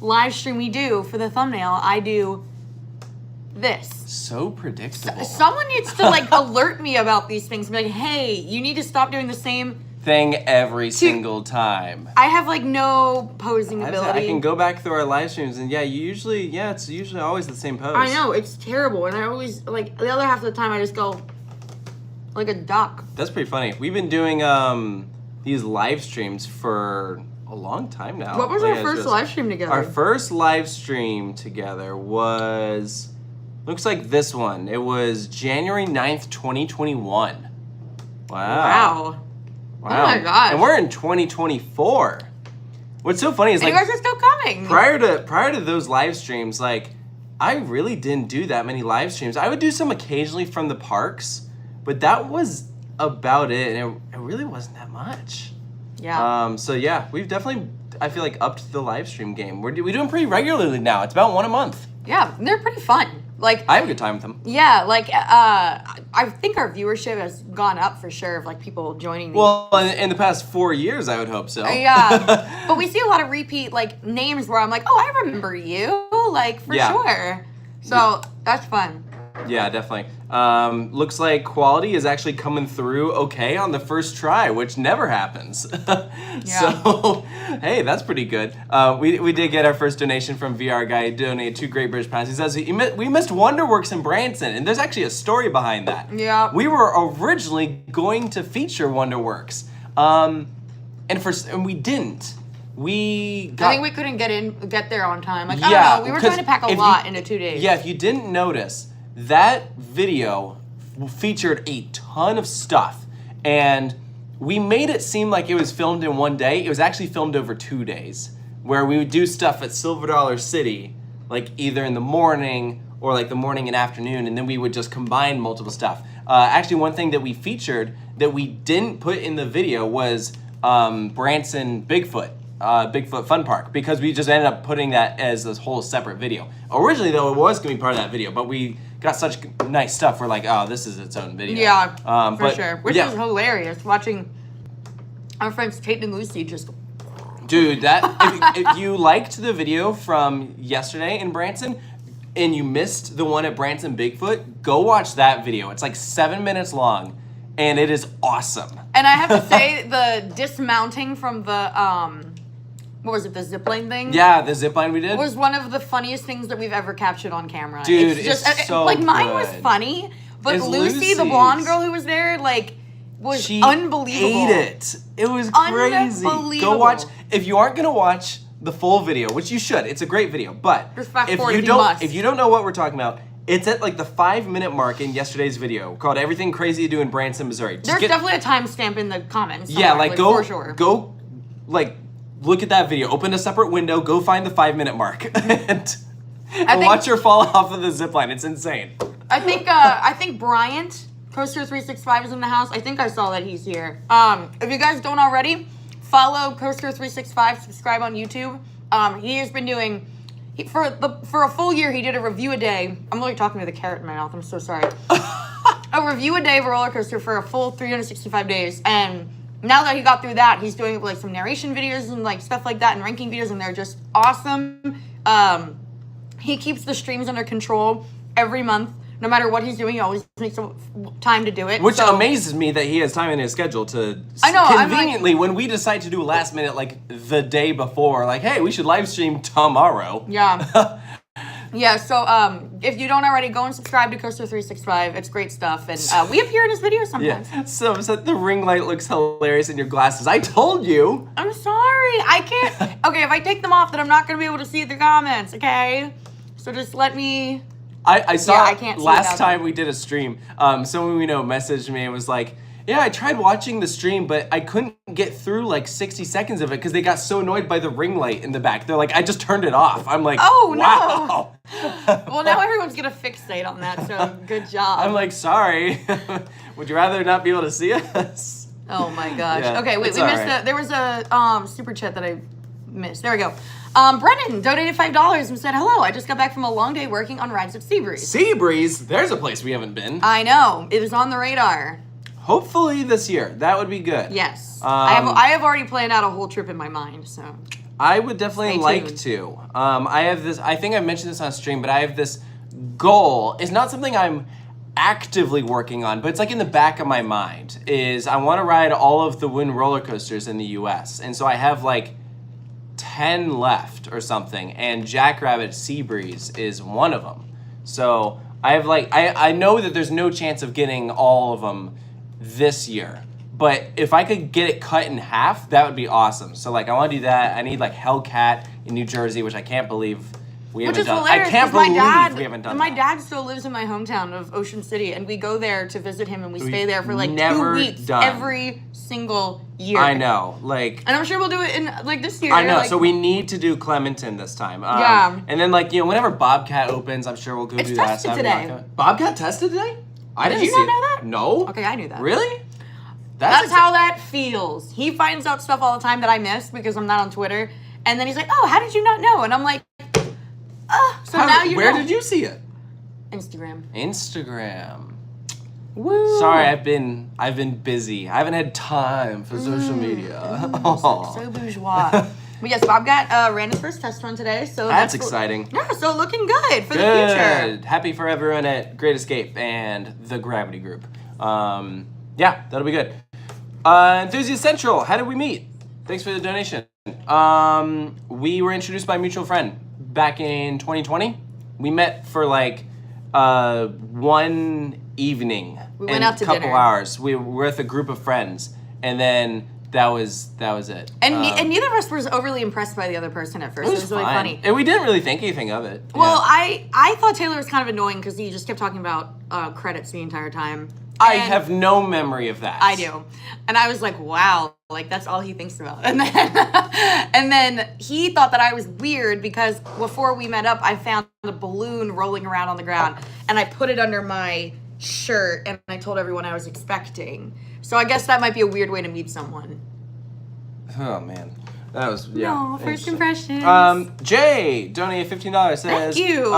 live stream we do for the thumbnail, I do this. So predictable. Someone needs to like alert me about these things. Be like, hey, you need to stop doing the same thing every single time. I have like no posing ability. I can go back through our live streams and it's usually always the same pose. I know, it's terrible. And I always, like, the other half of the time I just go like a duck. That's pretty funny. We've been doing these live streams for a long time now. What was our first live stream together? Our first live stream together was, looks like this one. It was January 9th, 2021. Wow. Oh my gosh. And we're in 2024. What's so funny is and you guys are still coming. Prior to those live streams, like, I really didn't do that many live streams. I would do some occasionally from the parks, but that was about it, and it really wasn't that much. Yeah. So yeah, we've definitely, I feel like, upped the live stream game. We do them pretty regularly now. It's about one a month. Yeah, they're pretty fun. Like, I have a good time with them. Yeah, like I think our viewership has gone up for sure of like people joining these. Well, in the past 4 years, I would hope so. Yeah, but we see a lot of repeat like names where I'm like, oh, I remember you, like for sure. So that's fun. Yeah, definitely. Looks like quality is actually coming through okay on the first try, which never happens. So, hey, that's pretty good. We did get our first donation from VR Guy. He donated 2 Great British Pounds. He says, we missed Wonderworks in Branson, and there's actually a story behind that. Yeah. We were originally going to feature Wonderworks, and we didn't. I think we couldn't get there on time. Like, I don't know, we were trying to pack a lot into 2 days. Yeah, if you didn't notice, that video featured a ton of stuff, and we made it seem like it was filmed in one day. It was actually filmed over 2 days, where we would do stuff at Silver Dollar City, like either in the morning or like the morning and afternoon, and then we would just combine multiple stuff. Actually, one thing that we featured that we didn't put in the video was Branson Bigfoot Fun Park, because we just ended up putting that as this whole separate video. Originally, though, it was going to be part of that video, but we got such nice stuff. We're like, oh, this is its own video. Yeah, for sure. Which is hilarious, watching our friends Tate and Lucy just... Dude, if you liked the video from yesterday in Branson, and you missed the one at Branson Bigfoot, go watch that video. It's like 7 minutes long, and it is awesome. And I have to say, the dismounting from the... what was it, the zipline thing? Yeah, the zipline we did. Was one of the funniest things that we've ever captured on camera. Dude, it's so like, mine good. was funny, but Lucy, the blonde girl who was there, like, was unbelievable. She ate it. It was crazy. Go watch. If you aren't going to watch the full video, which you should, it's a great video, but if you don't know what we're talking about, it's at like the 5-minute mark in yesterday's video called "Everything Crazy You Do in Branson, Missouri." There's definitely a timestamp in the comments. Yeah, like go, for sure. Go, like, look at that video. Open a separate window. Go find the 5-minute mark and watch her fall off of the zipline. It's insane. I think Bryant, Coaster365, is in the house. I think I saw that he's here. If you guys don't already, follow Coaster365. Subscribe on YouTube. He has been doing. For a full year, he did a review a day. I'm literally talking with a carrot in my mouth. I'm so sorry. A review a day of a roller coaster for a full 365 days. And now that he got through that, he's doing like some narration videos and like stuff like that and ranking videos, and they're just awesome. He keeps the streams under control every month. No matter what he's doing, he always makes time to do it. Which amazes me that he has time in his schedule to conveniently, when we decide to do a last minute, like the day before, like, hey, we should live stream tomorrow. Yeah. Yeah, so if you don't already, go and subscribe to Coaster365. It's great stuff. And we appear in his videos sometimes. Yeah. So the ring light looks hilarious in your glasses. I told you. I'm sorry. I can't. Okay, if I take them off, then I'm not going to be able to see the comments, okay? So just let me... I saw last time we did a stream, someone we know messaged me and was like, yeah, I tried watching the stream, but I couldn't get through like 60 seconds of it because they got so annoyed by the ring light in the back. They're like, I just turned it off. I'm like, oh, wow. No. Well, now everyone's going to fixate on that, so good job. I'm like, sorry. Would you rather not be able to see us? Oh, my gosh. Yeah, okay, wait, we missed that. There was a super chat that I missed. There we go. Brennan donated $5 and said, hello, I just got back from a long day working on rides at Seabreeze. Seabreeze? There's a place we haven't been. I know. It is on the radar. Hopefully this year. That would be good. Yes. I have already planned out a whole trip in my mind, so. I would definitely Stay like tuned. to. I have this, I think I mentioned this on stream, but I have this goal. It's not something I'm actively working on, but it's like in the back of my mind, is I want to ride all of the wind roller coasters in the US. And so I have like 10 left or something, and Jackrabbit Seabreeze is one of them. So I have like, I know that there's no chance of getting all of them this year, but if I could get it cut in half, that would be awesome. So like I want to do that. I need like Hellcat in New Jersey, which I can't believe we Which haven't is done. hilarious. I can't 'cause believe we haven't done my that. dad still lives in my hometown of Ocean City, and we go there to visit him, and we stay there for like 2 never weeks done. every single year. I know, like. And I'm sure we'll do it in like this year. I know, like, so we need to do Clementon this time. Yeah. And then like, you know, whenever Bobcat opens, I'm sure we'll go It's do that. tested So today. Bobcat tested today? I Did didn't you see not know that? No. Okay, I knew that. Really? That's how that feels. He finds out stuff all the time that I miss because I'm not on Twitter, and then he's like, "Oh, how did you not know?" And I'm like, so now you Where know. did you see it? Instagram. Instagram. Woo. Sorry, I've been busy. I haven't had time for social media. So bourgeois. But yes, Bobcat ran his first test run today, so That's exciting. Yeah, so looking good for the future. Good. Happy for everyone at Great Escape and the Gravity Group. Yeah, that'll be good. Enthusiast Central, how did we meet? Thanks for the donation. We were introduced by a mutual friend back in 2020. We met for like one evening. We went and out to a couple dinner. hours. We were with a group of friends, and then that was it. And neither of us was overly impressed by the other person at first. It was really fine. funny. And we didn't really think anything of it. Well, Yeah. I thought Taylor was kind of annoying because he just kept talking about credits the entire time. I And have no memory of that. I do. And I was like, wow, like that's all he thinks about. And then and then he thought that I was weird because before we met up, I found a balloon rolling around on the ground and I put it under my shirt and I told everyone I was expecting. So I guess that might be a weird way to meet someone. Oh man, that was No, first impressions. Jay donated $15. Says, Thank you.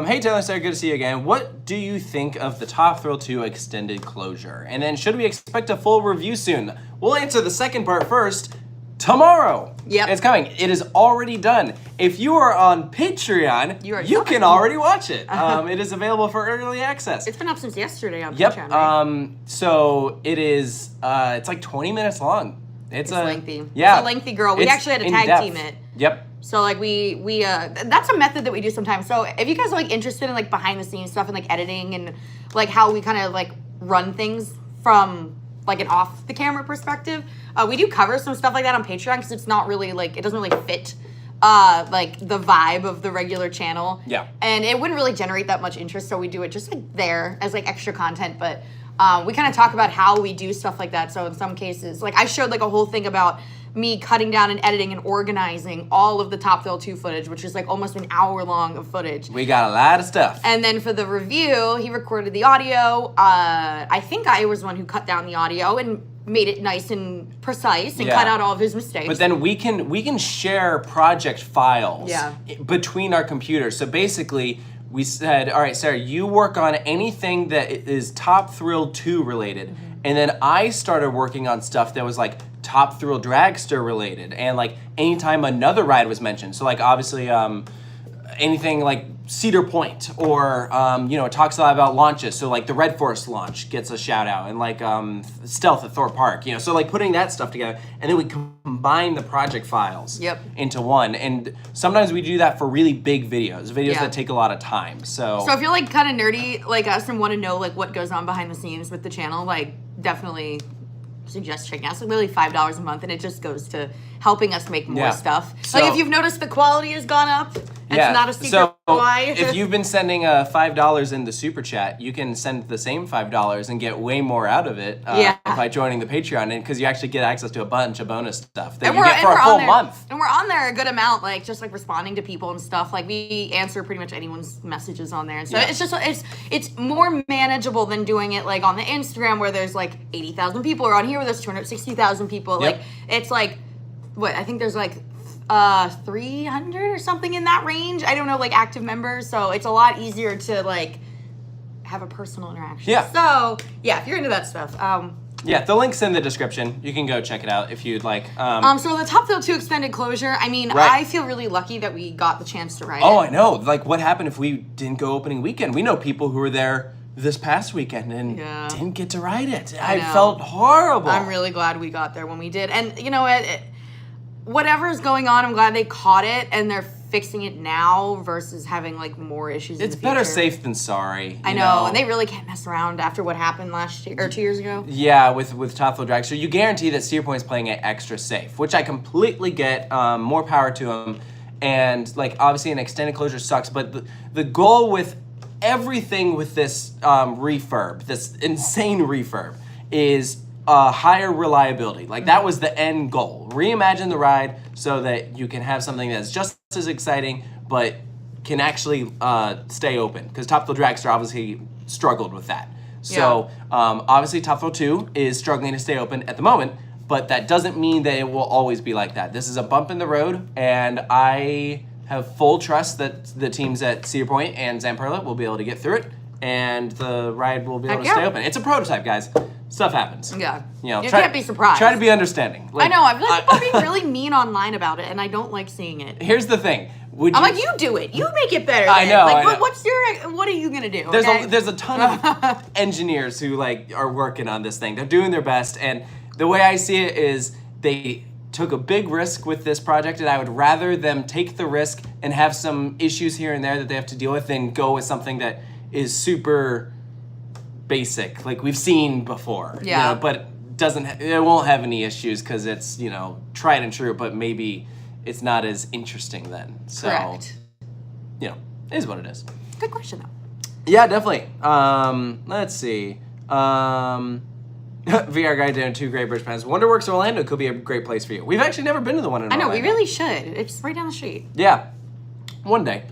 Hey Taylor, Sarah, good to see you again. What do you think of the Top Thrill 2 extended closure? And then should we expect a full review soon? We'll answer the second part first. Tomorrow. Yep. It's coming. It is already done. If you are on Patreon, you can already watch it. It is available for early access. It's been up since yesterday on Yep. Patreon, right? So it is. It's like 20 minutes long. It's lengthy. Yeah. It's a lengthy girl. We It's actually had to in tag depth. team it. Yep. So like we that's a method that we do sometimes. So if you guys are like interested in like behind the scenes stuff and like editing and like how we kind of like run things from like an off the camera perspective, we do cover some stuff like that on Patreon because it's not really like it doesn't really fit like the vibe of the regular channel. Yeah. And it wouldn't really generate that much interest, so we do it just like there as like extra content, but we kind of talk about how we do stuff like that. So in some cases, like I showed like a whole thing about me cutting down and editing and organizing all of the Top Thrill 2 footage, which is like almost an hour long of footage. We got a lot of stuff. And then for the review, he recorded the audio. I think I was the one who cut down the audio and made it nice and precise and cut out all of his mistakes. But then we can share project files between our computers. So basically, we said, all right, Sarah, you work on anything that is Top Thrill 2 related. Mm-hmm. And then I started working on stuff that was like Top Thrill Dragster related. And like anytime another ride was mentioned. So like obviously anything like Cedar Point or, it talks a lot about launches. So like the Red Forest launch gets a shout out and like Stealth at Thorpe Park, so like putting that stuff together and then we combine the project files into one. And sometimes we do that for really big videos that take a lot of time. So if you're like kind of nerdy like us and want to know like what goes on behind the scenes with the channel, like definitely suggest checking out. It's literally $5 a month and it just goes to helping us make more stuff. So, like if you've noticed the quality has gone up, it's not a secret why. If you've been sending $5 in the super chat, you can send the same $5 and get way more out of it by joining the Patreon, and because you actually get access to a bunch of bonus stuff that you get for a full month. And we're on there a good amount, like just like responding to people and stuff. Like we answer pretty much anyone's messages on there, and so it's more manageable than doing it like on the Instagram where there's like 80,000 people, or on here where there's 260,000 people. Like it's like what I think there's like 300 or something in that range. I don't know, like active members. So it's a lot easier to like have a personal interaction. Yeah. So yeah, if you're into that stuff, Yeah, the link's in the description. You can go check it out if you'd like. So the Top Thrill 2 extended closure, I mean, Right. I feel really lucky that we got the chance to ride it. I know. Like, what happened if we didn't go opening weekend? We know people who were there this past weekend and didn't get to ride it. I felt horrible. I'm really glad we got there when we did. And you know what? Whatever's going on, I'm glad they caught it and they're fixing it now versus having like more issues. It's in the better future. safe than sorry. I know, and they really can't mess around after what happened last year or 2 years ago. Yeah, with Top Thrill Drag. So you guarantee that Cedar Point's playing it extra safe, which I completely get. More power to them. And like obviously an extended closure sucks, but the goal with everything with this refurb, this insane refurb, is higher reliability. Like that was the end goal. Reimagine the ride so that you can have something that's just as exciting, but can actually stay open. Because Top Thrill Dragster obviously struggled with that. So obviously Top Thrill 2 is struggling to stay open at the moment, but that doesn't mean that it will always be like that. This is a bump in the road, and I have full trust that the teams at Cedar Point and Zamperla will be able to get through it, and the ride will be able to stay open. It's a prototype, guys. Stuff happens. Yeah. You know, you can't be surprised. Try to be understanding. Like, I know. I'm like, people being really mean online about it, and I don't like seeing it. Here's the thing. I'm like, you do it. You make it better. I then. know. Like, I know. What are you gonna do? There's a ton of engineers who like are working on this thing. They're doing their best, and the way I see it is they took a big risk with this project, and I would rather them take the risk and have some issues here and there that they have to deal with than go with something that is super basic, like we've seen before. Yeah. You know, but it won't have any issues because it's, you know, tried and true, but maybe it's not as interesting then. So, Correct. you know, it is what it is. Good question, though. Yeah, definitely. Let's see. VR guy doing 2 Great British Plans. Wonderworks Orlando could be a great place for you. We've actually never been to the one in I know, Orlando. we really should. It's right down the street. Yeah. One day.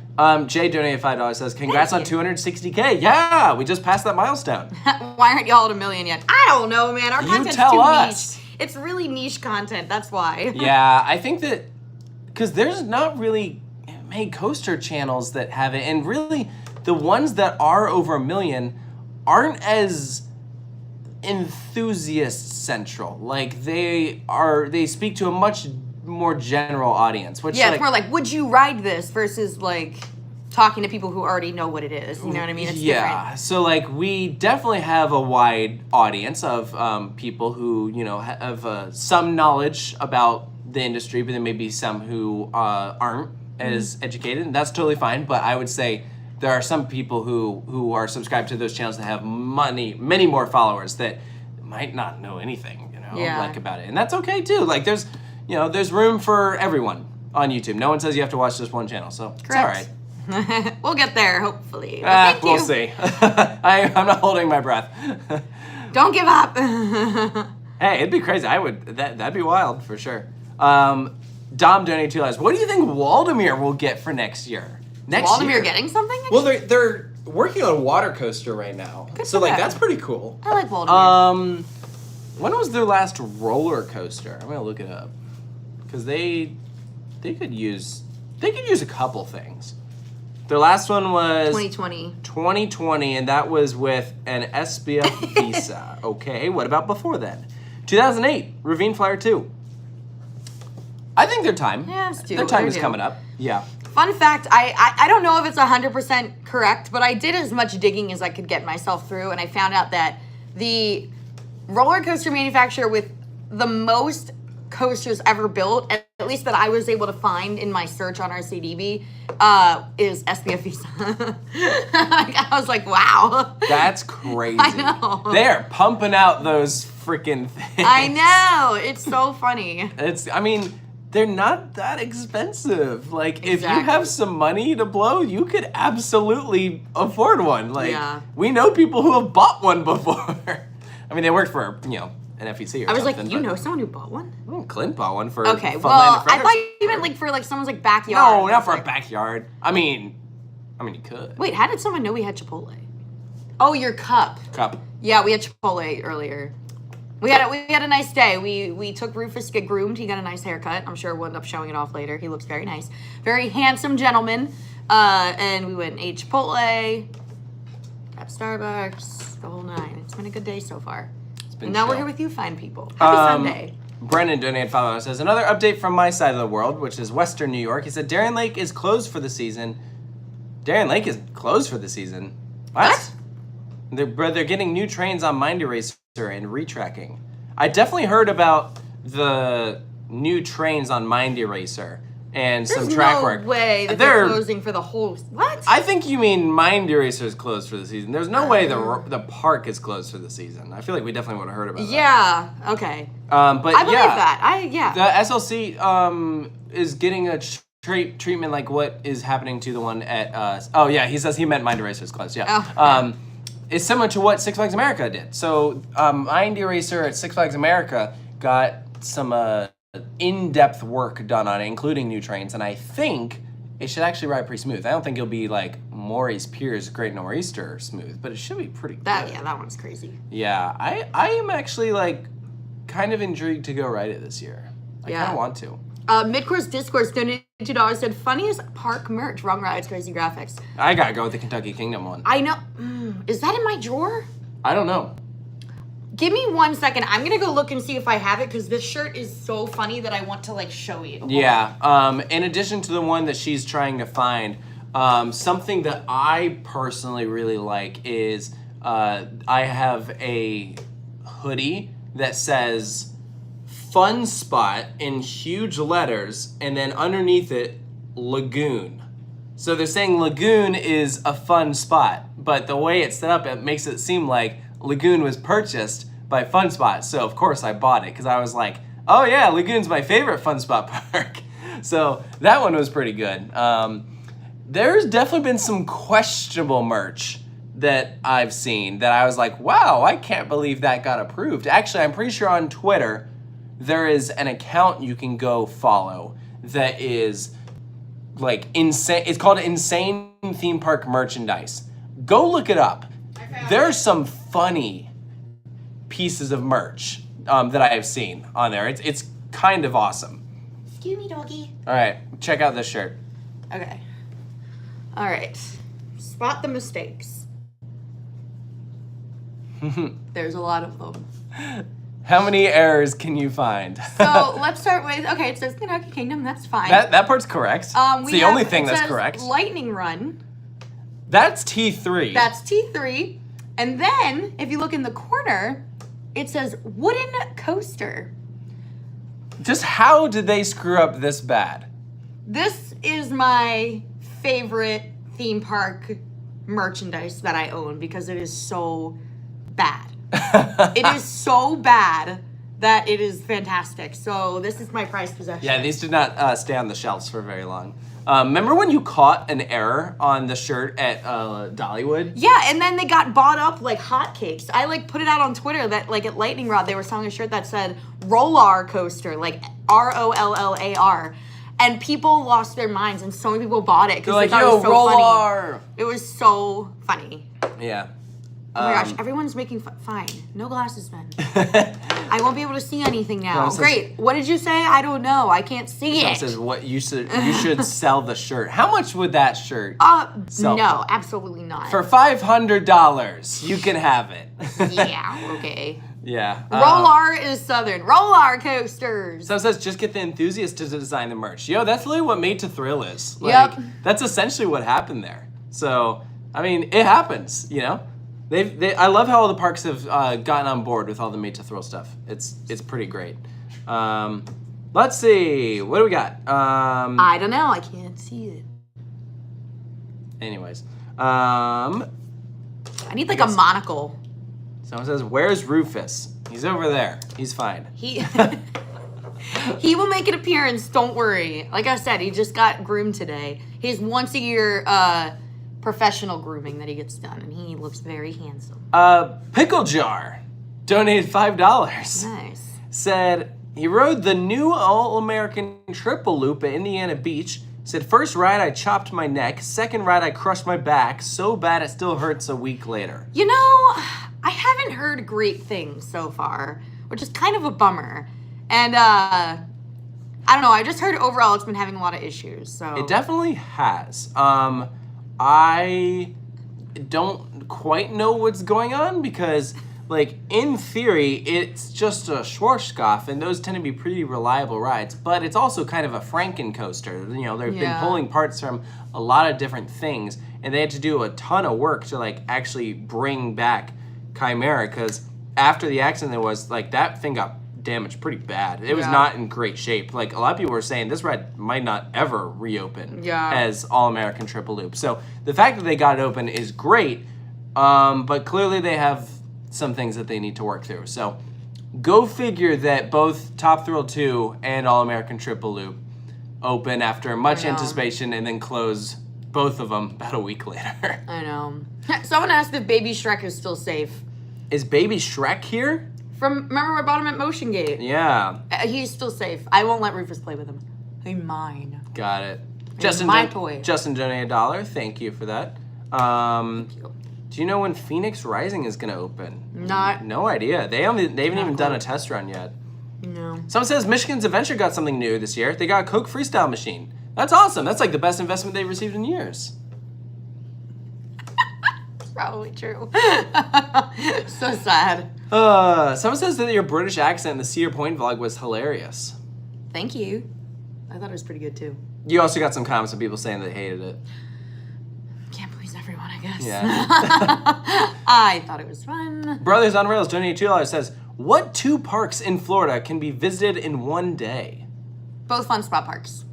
Jay donated $5, says, congrats on 260K. Yeah, we just passed that milestone. Why aren't y'all at 1 million yet? I don't know, man. Our content's tell too us. niche. It's really niche content. That's why. Yeah, I think that because there's not really many coaster channels that have it, and really the ones that are over 1 million aren't as enthusiast central. Like they speak to a much more general audience. Which Yeah, it's more like, would you ride this versus like talking to people who already know what it is. You know what I mean? It's different. So like we definitely have a wide audience of people who, you know, have some knowledge about the industry, but then maybe some who aren't as educated, and that's totally fine. But I would say there are some people who are subscribed to those channels that have many more followers that might not know anything, you know, like about it, and that's okay too. Like there's room for everyone on YouTube. No one says you have to watch just one channel, so it's all right. We'll get there, hopefully. We'll see. I'm not holding my breath. Don't give up. Hey, it'd be crazy. That'd be wild for sure. Dom donated $2. What do you think Waldemir will get for next year? Waldemir getting something? Well, they're working on a water coaster right now, so like that's pretty cool. I like Waldemir. When was their last roller coaster? I'm gonna look it up because they could use a couple things. Their last one was 2020, and that was with an SBF visa. Okay, what about before then? 2008, Ravine Flyer 2. I think their time. Yeah, it's due. Their time They're is due. coming up. Yeah. Fun fact, I don't know if it's 100% correct, but I did as much digging as I could get myself through, and I found out that the roller coaster manufacturer with the most coasters ever built, at least that I was able to find in my search on RCDB, is SBF Visa. I was like, wow. That's crazy. I know. They're pumping out those freaking things. I know. It's so funny. They're not that expensive. Like, if you Exactly. have some money to blow, you could absolutely afford one. Like, Yeah. we know people who have bought one before. I mean, they worked for, an FEC or I was like, something. you know someone who bought one? Clint bought one for Okay, Funland well, and Friends. I thought you meant like for like someone's like backyard. No, I not was for a like, backyard. I mean, you could. Wait, how did someone know we had Chipotle? Oh, your cup. Cup. Yeah, we had Chipotle earlier. We had a nice day. We took Rufus to get groomed. He got a nice haircut. I'm sure we'll end up showing it off later. He looks very nice. Very handsome gentleman. And we went and ate Chipotle, at Starbucks, the whole nine. It's been a good day so far. been Now we're chill. here with you fine people. Happy Sunday. Brennan donated $5. Says, another update from my side of the world, which is Western New York. He said, Darien Lake is closed for the season. Darien Lake is closed for the season? What? They're getting new trains on Mind Eraser and retracking. I definitely heard about the new trains on Mind Eraser and some track work. There's no way that they're closing for the whole... What? I think you mean Mind Eraser is closed for the season. There's no way the park is closed for the season. I feel like we definitely would have heard about that. Yeah, okay. But I believe that. The SLC is getting a treatment like what is happening to the one at... he says he meant Mind Eraser is closed, yeah. Oh. It's similar to what Six Flags America did. So Mind Eraser at Six Flags America got some in-depth work done on it, including new trains, and I think it should actually ride pretty smooth. I don't think it'll be like Maury's Piers Great Nor'easter smooth, but it should be pretty good. That one's crazy. Yeah, I am actually like kind of intrigued to go ride it this year. I kind of want to. Midcourse Discourse donated $2, said, funniest park merch, wrong rides, crazy graphics. I gotta go with the Kentucky Kingdom one. I know. Is that in my drawer? I don't know. Give me 1 second. I'm gonna go look and see if I have it, because this shirt is so funny that I want to like show you. Yeah. In addition to the one that she's trying to find, something that I personally really like is I have a hoodie that says Fun Spot in huge letters, and then underneath it, Lagoon. So they're saying Lagoon is a fun spot, but the way it's set up, it makes it seem like Lagoon was purchased by Fun Spot. So of course I bought it because I was like, oh yeah, Lagoon's my favorite Fun Spot park. So that one was pretty good. There's definitely been some questionable merch that I've seen that I was like, wow, I can't believe that got approved. Actually, I'm pretty sure on Twitter, there is an account you can go follow that is like insane. It's called Insane Theme Park Merchandise. Go look it up. There's some funny pieces of merch that I have seen on there. It's kind of awesome. Excuse me, doggy. All right, check out this shirt. Okay. All right. Spot the mistakes. There's a lot of them. How many errors can you find? So let's start with, okay, it says Kentucky Kingdom, that's fine. That part's correct. It's the only thing that's correct. Lightning Run. That's T3. That's T3. And then, if you look in the corner, it says Wooden Coaster. Just how did they screw up this bad? This is my favorite theme park merchandise that I own because it is so bad. It is so bad that it is fantastic. So this is my prized possession. Yeah, these did not stay on the shelves for very long. Remember when you caught an error on the shirt at Dollywood? Yeah, and then they got bought up like hotcakes. I like put it out on Twitter that like at Lightning Rod they were selling a shirt that said Rollar Coaster, like ROLLAR. And people lost their minds, and so many people bought it because They're they like, thought it was so Rollar. funny. It was so funny. Yeah. Oh my gosh, everyone's making fine. No glasses, then. I won't be able to see anything now. Great. What did you say? I don't know. I can't see it. Says what you should sell the shirt. How much would that shirt sell? No, absolutely not. For $500, you can have it. Yeah, okay. Yeah. Rollar is Southern. Rollar coasters. So it says just get the enthusiast to design the merch. Yo, that's literally what Made to Thrill is. Yep. That's essentially what happened there. So, I mean, it happens, you know? I love how all the parks have gotten on board with all the Made to Thrill stuff. It's pretty great. Let's see. What do we got? I don't know. I can't see it. Anyways. I need like a monocle. Someone says, where's Rufus? He's over there. He's fine. He will make an appearance. Don't worry. Like I said, he just got groomed today. He's once a year professional grooming that he gets done, and he looks very handsome. Pickle Jar donated $5. Nice. Said he rode the new All-American Triple Loop at Indiana Beach. Said, first ride I chopped my neck. Second ride I crushed my back. So bad it still hurts a week later. You know, I haven't heard great things so far, which is kind of a bummer. And I don't know. I just heard overall it's been having a lot of issues. So it definitely has. I don't quite know what's going on because like, in theory, it's just a Schwarzkopf, and those tend to be pretty reliable rides, but it's also kind of a Franken coaster. You know, they've been pulling parts from a lot of different things, and they had to do a ton of work to, like, actually bring back Chimera, because after the accident there was, like, that thing got damaged pretty bad. It was not in great shape. Like, a lot of people were saying this ride might not ever reopen as All-American Triple Loop. So the fact that they got it open is great, but clearly they have some things that they need to work through. So go figure that both Top Thrill 2 and All-American Triple Loop open after much anticipation and then close both of them about a week later. I know. Someone asked if Baby Shrek is still safe. Is Baby Shrek here? Remember I bought him at Motion Gate? Yeah. He's still safe. I won't let Rufus play with him. He's mine. Got it. My toy. Justin donated $1. Thank you for that. Thank you. Do you know when Phoenix Rising is going to open? No idea. They haven't even done a test run yet. No. Someone says Michigan's Adventure got something new this year. They got a Coke Freestyle machine. That's awesome. That's like the best investment they've received in years. Probably true. So sad. Someone says that your British accent in the Cedar Point vlog was hilarious. Thank you. I thought it was pretty good too. You also got some comments of people saying they hated it. Can't please everyone, I guess. Yeah. I thought it was fun. Brothers on Rails donated $2 says, what 2 parks in Florida can be visited in one day? Both fun spot parks.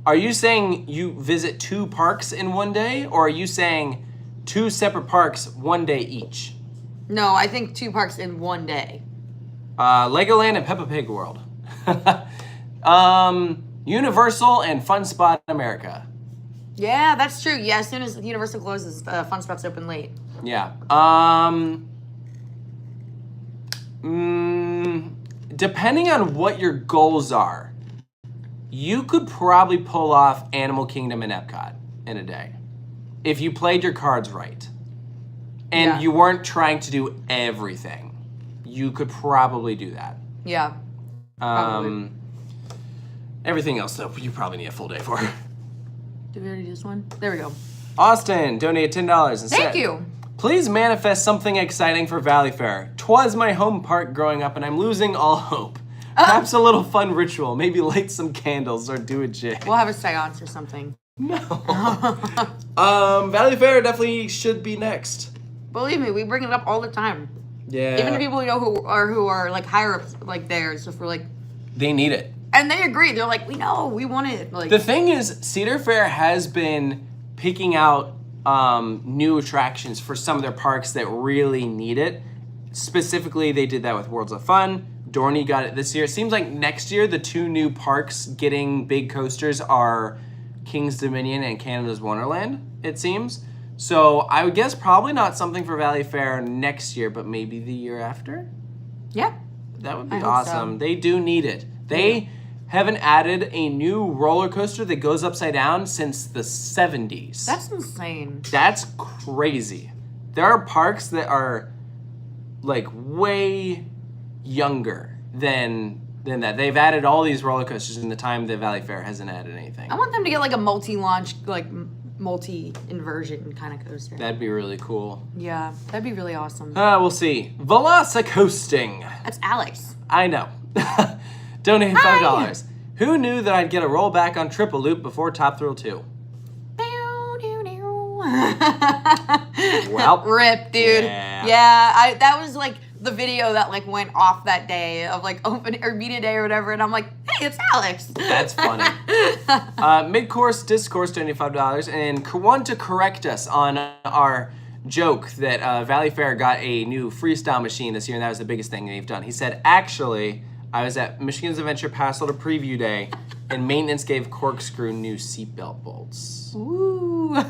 Are you saying you visit 2 parks in one day, or are you saying 2 separate parks one day each? No, I think 2 parks in one day. Legoland and Peppa Pig World. Universal and Fun Spot America. Yeah, that's true. Yeah, as soon as Universal closes, Fun Spot's open late. Yeah. Depending on what your goals are, you could probably pull off Animal Kingdom and Epcot in a day if you played your cards right and you weren't trying to do everything. You could probably do that. Yeah. Probably. Everything else, though, you probably need a full day for. Did we already do this one? There we go. Austin donated $10 and said, Thank you. Please manifest something exciting for Valley Fair. 'Twas my home park growing up, and I'm losing all hope. Perhaps a little fun ritual. Maybe light some candles or do a jig. We'll have a seance or something. No. Valley Fair definitely should be next. Believe me, we bring it up all the time. Yeah. Even the people we know who are like higher ups like there and stuff. We're like, they need it. And they agree. They're like, we know, we want it. Like, the thing is, Cedar Fair has been picking out new attractions for some of their parks that really need it. Specifically, they did that with Worlds of Fun. Dorney got it this year. It seems like next year, the 2 new parks getting big coasters are King's Dominion and Canada's Wonderland, it seems. So I would guess probably not something for Valley Fair next year, but maybe the year after? yeah. That would be I hope awesome. so. They do need it. They haven't added a new roller coaster that goes upside down since the 70s. That's insane. That's crazy. There are parks that are like way younger than that. They've added all these roller coasters in the time that Valley Fair hasn't added anything. I want them to get like a multi-launch, like multi-inversion kind of coaster. That'd be really cool. Yeah, that'd be really awesome. We'll see. Velocicoasting. That's Alex. I know. Donated $5. Who knew that I'd get a rollback on Triple Loop before Top Thrill 2? Well, Rip, dude. Yeah. That was like the video that like went off that day of like open or media day or whatever, and I'm like, hey, it's Alex. That's funny. Mid-course discourse, $25, and want to correct us on our joke that Valley Fair got a new freestyle machine this year, and that was the biggest thing they've done. He said, actually, I was at Michigan's Adventure Pass-Holder Preview Day, and maintenance gave Corkscrew new seatbelt bolts. Ooh.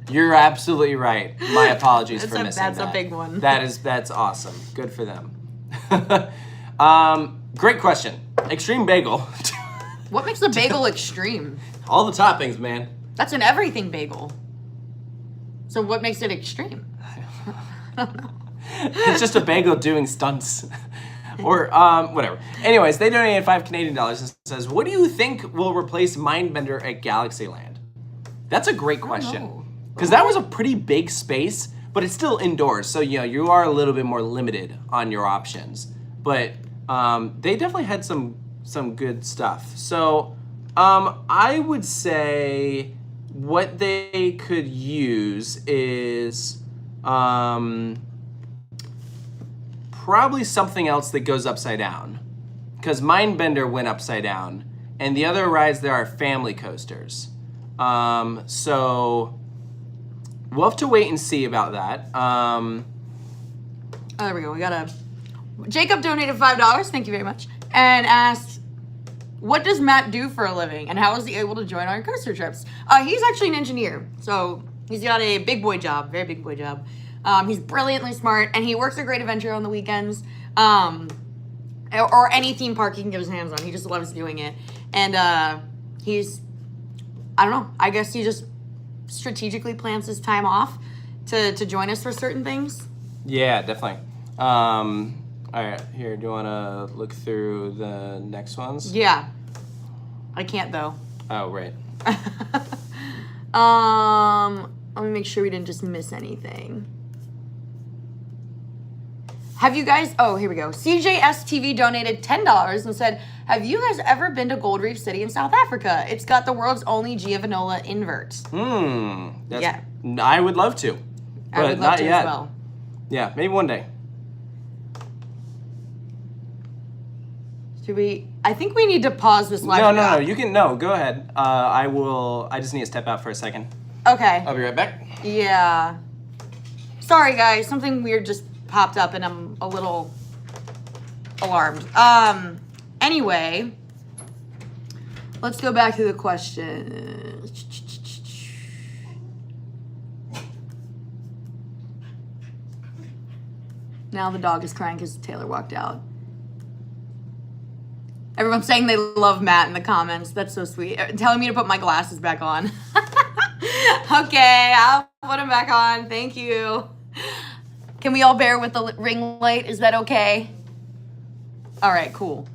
You're absolutely right. My apologies for missing that. That's a big one. That's awesome. Good for them. Great question. Extreme Bagel. What makes a bagel extreme? All the toppings, man. That's an everything bagel. So what makes it extreme? I don't know. It's just a bagel doing stunts. Or, whatever. Anyways, they donated $5 Canadian and says, what do you think will replace Mindbender at Galaxyland? That's a great question. Because that was a pretty big space but it's still indoors. So, you know, you are a little bit more limited on your options. But they definitely had some good stuff. So I would say what they could use is probably something else that goes upside down. Because Mindbender went upside down. And the other rides there are family coasters. So we'll have to wait and see about that. Oh, there we go. We got Jacob donated $5. Thank you very much. And asked, what does Matt do for a living? And how is he able to join our coaster trips? He's actually an engineer. So he's got a big boy job, very big boy job. He's brilliantly smart, and he works at Great Adventure on the weekends. Or any theme park he can get his hands on. He just loves doing it. And he's, I don't know, I guess he just strategically plans his time off to join us for certain things. Yeah, definitely. All right, here, do you want to look through the next ones? Yeah. I can't, though. Oh, right. Let me make sure we didn't just miss anything. Have you guys, oh, here we go. CJS TV donated $10 and said, have you guys ever been to Gold Reef City in South Africa? It's got the world's only Giovanola invert. Yeah. I would love to, I would love not to yet. As well. Yeah, maybe one day. Should we, I think we need to pause this live. No, you can, no, go ahead. I just need to step out for a second. Okay. I'll be right back. Yeah. Sorry, guys. Something weird just popped up and I'm a little alarmed. Anyway, let's go back to the question. Now the dog is crying because Taylor walked out. Everyone's saying they love Matt in the comments. That's so sweet. Telling me to put my glasses back on. Okay, I'll put them back on. Thank you. Can we all bear with the ring light? Is that okay? All right, cool.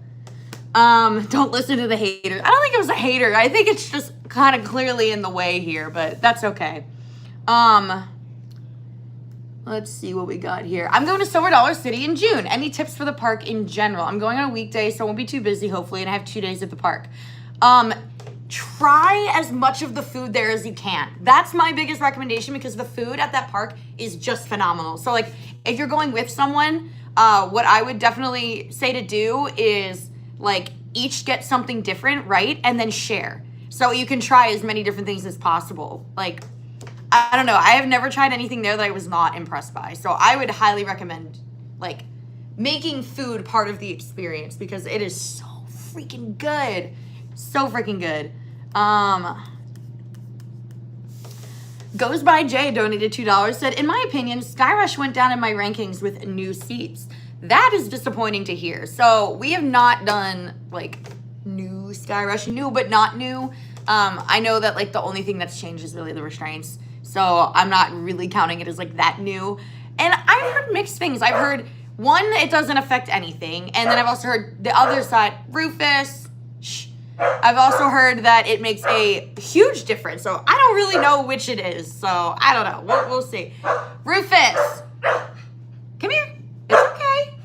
Don't listen to the haters. I don't think it was a hater. I think it's just kind of clearly in the way here, but that's okay. Let's see what we got here. I'm going to Silver Dollar City in June. Any tips for the park in general? I'm going on a weekday, so I won't be too busy, hopefully, and I have 2 days at the park. Try as much of the food there as you can. That's my biggest recommendation because the food at that park is just phenomenal. So, like, if you're going with someone, what I would definitely say to do is, like, each get something different, right? And then share. So you can try as many different things as possible. Like, I don't know. I have never tried anything there that I was not impressed by. So I would highly recommend, like, making food part of the experience because it is so freaking good. So freaking good. Goes by Jay donated $2, said, in my opinion, Skyrush went down in my rankings with new seats. That is disappointing to hear. So we have not done, like, new Skyrush, new but not new. I know that, like, the only thing that's changed is really the restraints. So I'm not really counting it as, like, that new. And I've heard mixed things. I've heard, one, it doesn't affect anything. And then I've also heard the other side, Rufus, I've also heard that it makes a huge difference. So I don't really know which it is. So I don't know. We'll see. Rufus, come here. It's okay.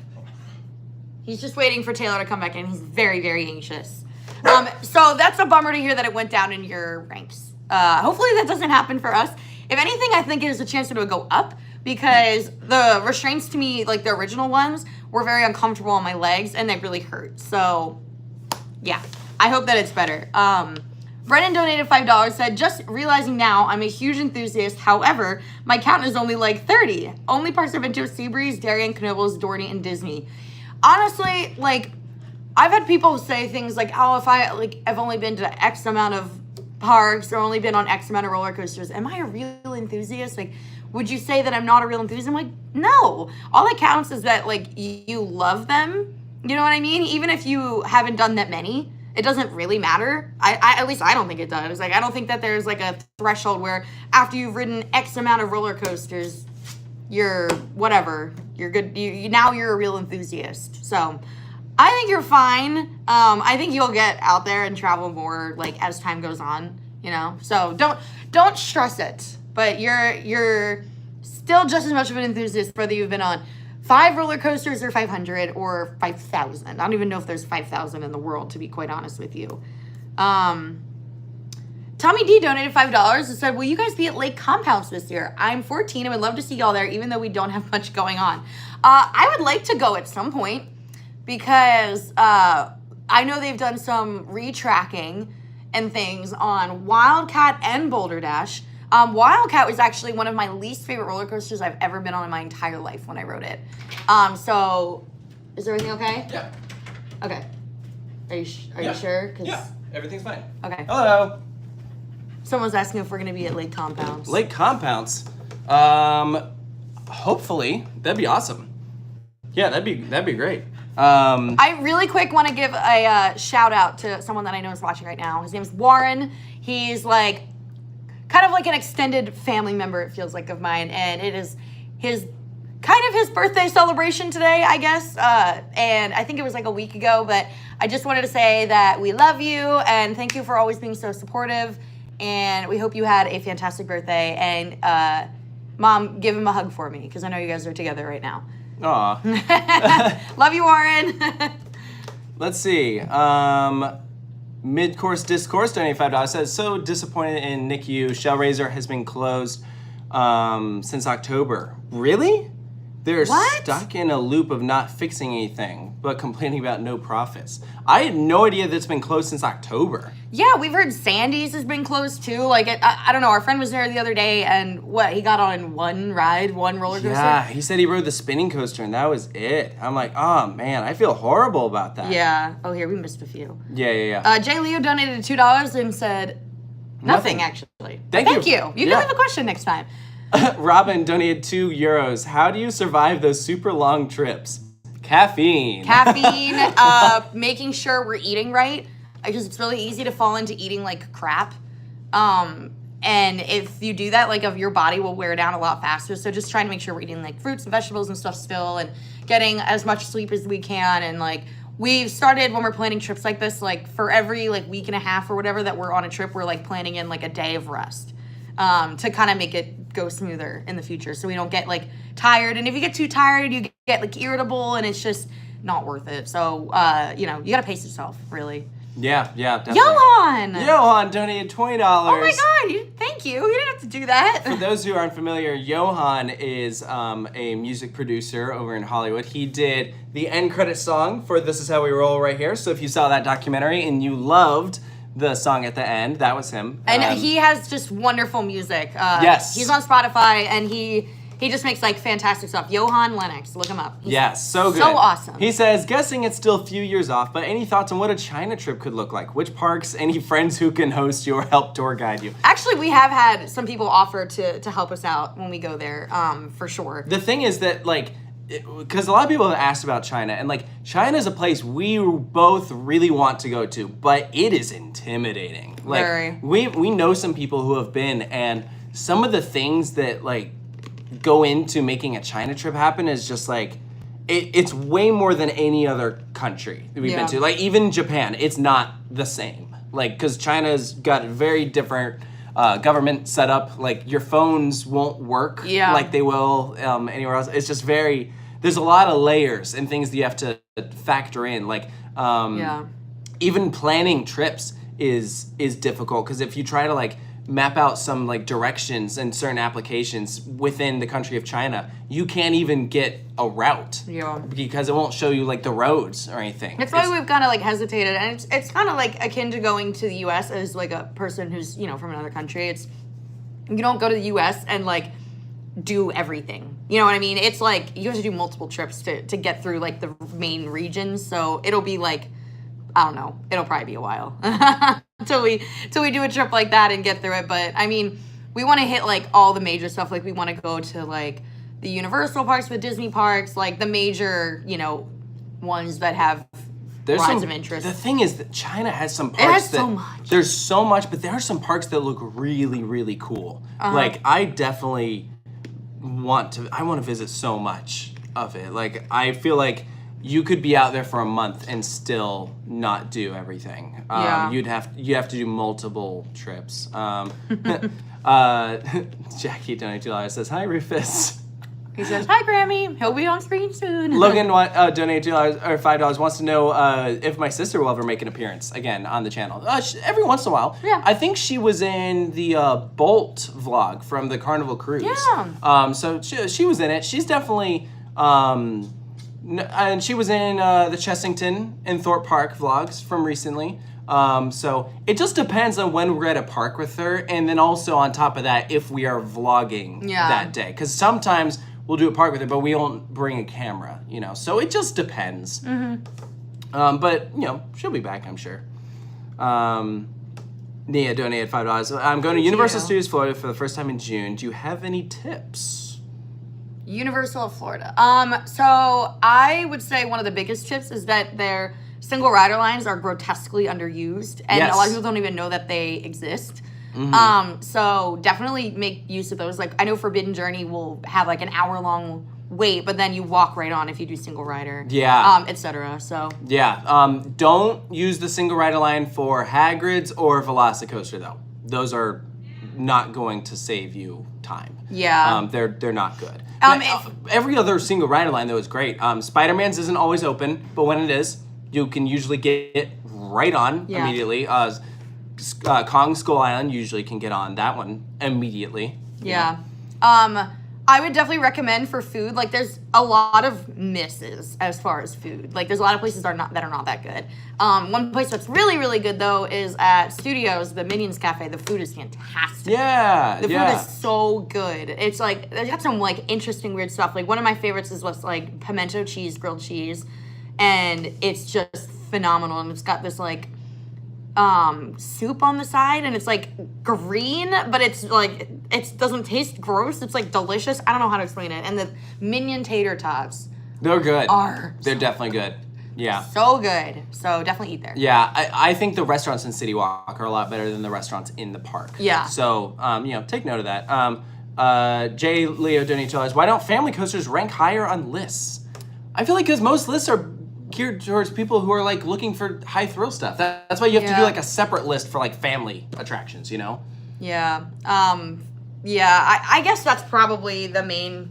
He's just waiting for Taylor to come back in. He's very, very anxious. So that's a bummer to hear that it went down in your ranks. Hopefully that doesn't happen for us. If anything, I think it is a chance that it would go up because the restraints to me, like the original ones, were very uncomfortable on my legs and they really hurt. So yeah, I hope that it's better. Brennan donated $5, said, just realizing now I'm a huge enthusiast. However, my count is only like 30. Only parks I've been to Seabreeze, Darien, Knoebels, Dorney, and Disney. Honestly, like, I've had people say things like, oh, if I've only been to X amount of parks or only been on X amount of roller coasters. Am I a real enthusiast? Like, would you say that I'm not a real enthusiast? I'm like, no. All that counts is that, like, you love them. You know what I mean? Even if you haven't done that many, it doesn't really matter. I at least I don't think it does. Like, I don't think that there's, like, a threshold where after you've ridden X amount of roller coasters, you're whatever. You're good. Now you're a real enthusiast. So I think you're fine. I think you'll get out there and travel more, like, as time goes on, you know? So don't stress it. But you're still just as much of an enthusiast whether you've been on 5 roller coasters or 500 or 5,000. I don't even know if there's 5,000 in the world, to be quite honest with you. Tommy D donated $5 and said, will you guys be at Lake Compounce this year? I'm 14 and would love to see y'all there, even though we don't have much going on. I would like to go at some point because I know they've done some retracking and things on Wildcat and Boulder Dash. Wildcat was actually one of my least favorite roller coasters I've ever been on in my entire life when I rode it. So, is everything okay? Yeah. Okay. Are you sure? Yeah, everything's fine. Okay. Hello. Someone's asking if we're going to be at Lake Compounce. Lake Compounce. Hopefully. That'd be awesome. Yeah, that'd be great. I really quick want to give a shout out to someone that I know is watching right now. His name's Warren. He's like kind of like an extended family member, it feels like, of mine, and it is his birthday celebration today, I guess. And I think it was like a week ago, but I just wanted to say that we love you and thank you for always being so supportive. And we hope you had a fantastic birthday. And Mom, give him a hug for me because I know you guys are together right now. Aw. Love you, Warren. Let's see. Mid-course discourse, donating $5 says, so disappointed in NICU. Shellraiser has been closed since October. Really? They're What? stuck in a loop of not fixing anything, but complaining about no profits. I had no idea that's been closed since October. Yeah, we've heard Sandy's has been closed too. Like, I don't know. Our friend was there the other day, and he got on one roller coaster. Yeah, he said he rode the spinning coaster, and that was it. I'm like, oh man, I feel horrible about that. Yeah. Oh, here we missed a few. Yeah. Jay Leo donated $2 and said nothing actually. Thank you. You can leave a question next time. Robin donated €2. How do you survive those super long trips? Caffeine. Making sure we're eating right, because it's really easy to fall into eating like crap. And if you do that, like, your body will wear down a lot faster. So just trying to make sure we're eating like fruits and vegetables and stuff still, and getting as much sleep as we can. And like, we've started, when we're planning trips like this, like for every like week and a half or whatever that we're on a trip, we're like planning in like a day of rest. To kind of make it go smoother in the future, so we don't get like tired. And if you get too tired, you get like irritable, and it's just not worth it. So you gotta pace yourself, really. Yeah, definitely. Johan donated $20. Oh my god, thank you. You didn't have to do that. For those who aren't familiar, Johan is a music producer over in Hollywood. He did the end credit song for This Is How We Roll right here. So if you saw that documentary and you loved the song at the end, that was him. And he has just wonderful music. Yes. He's on Spotify, and he just makes like fantastic stuff. Johan Lennox, look him up. Yes, so good. So awesome. He says, guessing it's still a few years off, but any thoughts on what a China trip could look like? Which parks, any friends who can host you or help tour guide you? Actually, we have had some people offer to help us out when we go there, for sure. The thing is that, like, because a lot of people have asked about China, and like, China is a place we both really want to go to, but it is intimidating. Like, Very. we know some people who have been, and some of the things that like go into making a China trip happen is just like, it's way more than any other country that we've been to. Like, even Japan, it's not the same. Like, because China's got a very different government setup. Like, your phones won't work like they will anywhere else. It's just there's a lot of layers and things that you have to factor in. Like, even planning trips is difficult, because if you try to like map out some like directions and certain applications within the country of China, you can't even get a route because it won't show you like the roads or anything. That's why we've kind of like hesitated, and it's kind of like akin to going to the U.S. as like a person who's from another country. It's, you don't go to the U.S. and like do everything. You know what I mean? It's like you have to do multiple trips to get through like the main regions. So it'll be like, I don't know, it'll probably be a while till we do a trip like that and get through it. But I mean, we want to hit like all the major stuff. Like, we want to go to like the Universal parks, the Disney parks, like the major ones that have rides of interest. The thing is that China has some parks. It has so much. There's so much, but there are some parks that look really, really cool. Like, I definitely want to visit so much of it. Like, I feel like you could be out there for a month and still not do everything. You have to do multiple trips. Jackie donated $2 says, "Hi Rufus." He says, "Hi Grammy, he'll be on screen soon." Logan donated $2 or $5. Wants to know if my sister will ever make an appearance again on the channel. Every once in a while. Yeah. I think she was in the Bolt vlog from the Carnival Cruise. Yeah. So she was in it. She's definitely. And she was in the Chessington and Thorpe Park vlogs from recently. So it just depends on when we're at a park with her, and then also on top of that, if we are vlogging that day. Because sometimes we'll do a park with her, but we won't bring a camera, you know. So it just depends. But you know, she'll be back, I'm sure. Nia donated $5. I'm going to Universal Studios Florida for the first time in June. Do you have any tips? Universal of Florida. So I would say one of the biggest tips is that their single rider lines are grotesquely underused, and a lot of people don't even know that they exist. So definitely make use of those. Like I know Forbidden Journey will have like an hour-long wait, but then you walk right on if you do single rider. Etc. So don't use the single rider line for Hagrid's or Velocicoaster though. Those are not going to save you time. They're not good. Every other single rider line though is great. Spider-Man's isn't always open, but when it is, you can usually get right on immediately. Kong Skull Island usually can get on that one immediately. I would definitely recommend for food. Like, there's a lot of misses as far as food. Like, there's a lot of places that are not that good. One place that's really, really good though is at Studios, the Minions Cafe. The food is fantastic. The food is so good. It's like they got some like interesting, weird stuff. Like one of my favorites is what's like pimento cheese, grilled cheese, and it's just phenomenal. And it's got this like soup on the side, and it's like green, but it's like it doesn't taste gross. It's like delicious. I don't know how to explain it. And the Minion tater tots, they're good. They're definitely good. So good. So definitely eat there. I think the restaurants in City Walk are a lot better than the restaurants in the park. So you know, take note of that. Jay Leo donated $2. Why don't family coasters rank higher on lists? I feel like because most lists are geared towards people who are like looking for high thrill stuff. That's why you have to do like a separate list for like family attractions, you know? I guess that's probably the main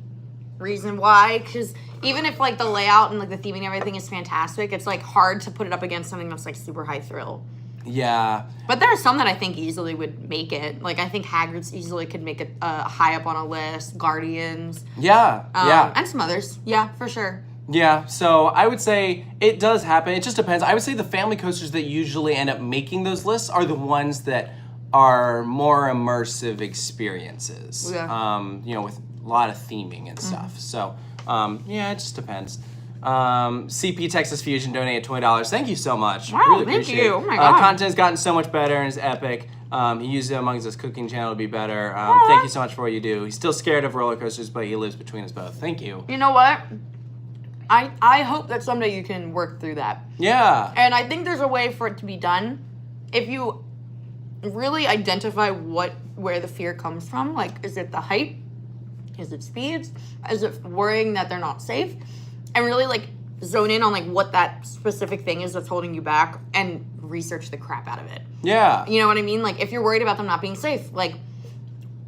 reason why, because even if like the layout and like the theming and everything is fantastic, it's like hard to put it up against something that's like super high thrill. But there are some that I think easily would make it. Like I think Hagrid's easily could make it high up on a list. Guardians. And some others. For sure. So I would say it does happen. It just depends. I would say the family coasters that usually end up making those lists are the ones that are more immersive experiences. You know, with a lot of theming and stuff. So, it just depends. CP Texas Fusion donated $20. Thank you so much. Wow, really thank appreciate you. it. Oh my God. Content's gotten so much better and is epic. He used it amongst his cooking channel to be better. Thank you so much for what you do. He's still scared of roller coasters, but he lives between us both. Thank you. You know what? I hope that someday you can work through that. And I think there's a way for it to be done if you really identify where the fear comes from. Like, is it the height? Is it speeds? Is it worrying that they're not safe? And really like zone in on like what that specific thing is that's holding you back and research the crap out of it. You know what I mean? Like if you're worried about them not being safe, like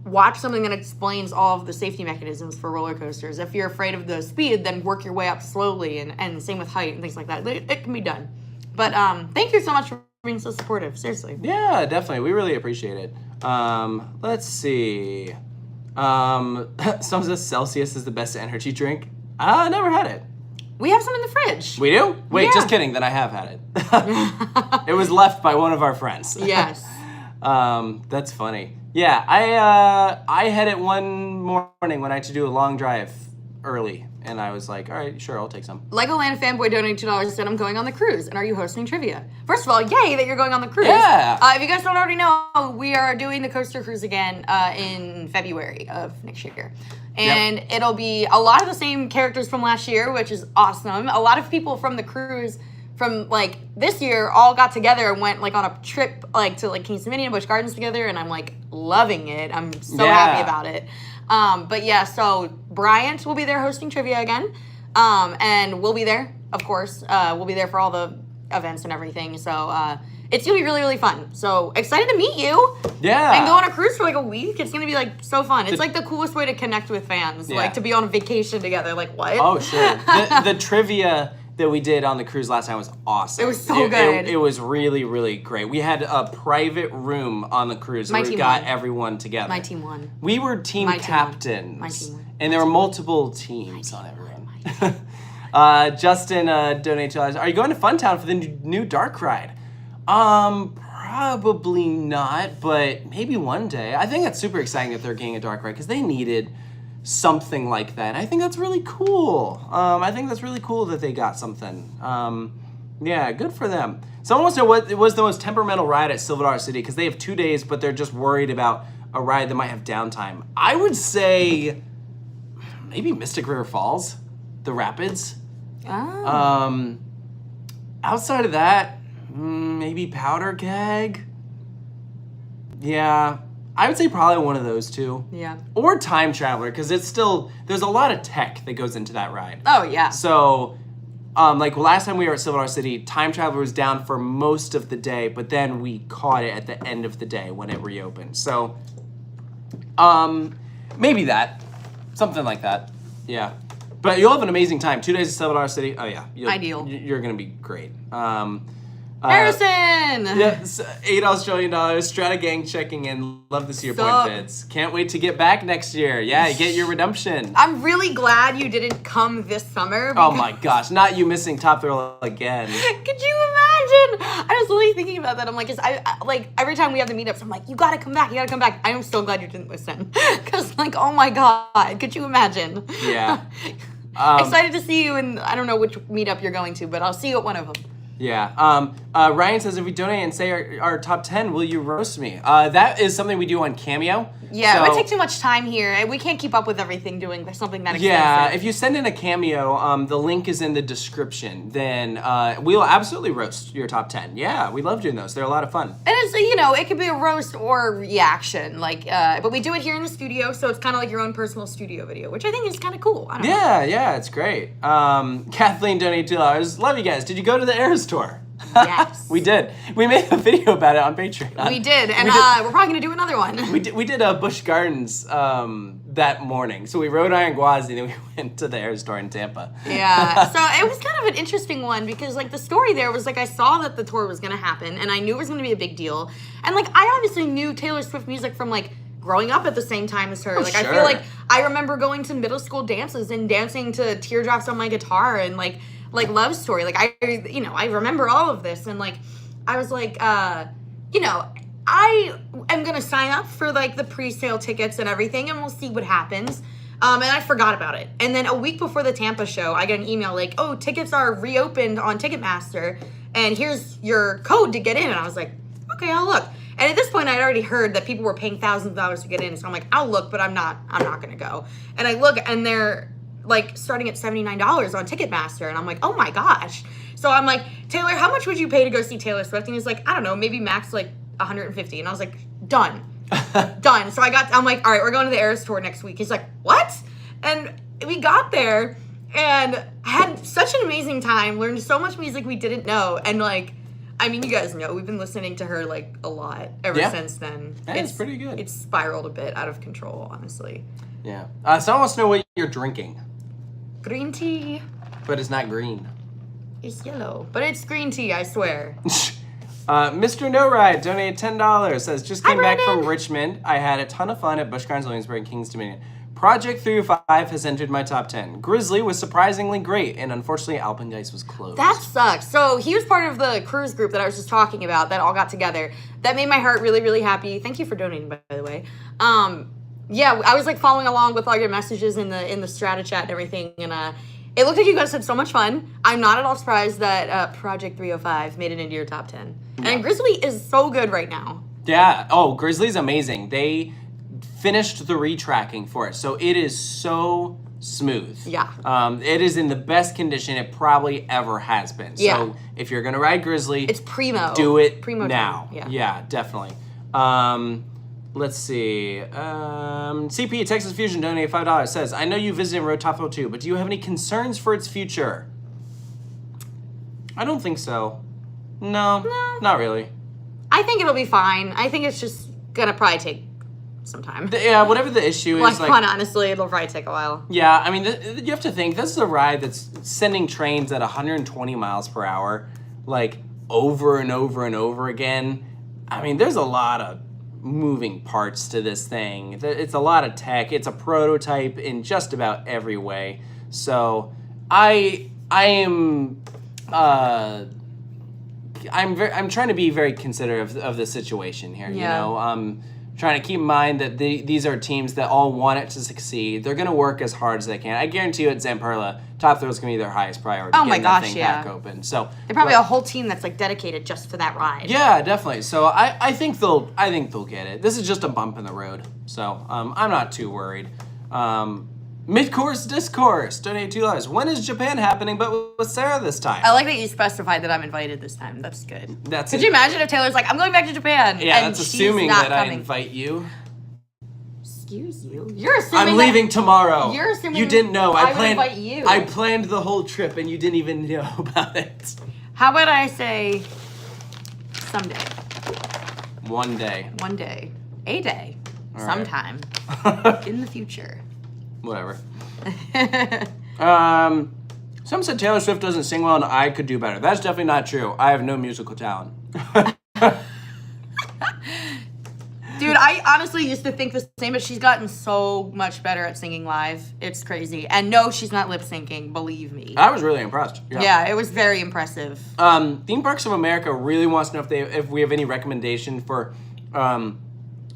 watch something that explains all of the safety mechanisms for roller coasters. If you're afraid of the speed, then work your way up slowly, and same with height and things like that. It can be done. But thank you so much for being so supportive. Seriously. Definitely. We really appreciate it. Let's see. Some says Celsius is the best energy drink. I never had it. We have some in the fridge. We do? Wait, just kidding. Then I have had it. It was left by one of our friends. Yes. That's funny. I had it one morning when I had to do a long drive early, and I was like, all right, sure, I'll take some. Legoland fanboy donated $2 and said, I'm going on the cruise, and are you hosting trivia? First of all, yay that you're going on the cruise. If you guys don't already know, we are doing the coaster cruise again in February of next year. And it'll be a lot of the same characters from last year, which is awesome. A lot of people from the cruise from like this year all got together and went like on a trip like to like Kingston Mini and Busch Gardens together, and I'm like loving it. I'm so happy about it. So Bryant will be there hosting trivia again, and we'll be there. of course. We'll be there for all the events and everything. So it's gonna be really, really fun. So excited to meet you. Yeah. And go on a cruise for like a week. It's gonna be like so fun. It's like the coolest way to connect with fans. Yeah. Like to be on a vacation together. Like what? Oh, sure. The trivia that we did on the cruise last time was awesome. It was so good. It was really, really great. We had a private room on the cruise where we got everyone together. My team won. We were team captains. My team won. And there were multiple teams on everyone. Justin donated $2. Are you going to Funtown for the new dark ride? Probably not, but maybe one day. I think that's super exciting that they're getting a dark ride because they needed something like that. I think that's really cool. I think that's really cool that they got something. Yeah, good for them. Someone wants to know what was the most temperamental ride at Silver City because they have 2 days, but they're just worried about a ride that might have downtime. I would say maybe Mystic River Falls, the rapids. Oh. Outside of that, maybe Powder Keg. Yeah, I would say probably one of those two. Yeah. Or Time Traveler, because it's still, there's a lot of tech that goes into that ride. Oh, yeah. So, like last time we were at Silver City, Time Traveler was down for most of the day, but then we caught it at the end of the day when it reopened. So, maybe that. Something like that. Yeah. But you'll have an amazing time. 2 days at Silver City. Oh, yeah. Ideal. You're going to be great. Harrison! Yes, $8 Australian. Strata Gang checking in. Love to see your Sup? point vids. Can't wait to get back next year. Yeah, you get your redemption. I'm really glad you didn't come this summer. Oh my gosh, not you missing Top Thrill again. Could you imagine? I was really thinking about that. I'm like, like every time we have the meetups, I'm like, you gotta come back, you gotta come back. I am so glad you didn't listen. Because like, oh my God, could you imagine? Yeah. Excited to see you in, I don't know which meetup you're going to, but I'll see you at one of them. Yeah. Ryan says, if we donate and say our top 10, will you roast me? That is something we do on Cameo. Yeah, so, it would take too much time here, and we can't keep up with everything doing something that expensive. Yeah, if you send in a Cameo, the link is in the description, then we'll absolutely roast your top 10. Yeah, we love doing those. They're a lot of fun. And it's, you know, it could be a roast or reaction, like, but we do it here in the studio, so it's kind of like your own personal studio video, which I think is kind of cool. I don't know. Yeah, it's great. Kathleen donated $2. Love you guys. Did you go to the Eras tour? Yes. We did. We made a video about it on Patreon. We did, and we're probably going to do another one. We did Busch Gardens that morning. So we rode Iron Gwazi, and then we went to the Eras store in Tampa. Yeah, so it was kind of an interesting one because, like, the story there was, like, I saw that the tour was going to happen, and I knew it was going to be a big deal. And, like, I obviously knew Taylor Swift music from, like, growing up at the same time as her. Like, sure. I feel like I remember going to middle school dances and dancing to Teardrops on My Guitar and, like Love Story. Like, I remember all of this. And, like, I was like, you know, I am going to sign up for, like, the pre-sale tickets and everything, and we'll see what happens. And I forgot about it. And then a week before the Tampa show, I got an email like, oh, tickets are reopened on Ticketmaster, and here's your code to get in. And I was like, okay, I'll look. And at this point, I'd already heard that people were paying thousands of dollars to get in. So I'm like, I'll look, but I'm not going to go. And I look, and they're, like, starting at $79 on Ticketmaster. And I'm like, oh, my gosh. So I'm like, Taylor, how much would you pay to go see Taylor Swift? And he's like, I don't know, maybe max, like, $150. And I was like, done. Done. So I'm like, all right, we're going to the Eras tour next week. He's like, what? And we got there and had such an amazing time, learned so much music we didn't know. And, like, I mean, you guys know, we've been listening to her, like, a lot ever since then. Yeah, it's pretty good. It's spiraled a bit out of control, honestly. Yeah. Someone wants to know what you're drinking. Green tea. But it's not green. It's yellow. But it's green tea, I swear. Mr. No Ride donated $10. Says, just came back Brandon. from Richmond. I had a ton of fun at Busch Gardens, Williamsburg, and Kings Dominion. Project 305 has entered my top 10. Grizzly was surprisingly great, and unfortunately, Alpengeist was closed. That sucks. So he was part of the cruise group that I was just talking about that all got together. That made my heart really, really happy. Thank you for donating, by the way. Yeah, I was like following along with all your messages in the Strata chat and everything, and it looked like you guys had so much fun. I'm not at all surprised that Project 305 made it into your top 10. Yeah. And Grizzly is so good right now. Yeah. Oh, Grizzly's amazing. They finished the retracking for it, so it is so smooth. Yeah. It is in the best condition it probably ever has been. Yeah. So if you're gonna ride Grizzly, it's primo. Do it primo now. Time. Yeah, definitely. Let's see. CP Texas Fusion donated $5. Says, I know you visited and rode Top Thrill 2, but do you have any concerns for its future? I don't think so. No, not really. I think it'll be fine. I think it's just gonna probably take some time. Yeah, whatever the issue is. Like, fun, honestly, it'll probably take a while. Yeah, I mean, you have to think, this is a ride that's sending trains at 120 miles per hour, like, over and over and over again. I mean, there's a lot of moving parts to this thing. It's a lot of tech. It's a prototype in just about every way. So, I'm trying to be very considerate of the situation here, you know? Trying to keep in mind that these are teams that all want it to succeed. They're going to work as hard as they can. I guarantee you at Zamperla, Top Thrill is going to be their highest priority. Oh my gosh, that thing back open. So they're probably a whole team that's like dedicated just for that ride. Yeah, definitely. So I think they'll get it. This is just a bump in the road. So I'm not too worried. Mid-course discourse, donate $2. When is Japan happening, but with Sarah this time? I like that you specified that I'm invited this time. That's good. Could you imagine if Taylor's like, I'm going back to Japan? Yeah, and that's assuming that coming. I invite you. Excuse you? You're assuming I'm leaving tomorrow. You're assuming you didn't know. I would invite you. I planned the whole trip and you didn't even know about it. How about I say someday? One day. One day. A day. All sometime. Right. In the future. Whatever. Some said Taylor Swift doesn't sing well and I could do better. That's definitely not true. I have no musical talent. Dude, I honestly used to think the same, but she's gotten so much better at singing live. It's crazy. And no, she's not lip syncing, believe me. I was really impressed. Yeah, it was very impressive. Theme Parks of America really wants to know if we have any recommendation for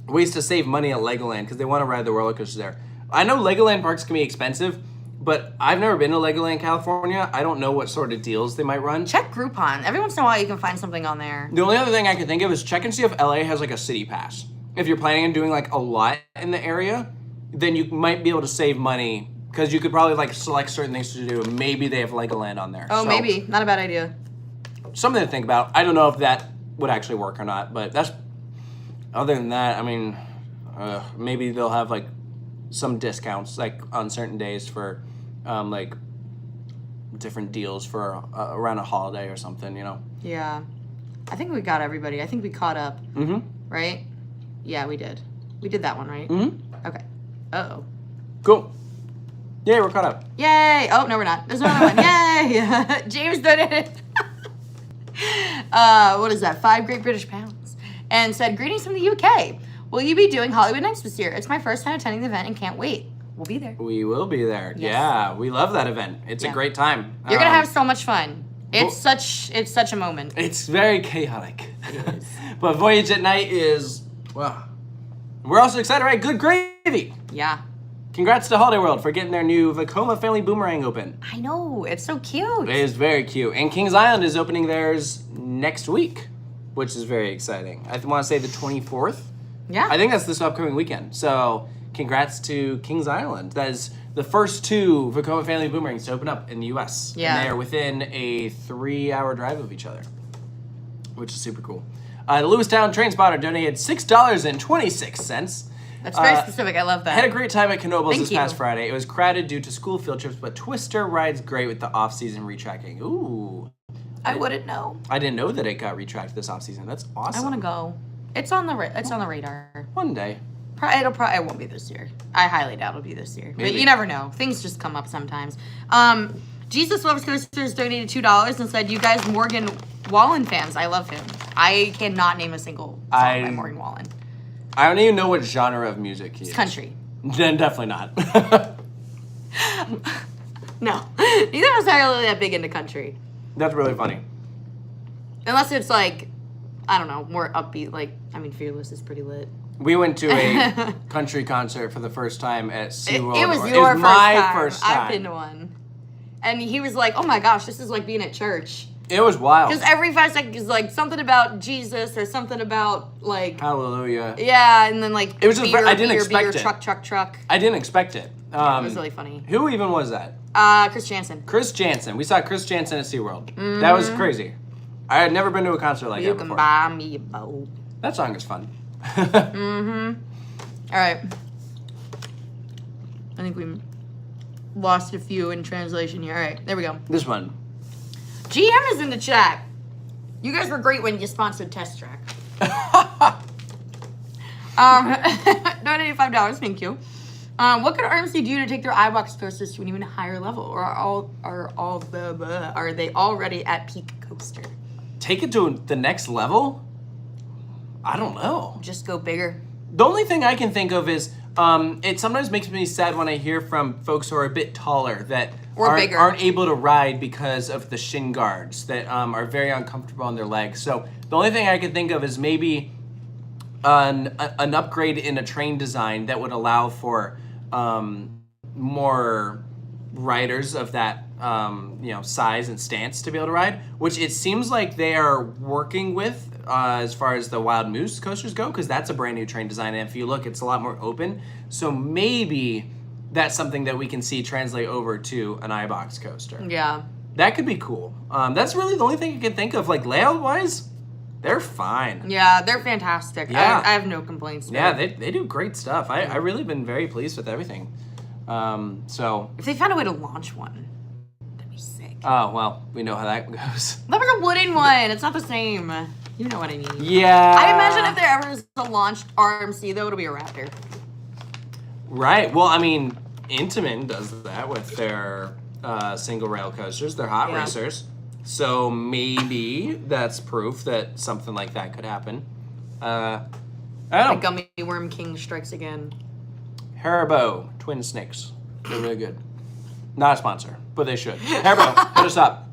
ways to save money at Legoland because they want to ride the roller coaster there. I know Legoland parks can be expensive, but I've never been to Legoland, California. I don't know what sort of deals they might run. Check Groupon. Every once in a while, you can find something on there. The only other thing I can think of is check and see if LA has like a city pass. If you're planning on doing like a lot in the area, then you might be able to save money because you could probably like select certain things to do. And maybe they have Legoland on there. Oh, so, maybe. Not a bad idea. Something to think about. I don't know if that would actually work or not, but that's, other than that, I mean, maybe they'll have like some discounts like on certain days for like different deals for around a holiday or something, you know? Yeah. I think we got everybody. I think we caught up. Mm-hmm. Right? Yeah, we did. We did that one, right? Mm-hmm. Okay. Uh-oh. Cool. Yay, we're caught up. Yay! Oh, no, we're not. There's another one. Yay! James donated. What is that? 5 Great British Pounds. And said, greetings from the UK. Will you be doing Hollywood Nights this year? It's my first time attending the event and can't wait. We'll be there. We will be there. Yes. Yeah, we love that event. It's a great time. You're gonna have so much fun. It's such a moment. It's very chaotic. It is. But Voyage at Night is, well, we're also excited, right? Good gravy. Yeah. Congrats to Holiday World for getting their new Vekoma Family Boomerang open. I know. It's so cute. It is very cute. And Kings Island is opening theirs next week, which is very exciting. I want to say the 24th. Yeah. I think that's this upcoming weekend. So congrats to Kings Island. That is the first 2 Vekoma Family Boomerangs to open up in the U.S. Yeah. And they are within a 3-hour drive of each other, which is super cool. The Lewistown Train Spotter donated $6.26. That's very specific. I love that. Had a great time at Knoebels Thank this you. past Friday. It was crowded due to school field trips, but Twister rides great with the off-season retracking. Ooh. I wouldn't know. I didn't know that it got retracked this off-season. That's awesome. I want to go. It's on the radar. One day. It won't be this year. I highly doubt it'll be this year. Maybe. But you never know. Things just come up sometimes. Jesus Loves Coasters donated $2 and said, you guys Morgan Wallen fans. I love him. I cannot name a single song by Morgan Wallen. I don't even know what genre of music he is. It's country. Then definitely not. No. Neither of us are really that big into country. That's really funny. Unless it's like, I don't know, more upbeat. Like, I mean, Fearless is pretty lit. We went to a country concert for the first time at SeaWorld. It was my first time. I've been to one. And he was like, oh my gosh, this is like being at church. It was wild. Because every 5 seconds is like something about Jesus or something about like... Hallelujah. Yeah, and then like it was just beer, I didn't beer, expect beer, it. truck. I didn't expect it. It was really funny. Who even was that? Chris Jansen. Chris Jansen. We saw Chris Jansen at SeaWorld. Mm-hmm. That was crazy. I had never been to a concert like that before. You can buy me a boat. That song is fun. Mm-hmm. All right. I think we lost a few in translation here. All right, there we go. This one. GM is in the chat. You guys were great when you sponsored Test Track. Donated $5. Thank you. What could RMC do to take their iBox coasters to an even higher level, or are they already at peak coaster? Take it to the next level? I don't know. Just go bigger. The only thing I can think of is it sometimes makes me sad when I hear from folks who are a bit taller that aren't able to ride because of the shin guards that are very uncomfortable on their legs. So the only thing I can think of is maybe an upgrade in a train design that would allow for more riders of that size and stance to be able to ride, which it seems like they are working with as far as the Wild Moose coasters go, because that's a brand new train design, and if you look, it's a lot more open. So maybe that's something that we can see translate over to an iBox coaster. Yeah. That could be cool. That's really the only thing I can think of. Like, layout-wise, they're fine. Yeah, they're fantastic. Yeah. I have no complaints. Yeah, they do great stuff. I really been very pleased with everything. So if they found a way to launch one, that'd be sick. Oh, well, we know how that goes. That was a wooden one. It's not the same. You know what I mean. Yeah. I imagine if there ever is a launched RMC, though, it'll be a Raptor. Right. Well, I mean, Intamin does that with their single rail coasters. They're hot racers. So maybe that's proof that something like that could happen. I don't know. The Gummy Worm King strikes again. Haribo Twin Snakes. They're really good. Not a sponsor, but they should. Haribo, hit us up.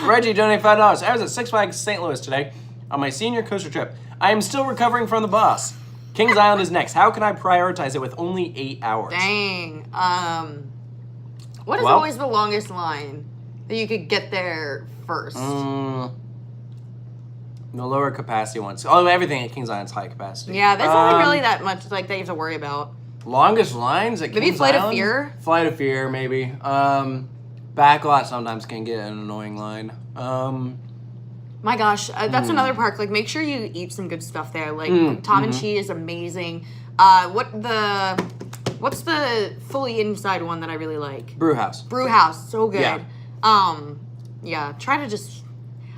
Reggie donated $5. I was at Six Flags St. Louis today on my senior coaster trip. I am still recovering from the boss. Kings Island is next. How can I prioritize it with only 8 hours? Dang. What is always the longest line that you could get there first? The lower capacity ones. Oh, everything at Kings Island's high capacity. Yeah, there's only really that much like that you have to worry about. Longest lines at Kings Island? Maybe Flight of Fear? Flight of Fear, maybe. Backlot sometimes can get an annoying line. My gosh, that's another park. Like, make sure you eat some good stuff there. Like, Tom and Chi is amazing. What's the fully inside one that I really like? Brew House. Brew House, so good. Yeah. Try to just.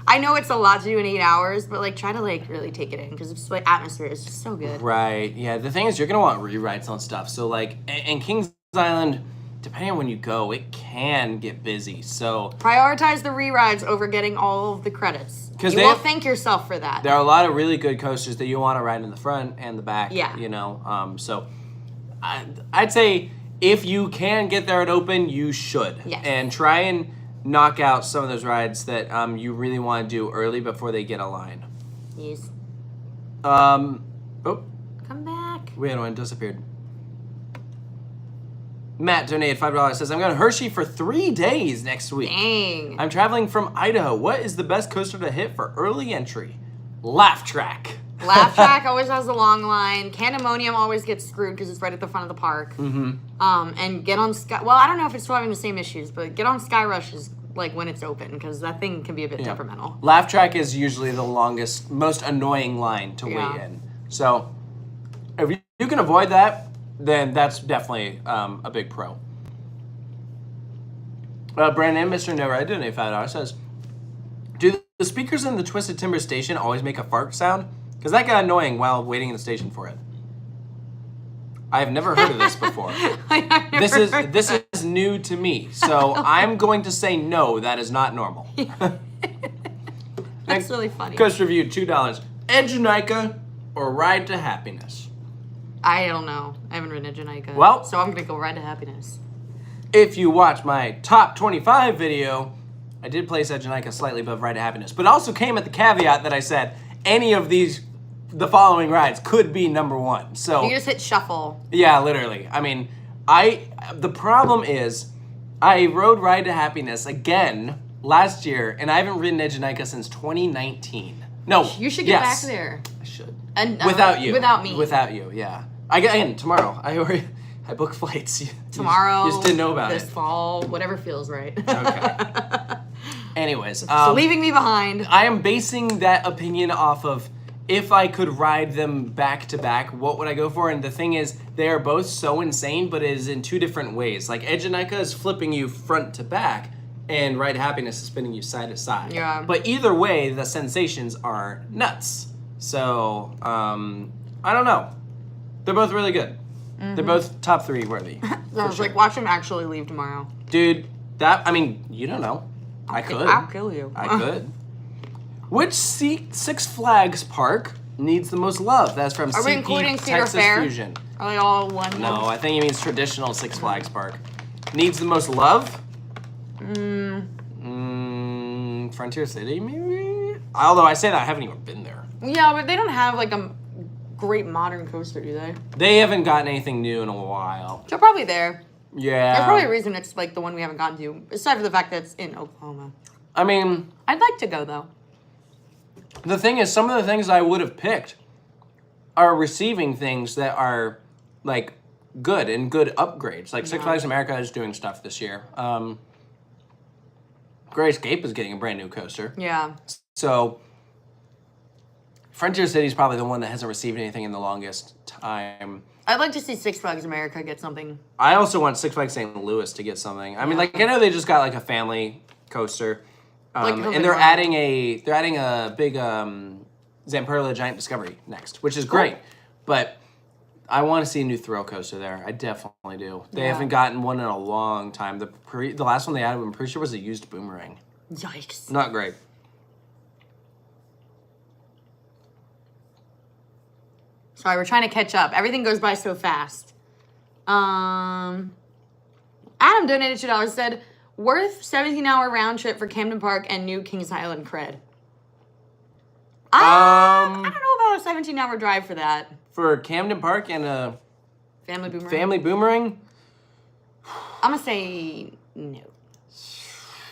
I know it's a lot to do in 8 hours, but like try to like really take it in because it's like atmosphere is just so good. Right. Yeah. The thing is, you're gonna want rewrites on stuff. So like, in Kings Island, depending on when you go, it can get busy. So prioritize the rewrites over getting all of the credits. Because you will thank yourself for that. There are a lot of really good coasters that you want to ride in the front and the back. Yeah. You know. So I'd say if you can get there at open, you should. Yes. And try and knock out some of those rides that you really want to do early before they get a line. Yes. Oh. Come back. We had one disappeared. Matt donated $5. Says, I'm going to Hershey for 3 days next week. Dang. I'm traveling from Idaho. What is the best coaster to hit for early entry? Laugh Track. Laugh Track always has a long line. Candemonium always gets screwed because it's right at the front of the park. Mm-hmm. And get on Sky. Well, I don't know if it's still having the same issues, but get on Sky Rush is like when it's open because that thing can be a bit temperamental. Laugh Track is usually the longest, most annoying line to wait in. So if you can avoid that, then that's definitely a big pro. Brandon, Mr. No Ride donated $5 says, do the speakers in the Twisted Timber station always make a fart sound? Because that got annoying while waiting in the station for it. I have never heard of this before. This is new to me, so I'm going to say no. That is not normal. That's really funny. Coast review $2. Edgenica or Ride to Happiness? I don't know. I haven't ridden Edgenica. Well, so I'm gonna go Ride to Happiness. If you watch my top 25 video, I did place Edgenica slightly above Ride to Happiness, but it also came at the caveat that I said any of the following rides could be number one. So you just hit shuffle. Yeah, literally. I mean, the problem is I rode Ride to Happiness again last year, and I haven't ridden Edgenica since 2019. No, you should get back there. I should. And without you. Without me. Without you, yeah. I get in tomorrow. I book flights. Tomorrow. You just didn't know about this it. Fall, whatever feels right. Okay. Anyways, so leaving me behind. I am basing that opinion off of if I could ride them back to back, what would I go for? And the thing is, they are both so insane, but it is in two different ways. Like Edgenica is flipping you front to back. and Ride Happiness is spinning you side to side. Yeah. But either way, the sensations are nuts. So, I don't know. They're both really good. They're both top 3 worthy. I was like, watch him actually leave tomorrow. Dude, you don't know. I could. I'll kill you. I could. Which Six Flags park needs the most love? That's from Are we CP including Cedar Texas Fair? Fusion. Are they all one? No, I think he means traditional Six Flags park. Needs the most love? Frontier City, maybe? Although I say that, I haven't even been there. Yeah, but they don't have like a great modern coaster, do they? They haven't gotten anything new in a while. They're probably there. Yeah. There's probably a reason it's like the one we haven't gotten to, aside from the fact that it's in Oklahoma. I mean, I'd like to go though. the thing is, some of the things I would have picked are receiving things that are like good and good upgrades. Like Six Flags America is doing stuff this year. Great Escape is getting a brand new coaster. Yeah. So Frontier City is probably the one that hasn't received anything in the longest time. I'd like to see Six Flags America get something. I also want Six Flags St. Louis to get something. I mean, like, I know they just got like a family coaster, and they're adding a big Zamperla Giant Discovery next, which is great. But I want to see a new thrill coaster there. I definitely do. They haven't gotten one in a long time. The last one they added, I'm pretty sure, was a used boomerang. Yikes. Not great. Sorry, we're trying to catch up. Everything goes by so fast. Adam donated $2, said, worth 17-hour round trip for Camden Park and new Kings Island cred. I don't know about a 17-hour drive for that. For Camden Park and a Family Boomerang? I'm going to say no.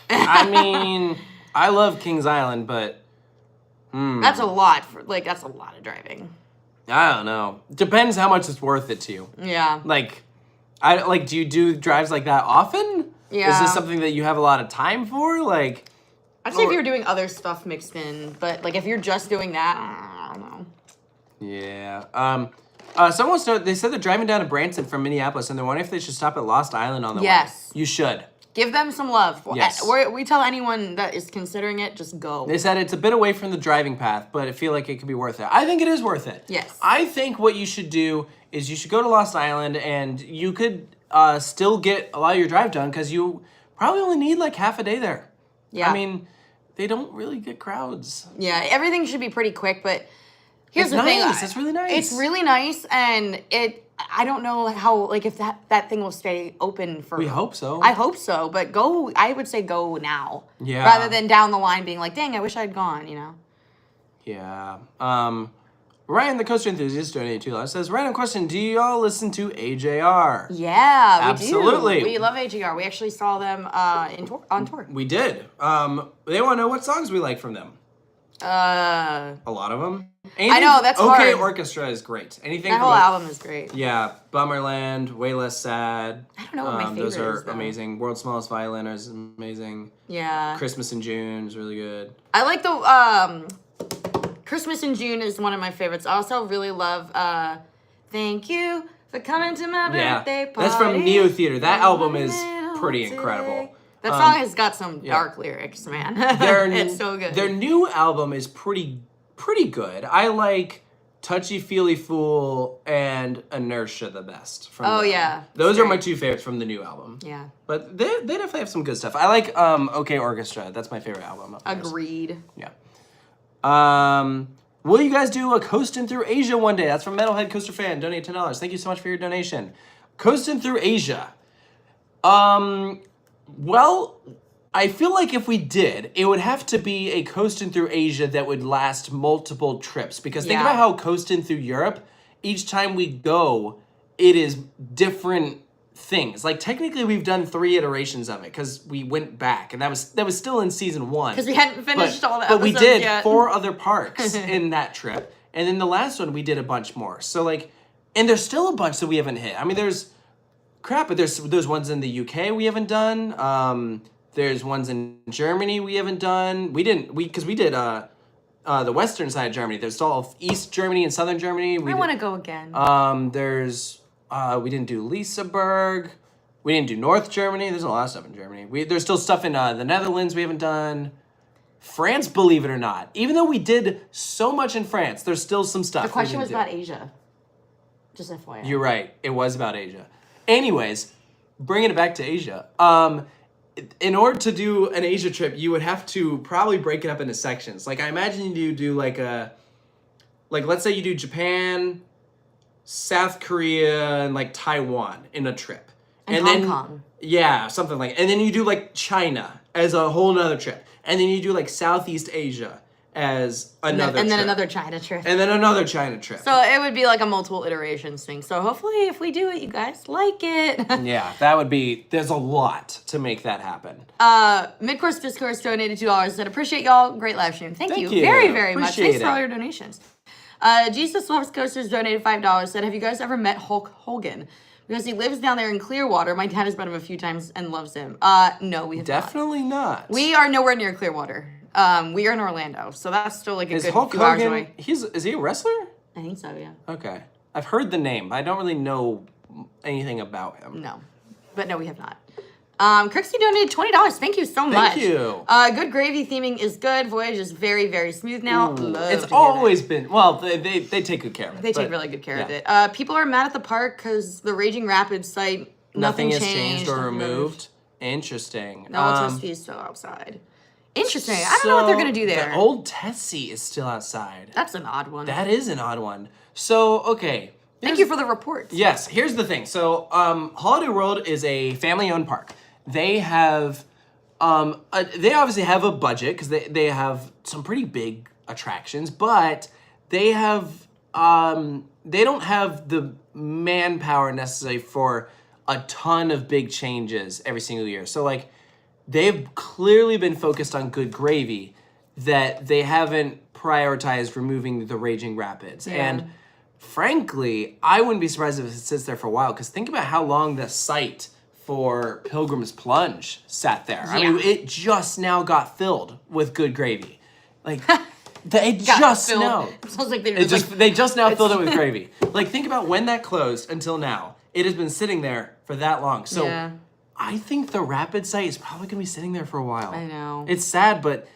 I mean, I love Kings Island, but That's a lot that's a lot of driving. I don't know. Depends how much it's worth it to you. Yeah. Do you do drives like that often? Yeah. Is this something that you have a lot of time for? Like, I'd say if you're doing other stuff mixed in, but like if you're just doing that, I don't know. yeah. Someone wants to know, they said they're driving down to Branson from Minneapolis and they're wondering if they should stop at Lost Island on the way. Yes. You should. Give them some love. Yes. We tell anyone that is considering it, just go. They said it's a bit away from the driving path, but I feel like it could be worth it. I think it is worth it. Yes. I think what you should do is you should go to Lost Island and you could still get a lot of your drive done because you probably only need like half a day there. Yeah. I mean, they don't really get crowds. Yeah, everything should be pretty quick, but here's It's the thing. nice. It's really nice. It's really nice, and I don't know how, like, if that thing will stay open for... We hope so. I hope so, but I would say go now. Yeah. Rather than down the line being like, dang, I wish I'd gone, you know? Yeah. Ryan, the coaster enthusiast, donated $2. Says, random question, do y'all listen to AJR? Yeah, we Absolutely. do. We love AGR. We actually saw them on tour. We did. They want to know what songs we like from them. A lot of them. I know, that's Okay, hard. Orchestra is great. Anything That from whole album is great. Yeah, Bummerland, Way Less Sad. I don't know what my favorite Those are is, though. amazing. World's Smallest Violin is amazing. Yeah. Christmas in June is really good. I like the Christmas in June is one of my favorites. I also really love Thank You for Coming to My Birthday Party. That's from Neo Theater. That album is pretty incredible. That song has got some dark lyrics, man. It's so good. Their new album is pretty good. I like Touchy Feely Fool and Inertia the best. Yeah. Those are my two favorites from the new album. Yeah. But they definitely have some good stuff. I like Okay Orchestra. That's my favorite album. Agreed. Yeah. Will you guys do a coasting through Asia one day? That's from Metalhead Coaster Fan. Donate $10. Thank you so much for your donation. Coasting through Asia. Well, I feel like if we did, it would have to be a coasting through Asia that would last multiple trips. Because think about how coasting through Europe, each time we go, it is different things. Like, technically, we've done 3 iterations of it because we went back, and that was still in season 1. Because we hadn't finished all the But episodes we did yet. 4 other parks in that trip, and then the last one we did a bunch more. So and there's still a bunch that we haven't hit. I mean, but there's ones in the UK we haven't done. There's ones in Germany we haven't done. We did the western side of Germany. There's all East Germany and Southern Germany. I want to go again. There's we didn't do Liseberg. We didn't do North Germany. There's a lot of stuff in Germany. There's still stuff in the Netherlands we haven't done. France, believe it or not. Even though we did so much in France, there's still some stuff. The question was about Asia. Just FYI. You're right. It was about Asia. Anyways, bringing it back to Asia. In order to do an Asia trip, you would have to probably break it up into sections. Like, I imagine you do like let's say you do Japan, South Korea, and like Taiwan in a trip. And Hong Kong. Yeah, something like, and then you do like China as a whole nother trip. And then you do like Southeast Asia as another trip. And then another China trip. And then another China trip. So it would be like a multiple iterations thing. So hopefully if we do it, you guys like it. Yeah, that would be, there's a lot to make that happen. Midcourse Discourse donated $2. Said, appreciate y'all. Great live stream. Thank you very, very much. Appreciate Thanks for it. all your donations. Jesus Loves Coasters donated $5. Said, have you guys ever met Hulk Hogan? Because he lives down there in Clearwater. My dad has met him a few times and loves him. No, we have Definitely not. We are nowhere near Clearwater. We are in Orlando, so that's still like a good Hulk few hours Hogan, away. Is he a wrestler? I think so, yeah. Okay. I've heard the name, but I don't really know anything about him. No, but no, we have not. Kirksey donated $20. Thank you so much. Thank you. Good gravy theming is good. Voyage is very, very smooth now. Love It's to hear always been, well, they take good care of it. They take really good care of it. People are mad at the park because the Raging Rapids site, nothing has changed or removed. Interesting. The old Tessie is still outside. Interesting. I don't know what they're going to do there. The old Tessie is still outside. That's an odd one. That is an odd one. So, okay. Thank you for the report. Yes, here's the thing. So, Holiday World is a family-owned park. They have, they obviously have a budget because they have some pretty big attractions, but they have, they don't have the manpower necessary for a ton of big changes every single year. So, like, they've clearly been focused on good gravy that they haven't prioritized removing the Raging Rapids. Yeah. And frankly, I wouldn't be surprised if it sits there for a while because think about how long the site for Pilgrim's Plunge sat there. Yeah. I mean, it just now got filled with good gravy. Like, they just now. It sounds like they They just now filled it with gravy. Like, think about when that closed until now. It has been sitting there for that long. So Yeah. I think the Rapid site is probably going to be sitting there for a while. I know. It's sad, but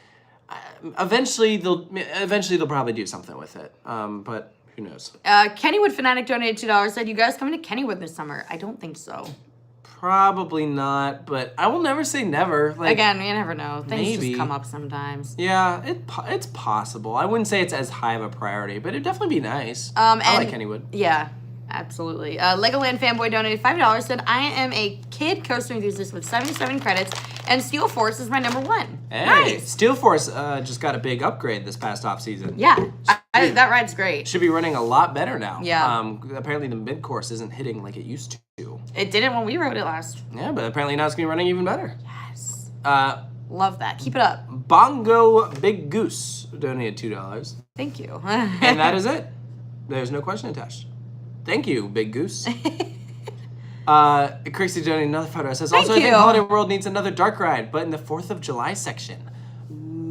eventually they'll probably do something with it. But who knows? Kennywood Fanatic donated $2. Said, you guys coming to Kennywood this summer? I don't think so. Probably not, but I will never say never. Like, Again, you never know. Things maybe. just come up sometimes. Yeah, it's possible. I wouldn't say it's as high of a priority, but it'd definitely be nice. I like Kennywood. Yeah, absolutely. Legoland Fanboy donated $5. Said, I am a kid coaster enthusiast with 77 credits, and Steel Force is my number one. Hey, Nice. Steel Force just got a big upgrade this past off season. Yeah, that ride's great. Should be running a lot better now. Yeah. Apparently the mid course isn't hitting like it used to. It didn't when we rode it last. Yeah, but apparently now it's gonna be running even better. Yes. Love that. Keep it up. Bongo Big Goose donated $2. Thank you. And that is it. There's no question attached. Thank you, Big Goose. Chrissy donated another photo. It says, Thank also, I you. think Holiday World needs another dark ride, but in the 4th of July section.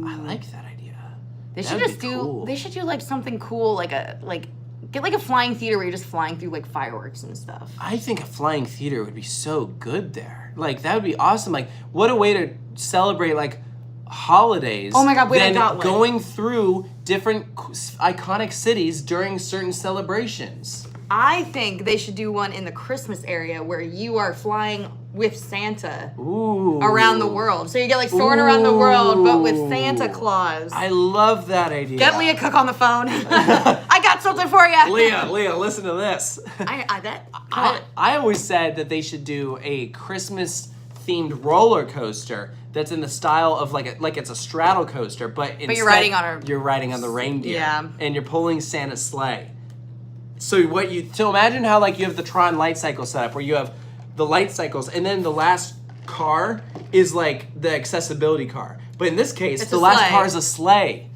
I like that idea. They That'd should just be do. cool. They should do like something cool, get like a flying theater where you're just flying through like fireworks and stuff. I think a flying theater would be so good there. Like, that would be awesome. Like, what a way to celebrate, like, holidays. Oh my God, wait, I than got one. going through different iconic cities during certain celebrations. I think they should do one in the Christmas area where you are flying with Santa Ooh. around the world. So you get like soaring around the world, but with Santa Claus. I love that idea. Get Leah Cook on the phone. I got something for you. Leah, listen to this. I always said that they should do a Christmas-themed roller coaster that's in the style of like it's a straddle coaster, but you're riding on you're riding on the reindeer. Yeah. And you're pulling Santa's sleigh. So imagine how like you have the Tron light cycle setup where you have the light cycles and then the last car is like the accessibility car. But in this case, It's the a last sleigh. car is a sleigh.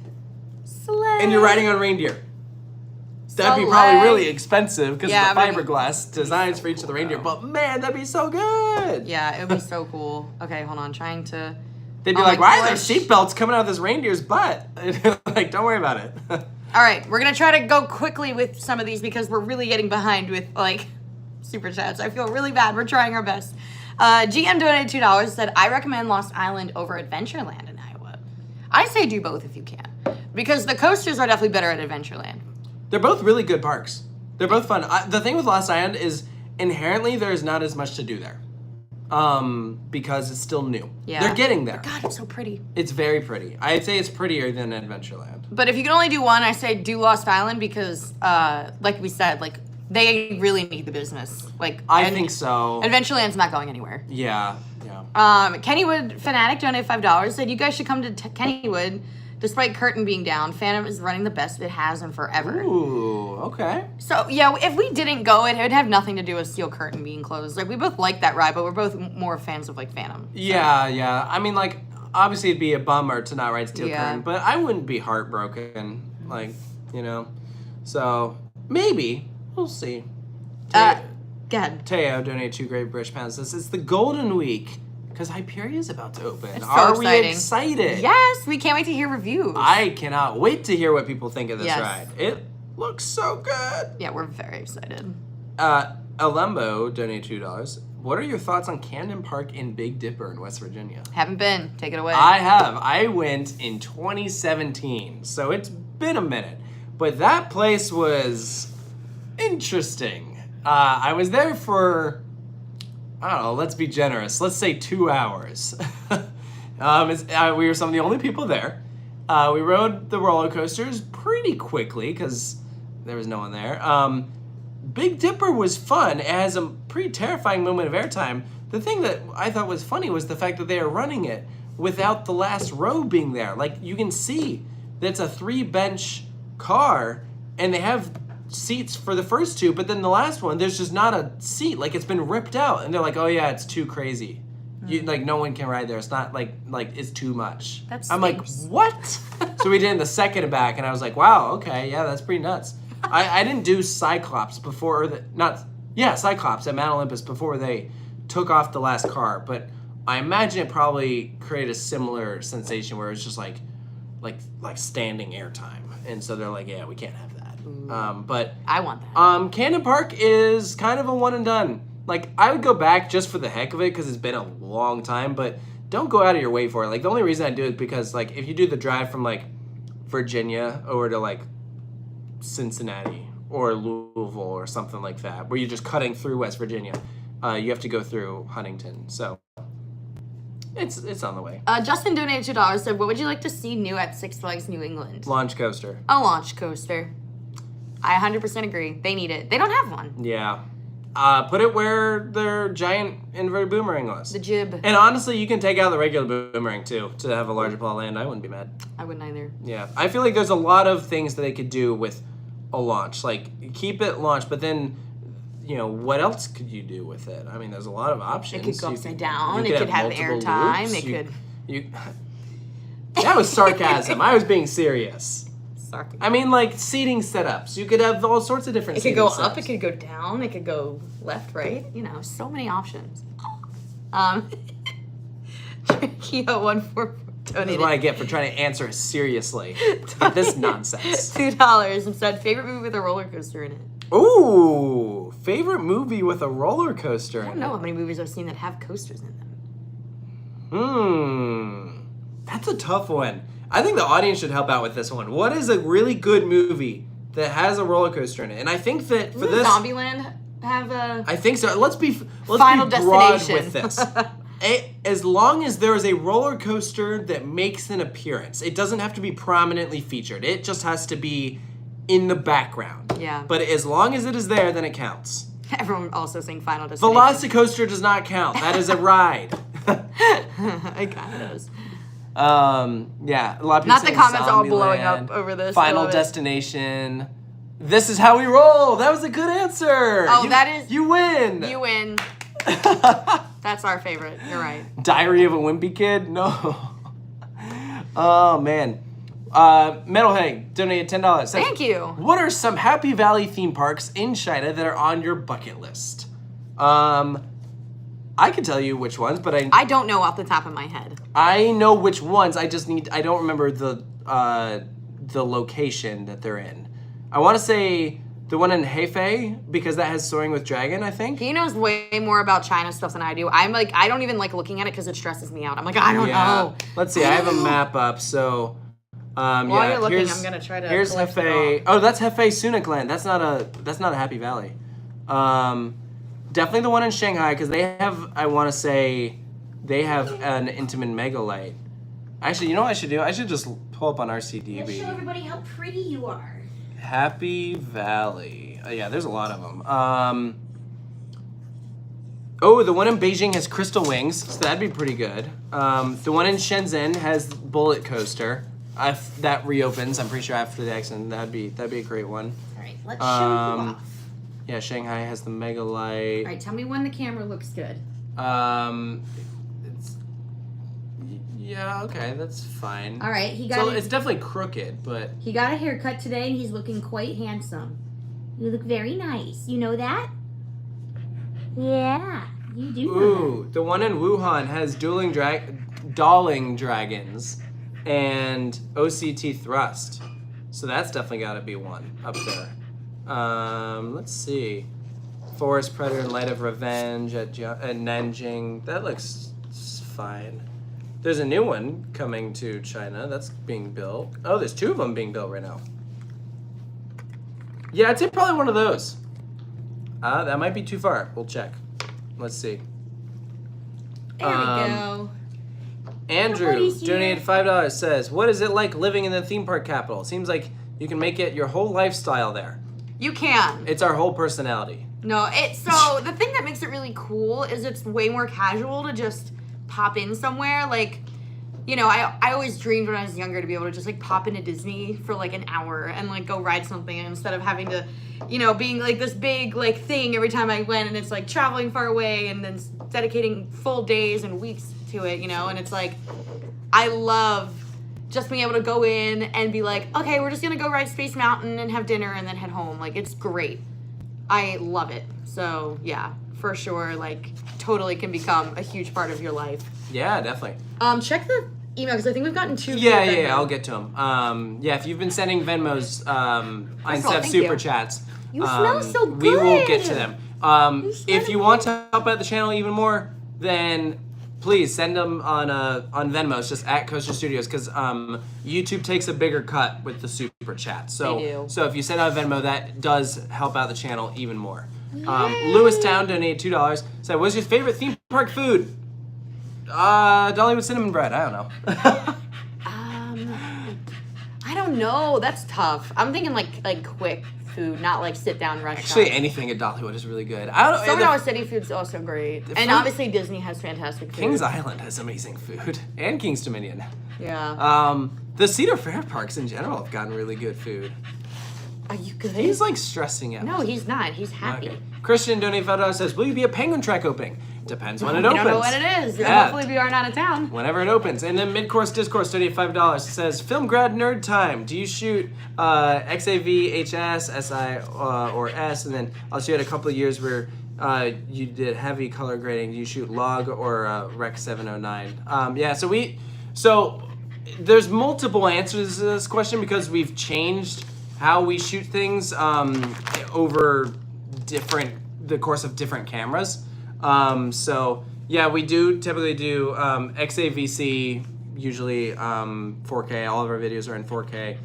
Sleigh. And you're riding on reindeer. That'd be probably really expensive because of the fiberglass designs for each of the reindeer. But man, that'd be so good. Yeah, it would be so cool. Okay, hold on. Trying to... They'd be Oh like, my why are there gosh. seatbelts coming out of this reindeer's butt? Like, don't worry about it. All right, we're going to try to go quickly with some of these because we're really getting behind with, like, super chats. I feel really bad. We're trying our best. GM donated $2, said, I recommend Lost Island over Adventureland in Iowa. I say do both if you can. Because the coasters are definitely better at Adventureland. They're both really good parks. They're both fun. The thing with Lost Island is inherently there's not as much to do there. Because it's still new. Yeah. They're getting there. God, it's so pretty. It's very pretty. I'd say it's prettier than Adventureland. But if you can only do one, I say do Lost Island because, like we said, like they really need the business. Like I think so. Adventureland's not going anywhere. Yeah. Kennywood Fanatic donated $5. Said you guys should come to Kennywood. Despite Curtain being down, Phantom is running the best it has in forever. Ooh, okay. So, yeah, if we didn't go, it would have nothing to do with Steel Curtain being closed. Like, we both like that ride, but we're both more fans of, like, Phantom. So. Yeah. I mean, like, obviously it'd be a bummer to not ride Steel Curtain, but I wouldn't be heartbroken. Like, you know. So, maybe. We'll see. Go ahead. Teo donated 2 Great British Pounds. Says, it's the Golden Week. Because Hyperion is about to open. It's so Are exciting. we excited? Yes, we can't wait to hear reviews. I cannot wait to hear what people think of this Yes. ride. It looks so good. Yeah, we're very excited. Alembo donated $2. What are your thoughts on Camden Park in Big Dipper in West Virginia? Haven't been. Take it away. I have. I went in 2017, so it's been a minute. But that place was interesting. I was there for... I don't know, let's be generous. Let's say 2 hours. We were some of the only people there. We rode the roller coasters pretty quickly because there was no one there. Big Dipper was fun. It has a pretty terrifying moment of airtime. The thing that I thought was funny was the fact that they are running it without the last row being there. Like, you can see that it's a 3-bench car, and they have seats for the first 2, but then the last one, there's just not a seat. Like, it's been ripped out, and they're like, oh yeah, it's too crazy. Like, no one can ride there. It's not like it's too much. I'm like, what? So we did in the second and back, and I was like, wow, okay, yeah, that's pretty nuts. I didn't do Cyclops before, Cyclops at Mount Olympus before they took off the last car, but I imagine it probably created a similar sensation where it's just like standing airtime, and so they're like, yeah, we can't have that. But I want that. Camden Park is kind of a one and done. Like, I would go back just for the heck of it because it's been a long time, but don't go out of your way for it. Like, the only reason I do it is because, like, if you do the drive from, like, Virginia over to, like, Cincinnati or Louisville or something like that, where you're just cutting through West Virginia, you have to go through Huntington. So it's on the way. Justin donated $2. Said, what would you like to see new at Six Flags New England? Launch coaster. A launch coaster. I 100% agree. They need it. They don't have one. Yeah. Put it where their giant inverted boomerang was. The jib. And honestly, you can take out the regular boomerang too to have a larger plot of land. I wouldn't be mad. I wouldn't either. Yeah. I feel like there's a lot of things that they could do with a launch. Like, keep it launched, but then, you know, what else could you do with it? I mean, there's a lot of options. It could go upside down. It could have multiple airtime. loops. It could... That was sarcasm. I was being serious. Sorry. I mean, like, seating setups. You could have all sorts of different It could seating go setups. up, it could go down, it could go left, right. You know, so many options. Keo14 This is donated what I get for trying to answer seriously. Get this nonsense. $2 and said, favorite movie with a roller coaster in it. Ooh, favorite movie with a roller coaster in it. I don't know how many movies I've seen that have coasters in them. That's a tough one. I think the audience should help out with this one. What is a really good movie that has a roller coaster in it? And I think that for this, Zombieland have a... I think so. Let's be Final broad Destination. with this. As long as there is a roller coaster that makes an appearance, it doesn't have to be prominently featured. It just has to be in the background. Yeah. But as long as it is there, then it counts. Everyone also saying Final Destination. Velocicoaster does not count. That is a ride. It kind of does. Yeah, a lot of people Not the saying comments all blowing Zombieland, up over this. Final Destination. This is how we roll. That was a good answer. Oh, that is... You win. You win. That's our favorite. You're right. Diary of a Wimpy Kid? No. Oh, man. Metalhead donated $10. Says, Thank you. What are some Happy Valley theme parks in China that are on your bucket list? I can tell you which ones, but I don't know off the top of my head. I know which ones. I don't remember the location that they're in. I want to say The one in Hefei, because that has Soaring with Dragon, I think. He knows way more about China stuff than I do. I'm like, I don't even like looking at it because it stresses me out. I'm like, I don't know. Let's see. I have a map up, so. While you're looking, I'm gonna try to. Here's Hefei. Oh, that's Hefei Sunac Land. That's not a Happy Valley. Definitely the one in Shanghai because they have. I want to say, they have an Intamin Megalite. Actually, you know what I should do? I should just pull up on RCDB. Let's show everybody how pretty you are. Happy Valley. Oh, yeah, there's a lot of them. Oh, the one in Beijing has Crystal Wings, so that'd be pretty good. The one in Shenzhen has Bullet Coaster. That reopens, I'm pretty sure, after the accident. That'd be a great one. All right, let's show you off. Yeah, Shanghai has the Megalite. All right, tell me when the camera looks good. Yeah, okay, that's fine. All right, it's definitely crooked, but he got a haircut today, and he's looking quite handsome. You look very nice. You know that? Yeah, you do. Ooh, the one in Wuhan has Dawling Dragons and OCT Thrust, so that's definitely got to be one up there. Let's see, Forest Predator and Light of Revenge at Nanjing. That looks fine. There's a new one coming to China that's being built. Oh, there's 2 of them being built right now. Yeah, I'd say probably one of those. That might be too far. We'll check. Let's see. There we go. Andrew, Everybody's here. donated $5, says, what is it like living in the theme park capital? Seems like you can make it your whole lifestyle there. You can. It's our whole personality. No, so the thing that makes it really cool is it's way more casual to just pop in somewhere. Like, you know, I always dreamed when I was younger to be able to just like pop into Disney for like an hour and like go ride something instead of having to, you know, being like this big like thing every time I went, and it's like traveling far away and then dedicating full days and weeks to it, you know. And it's like, I love just being able to go in and be like, okay, we're just gonna go ride Space Mountain and have dinner and then head home. Like, it's great. I love it. So yeah, for sure, like totally can become a huge part of your life. Yeah, definitely. Check the email because I think we've gotten 2. Yeah, I'll get to them. Yeah, if you've been sending Venmos instead of super chats, You smell so good. we will get to them. If you want to help out the channel even more, then please send them on Venmo. It's just at Coaster Studios because YouTube takes a bigger cut with the super chat. So, They do. so if you send out Venmo, that does help out the channel even more. Lewistown donated $2. Said, "What's your favorite theme park food?" Dollywood cinnamon bread. I don't know. I don't know. That's tough. I'm thinking like quick food, not like sit down restaurant. Actually, anything at Dollywood is really good. I don't know. Somerville City food's also great, and obviously Disney has fantastic food. Kings Island has amazing food, and King's Dominion. Yeah. The Cedar Fair parks in general have gotten really good food. Are you good? He's like stressing out. No, he's not. He's happy. Okay. Christian donated $5 says, "Will you be a penguin track opening?" Depends when it We opens. don't know when it is. Yeah. Hopefully we are not out of town. Whenever it opens. And then Mid-Course Discourse donated $5. It says, "Film grad nerd time. Do you shoot XAV, HS, SI, or S?" And then also you had a couple of years where you did heavy color grading. Do you shoot log or Rec 709? Yeah. So there's multiple answers to this question because we've changed how we shoot things over the course of different cameras. So yeah, we do typically do XAVC, usually 4K. All of our videos are in 4K.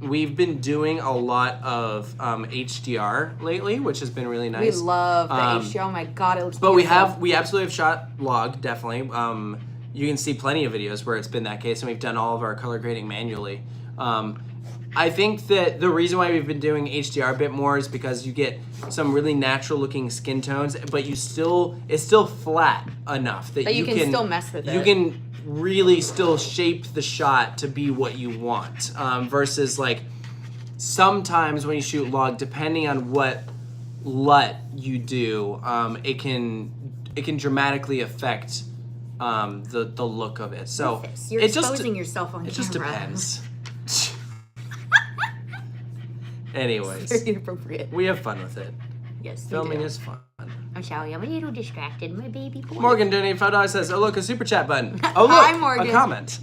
We've been doing a lot of HDR lately, which has been really nice. We love the HDR. Oh my god, it looks But beautiful. we absolutely have shot log, definitely. You can see plenty of videos where it's been that case, and we've done all of our color grading manually. I think that the reason why we've been doing HDR a bit more is because you get some really natural looking skin tones, but it's still flat enough that you can still mess with it. You can really still shape the shot to be what you want. Versus like sometimes when you shoot log, depending on what LUT you do, it can dramatically affect the look of it. So You're exposing yourself on it camera. just depends. Anyways, Very inappropriate. we have fun with it. Yes, we Filming do. is fun. I'm sorry, I'm a little distracted. My baby boy. Morgan donated $5 says, "Oh look, a super chat button. Oh look, Hi, Morgan. a comment."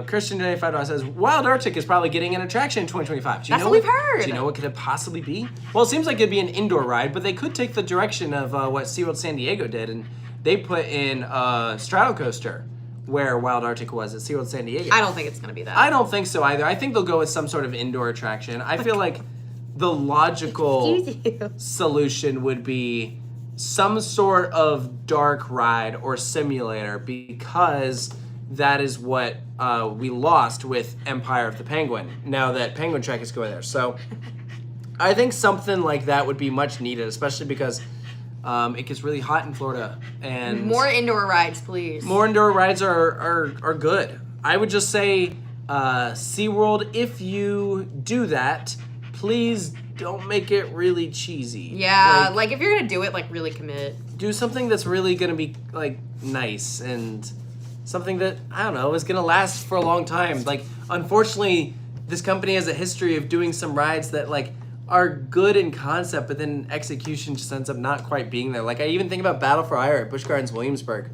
Christian donated $5 says, Wild Arctic is probably getting an attraction in 2025. That's what we've heard. Do you know what could it possibly be? Well, it seems like it'd be an indoor ride, but they could take the direction of what SeaWorld San Diego did, and they put in a straddle coaster where Wild Arctic was at SeaWorld San Diego. I don't think it's going to be that. I don't think so either. I think they'll go with some sort of indoor attraction. I feel like the logical solution would be some sort of dark ride or simulator, because that is what we lost with Empire of the Penguin, now that Penguin Trek is going there. So I think something like that would be much needed, especially because it gets really hot in Florida. And more indoor rides, please. more indoor rides are good. I would just say, SeaWorld, if you do that, please don't make it really cheesy. Yeah, like if you're going to do it, like really commit. Do something that's really going to be like nice and something that, I don't know, is going to last for a long time. Like, unfortunately, this company has a history of doing some rides that like are good in concept, but then execution just ends up not quite being there. Like, I even think about Battle for Hire at Busch Gardens Williamsburg.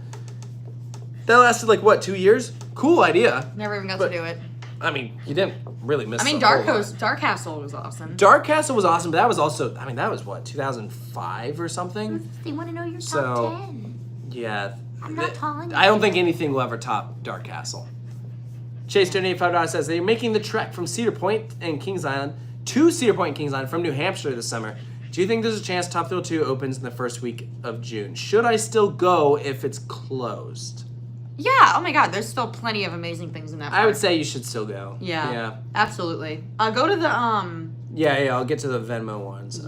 That lasted like, what, 2 years? Cool idea. Never even got to do it. I mean, you didn't really miss. I mean, a whole lot. Dark Castle was awesome. Dark Castle was awesome, but that was also, I mean, that was what, 2005 or something? They want to know your top So, 10. Yeah. I'm not calling I don't think anything will ever top Dark Castle. Chase donated $5 says they're making the trek from Cedar Point and Kings Island to Cedar Point and Kings Island from New Hampshire this summer. Do you think there's a chance Top Thrill 2 opens in the first week of June? Should I still go if it's closed? Yeah, oh my god, there's still plenty of amazing things in that park. I would say you should still go. Yeah. Absolutely. Go to the, Yeah, I'll get to the Venmo ones.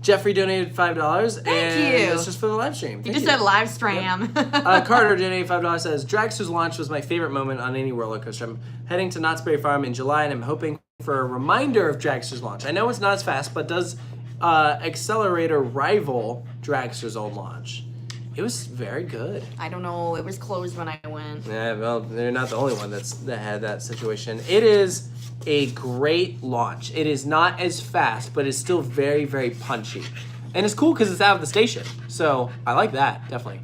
Jeffrey donated $5. Thank and you. That's just for the live stream. You Thank just said live stream. Carter donated $5, says, Dragster's launch was my favorite moment on any roller coaster. I'm heading to Knott's Berry Farm in July, and I'm hoping for a reminder of Dragster's launch. I know it's not as fast, but does Accelerator rival Dragster's old launch? It was very good. I don't know. It was closed when I went. Yeah, well, they're not the only one that had that situation. It is a great launch. It is not as fast, but it's still very, very punchy. And it's cool because it's out of the station. So I like that, definitely.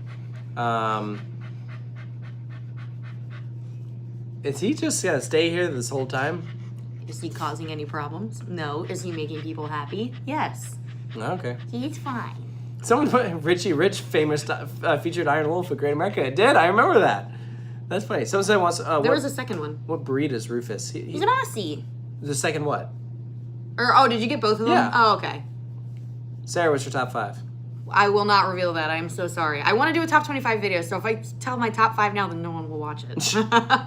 Is he just going to stay here this whole time? Is he causing any problems? No. Is he making people happy? Yes. Okay. He's fine. Someone put Richie Rich famous featured Iron Wolf at Great America. It did. I remember that. That's funny. Someone said once. There was a second one. What breed is Rufus? He's an Aussie. The second what? Did you get both of them? Yeah. Oh, okay. Sarah, what's your top 5? I will not reveal that. I am so sorry. I want to do a top 25 video, so if I tell my top 5 now, then no one will watch it.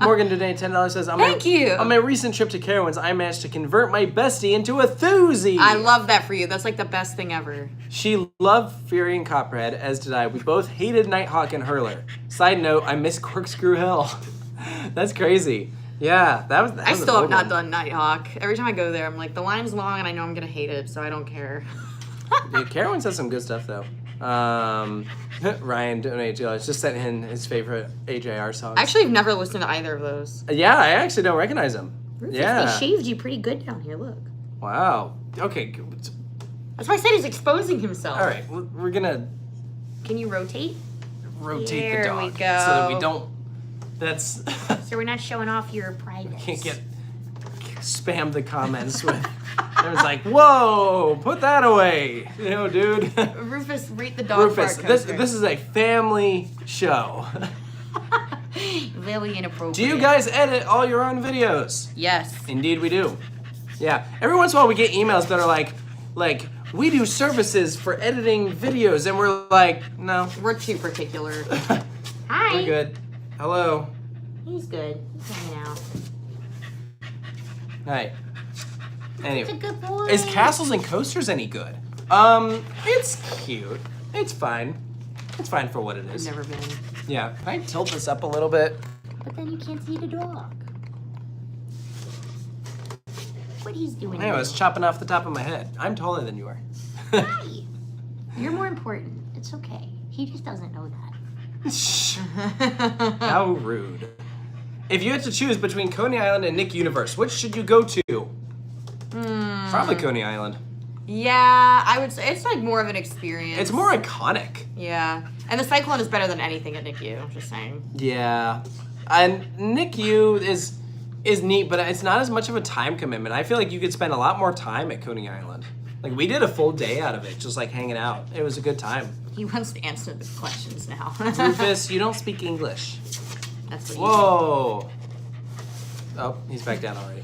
Morgan today, $10 says, Thank you. On my recent trip to Carowinds, I managed to convert my bestie into a Thuzy. I love that for you. That's like the best thing ever. She loved Fury and Copperhead, as did I. We both hated Nighthawk and Hurler. Side note, I miss Corkscrew Hill. That's crazy. Yeah, that was. I still have not done Nighthawk. Every time I go there, I'm like, the line's long and I know I'm going to hate it, so I don't care. Dude, Carowinds has some good stuff, though. Ryan donated $2. Just sent in his favorite AJR songs. Actually, I've never listened to either of those. Yeah, I actually don't recognize them. Rufus, Yeah. they shaved you pretty good down here. Look. Wow. Okay. That's why I said he's exposing himself. All right. We're gonna Can you rotate? rotate There the dog we so that we go. don't. That's. So we're not showing off your privates. Can't get spam the comments with. It was like, whoa, put that away, dude. Rufus, rate the dog Rufus, fart this coaster. is a family show. Very inappropriate. Do you guys edit all your own videos? Yes. Indeed, we do. Yeah. Every once in a while, we get emails that are like, we do services for editing videos, and we're like, no, We're too particular. Hi. we're good. Hello. He's good. He's hanging out. Hi. He's Anyway, a good boy. is Castles and Coasters any good? It's cute. It's fine. It's fine for what it is. Never been. Yeah. Can I tilt this up a little bit? But then you can't see the dog. What he's doing. Anyway, I was chopping off the top of my head. I'm taller than you are. Hi. You're more important. It's okay. He just doesn't know that. Shh. How rude. If you had to choose between Coney Island and Nick Universe, which should you go to? Probably Coney Island. Yeah, I would say it's like more of an experience. It's more iconic. Yeah. And the Cyclone is better than anything at NICU, just saying. Yeah. And NICU is neat, but it's not as much of a time commitment. I feel like you could spend a lot more time at Coney Island. Like, we did a full day out of it, just like hanging out. It was a good time. He wants to answer the questions now. Rufus, you don't speak English. That's what Whoa. Oh, he's back down already.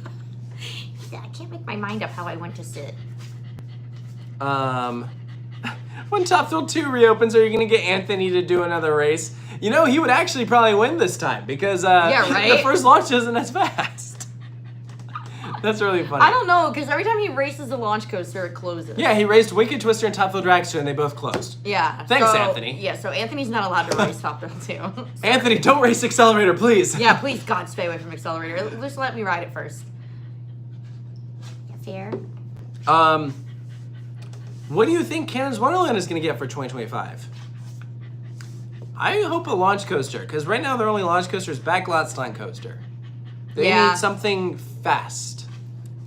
I can't make my mind up how I want to sit. When Top Thrill 2 reopens, are you going to get Anthony to do another race? You know, he would actually probably win this time because Yeah, right? the first launch isn't as fast. That's really funny. I don't know, because every time he races a launch coaster, it closes. Yeah, he raced Wicked Twister and Top Thrill Dragster, and they both closed. Yeah. Thanks, so, Anthony. Yeah, so Anthony's not allowed to race Top Thrill 2. Anthony, don't race Accelerator, please. Yeah, please, God, stay away from Accelerator. Just let me ride it first. Fair. What do you think Cannon's Wonderland is going to get for 2025? I hope a launch coaster, because right now their only launch coaster is Backlot Stunt Coaster. They Yeah. need something fast.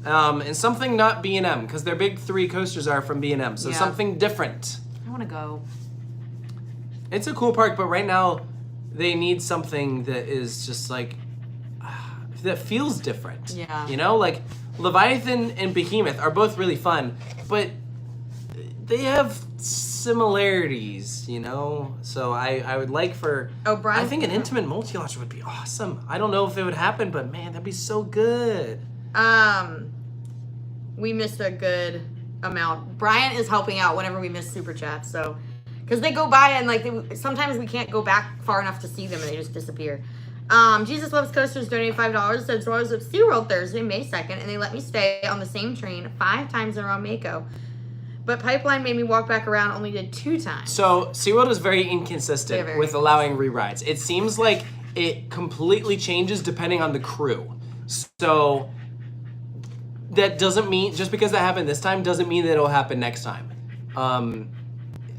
And something not B&M, because their big 3 coasters are from B&M, so Yeah. something different. I want to go. It's a cool park, but right now they need something that is just like, that feels different. Yeah. You know, like Leviathan and Behemoth are both really fun, but they have similarities, you know? So I would like for, Oh, Brian? I think an intimate multi-launcher would be awesome. I don't know if it would happen, but man, that'd be so good. We missed a good amount. Brian is helping out whenever we miss super chats, so because they go by and like sometimes we can't go back far enough to see them and they just disappear. Jesus Loves Coasters donated $5. Said, so I was at SeaWorld Thursday, May 2nd, and they let me stay on the same train 5 times around Mako. But Pipeline made me walk back around, only did 2 times. So SeaWorld is very inconsistent Yeah, very with allowing rerides. It seems like it completely changes depending on the crew. So that doesn't mean, just because that happened this time, doesn't mean that it'll happen next time.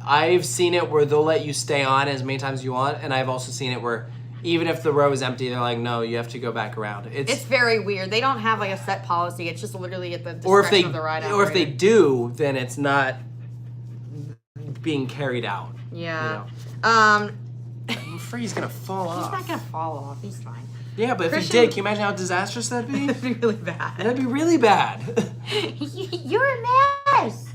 I've seen it where they'll let you stay on as many times as you want, and I've also seen it where even if the row is empty, they're like, no, you have to go back around. It's very weird. They don't have like a set policy. It's just literally at the or if discretion of the ride or if they operator. do, then it's not being carried out. Yeah. I'm afraid he's gonna fall He's off. not gonna fall off. He's fine. Yeah, but if Christian- he did, can you imagine how disastrous that'd be? It'd be really bad. That'd be really bad. You're a mess.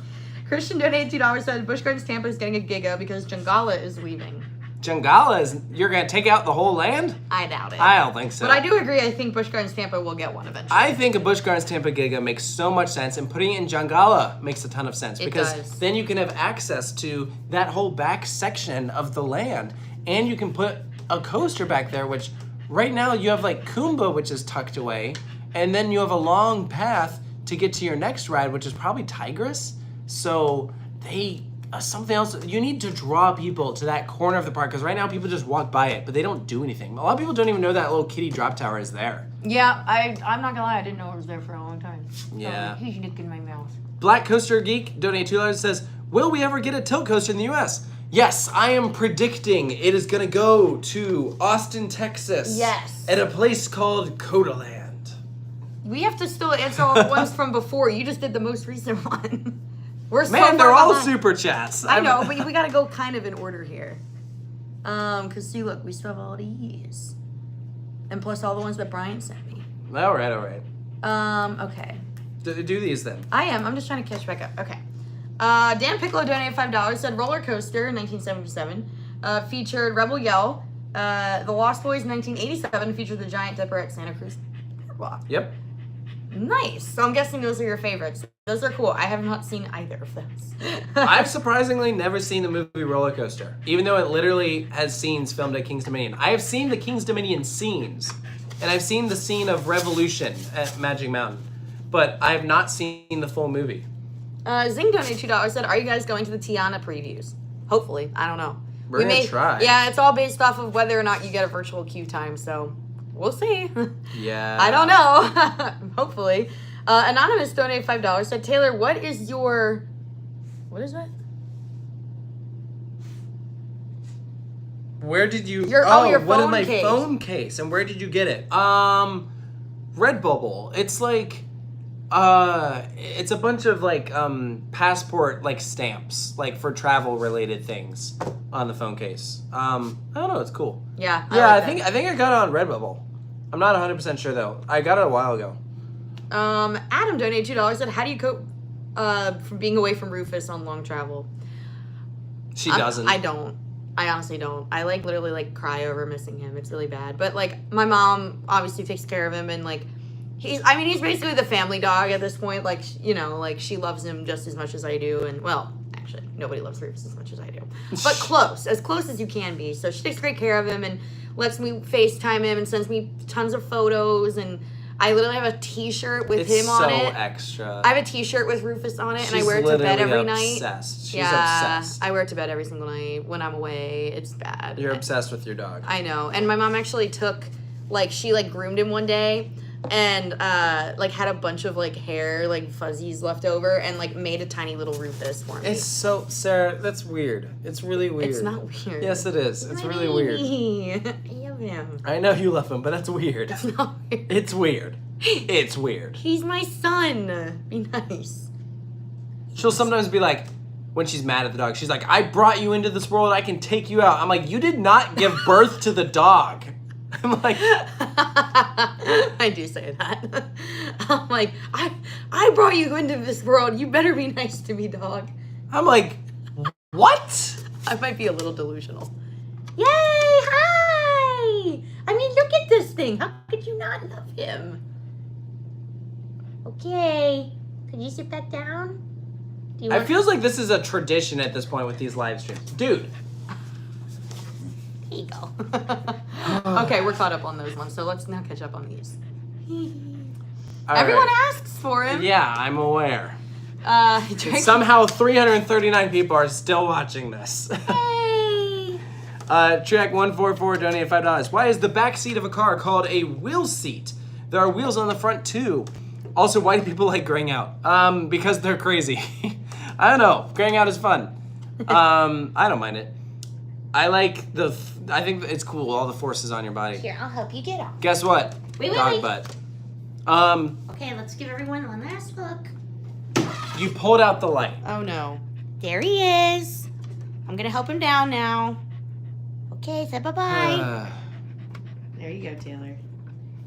Christian donated $2. Said Busch Gardens Tampa is getting a Giga because Jungala is leaving. Jungala is, you're gonna take out the whole land? I doubt it. I don't think so. But I do agree. I think Busch Gardens Tampa will get one eventually. I think a Busch Gardens Tampa Giga makes so much sense, and putting it in Jungala makes a ton of sense It because does. then you can have access to that whole back section of the land, and you can put a coaster back there, which right now you have like Kumba, which is tucked away, and then you have a long path to get to your next ride, which is probably Tigress. So they something else. You need to draw people to that corner of the park because right now people just walk by it, but they don't do anything. A lot of people don't even know that little kitty drop tower is there. Yeah, I'm not gonna lie. I didn't know it was there for a long time. Yeah. He's licking my mouth. Black Coaster Geek donated $2 and says, will we ever get a tilt coaster in the US? Yes, I am predicting it is gonna go to Austin, Texas. Yes. At a place called Codaland. We have to still answer all the ones from before. You just did the most recent one. We're so Man, they're far all behind. super chats. I know, but we gotta go kind of in order here. Cause see, look, we still have all these, and plus all the ones that Brian sent me. All right. Okay. Do these then. I am. I'm just trying to catch back up. Okay. Dan Piccolo donated $5. Said Roller Coaster 1977 featured Rebel Yell. The Lost Boys 1987 featured the Giant Dipper at Santa Cruz Boardwalk. Yep. Nice. So I'm guessing those are your favorites. Those are cool. I have not seen either of those. I've surprisingly never seen the movie Roller Coaster, even though it literally has scenes filmed at King's Dominion. I have seen the King's Dominion scenes, and I've seen the scene of Revolution at Magic Mountain, but I have not seen the full movie. Zing donated $2. Said, are you guys going to the Tiana previews? Hopefully. I don't know. We're gonna try. Yeah, it's all based off of whether or not you get a virtual queue time, so we'll see. Yeah. I don't know. Hopefully. Anonymous donated $5. Said, Taylor, what is your... What is that? Where did you... Your what is phone my case. phone case, and where did you get it? Redbubble. It's like... it's a bunch of like passport like stamps, like for travel related things. on the phone case. I don't know. It's cool. Yeah. I think I got it on Redbubble. I'm not 100% sure though. I got it a while ago. Adam donated $2. Said, "How do you cope from being away from Rufus on long travel?" She doesn't. I don't. I honestly don't. I like literally like cry over missing him. It's really bad. But like my mom obviously takes care of him, and like he's basically the family dog at this point. Like, you know, like she loves him just as much as I do. And well, actually, nobody loves Rufus as much as I do, but as close as you can be. So she takes great care of him and lets me FaceTime him and sends me tons of photos. And I literally have a T-shirt with him on it. It's so extra. I have a T-shirt with Rufus on it, and I wear it to bed every night. She's yeah, obsessed. I wear it to bed every single night when I'm away. It's bad. You're obsessed with your dog. I know. And my mom actually took, like, she, like, groomed him one day and, like, had a bunch of, like, hair, like, fuzzies left over and, like, made a tiny little Rufus for me. It's so, Sarah, that's weird. It's really weird. It's not weird. Yes, it is. It's My really weird. baby. I love him. I know you love him, but that's weird. It's not weird. It's weird. It's weird. He's my son. Be nice. She'll sometimes be like, when she's mad at the dog, she's like, I brought you into this world, I can take you out. I'm like, you did not give birth to the dog. I'm like, I do say that. I'm like, I brought you into this world. You better be nice to me, dog. I'm like, what? I might be a little delusional. Yay! Hi! I mean, look at this thing. How could you not love him? Okay. Could you sit back down? Do you It feels like this is a tradition at this point with these live streams. Dude. Here you go. Okay, we're caught up on those ones, so let's now catch up on these. All Everyone right. asks for him. Yeah, I'm aware. Drake- Somehow 339 people are still watching this. Hey! Track 144 donated $5. Why is the back seat of a car called a wheel seat? There are wheels on the front too. Also, why do people like graying out? Because they're crazy. I don't know. Graying out is fun. I don't mind it. I think it's cool, all the forces on your body. Here, I'll help you get off. Guess what? Wait, Dog wait. butt. Okay, let's give everyone one last look. You pulled out the light. Oh no. There he is. I'm gonna help him down now. Okay, say bye-bye. There you go, Taylor.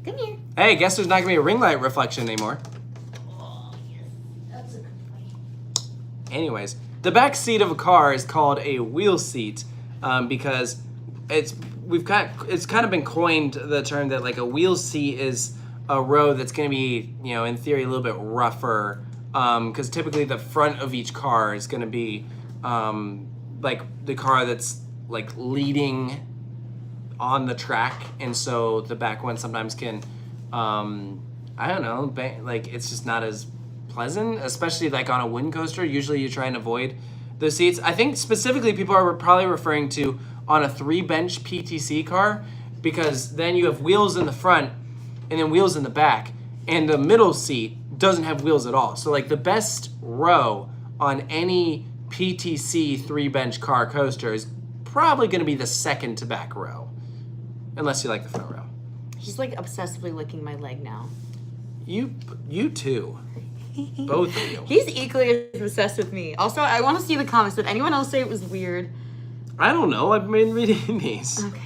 Come here. Hey, guess there's not gonna be a ring light reflection anymore. Oh, yes. That's a good boy. Anyways, the back seat of a car is called a wheel seat because it's kind of been coined the term that like a wheel seat is a row that's going to be, you know, in theory a little bit rougher because typically the front of each car is going to be like the car that's like leading on the track, and so the back one sometimes can I don't know, like it's just not as pleasant, especially like on a wooden coaster. Usually you try and avoid those seats. I think specifically people are probably referring to on a 3-bench PTC car, because then you have wheels in the front and then wheels in the back, and the middle seat doesn't have wheels at all. So like the best row on any PTC 3-bench car coaster is probably going to be the second to back row, unless you like the front row. He's like obsessively licking my leg now. You too. Both of you. He's equally as obsessed with me. Also, I want to see the comments. Did anyone else say it was weird? I don't know. I've been reading these. Okay.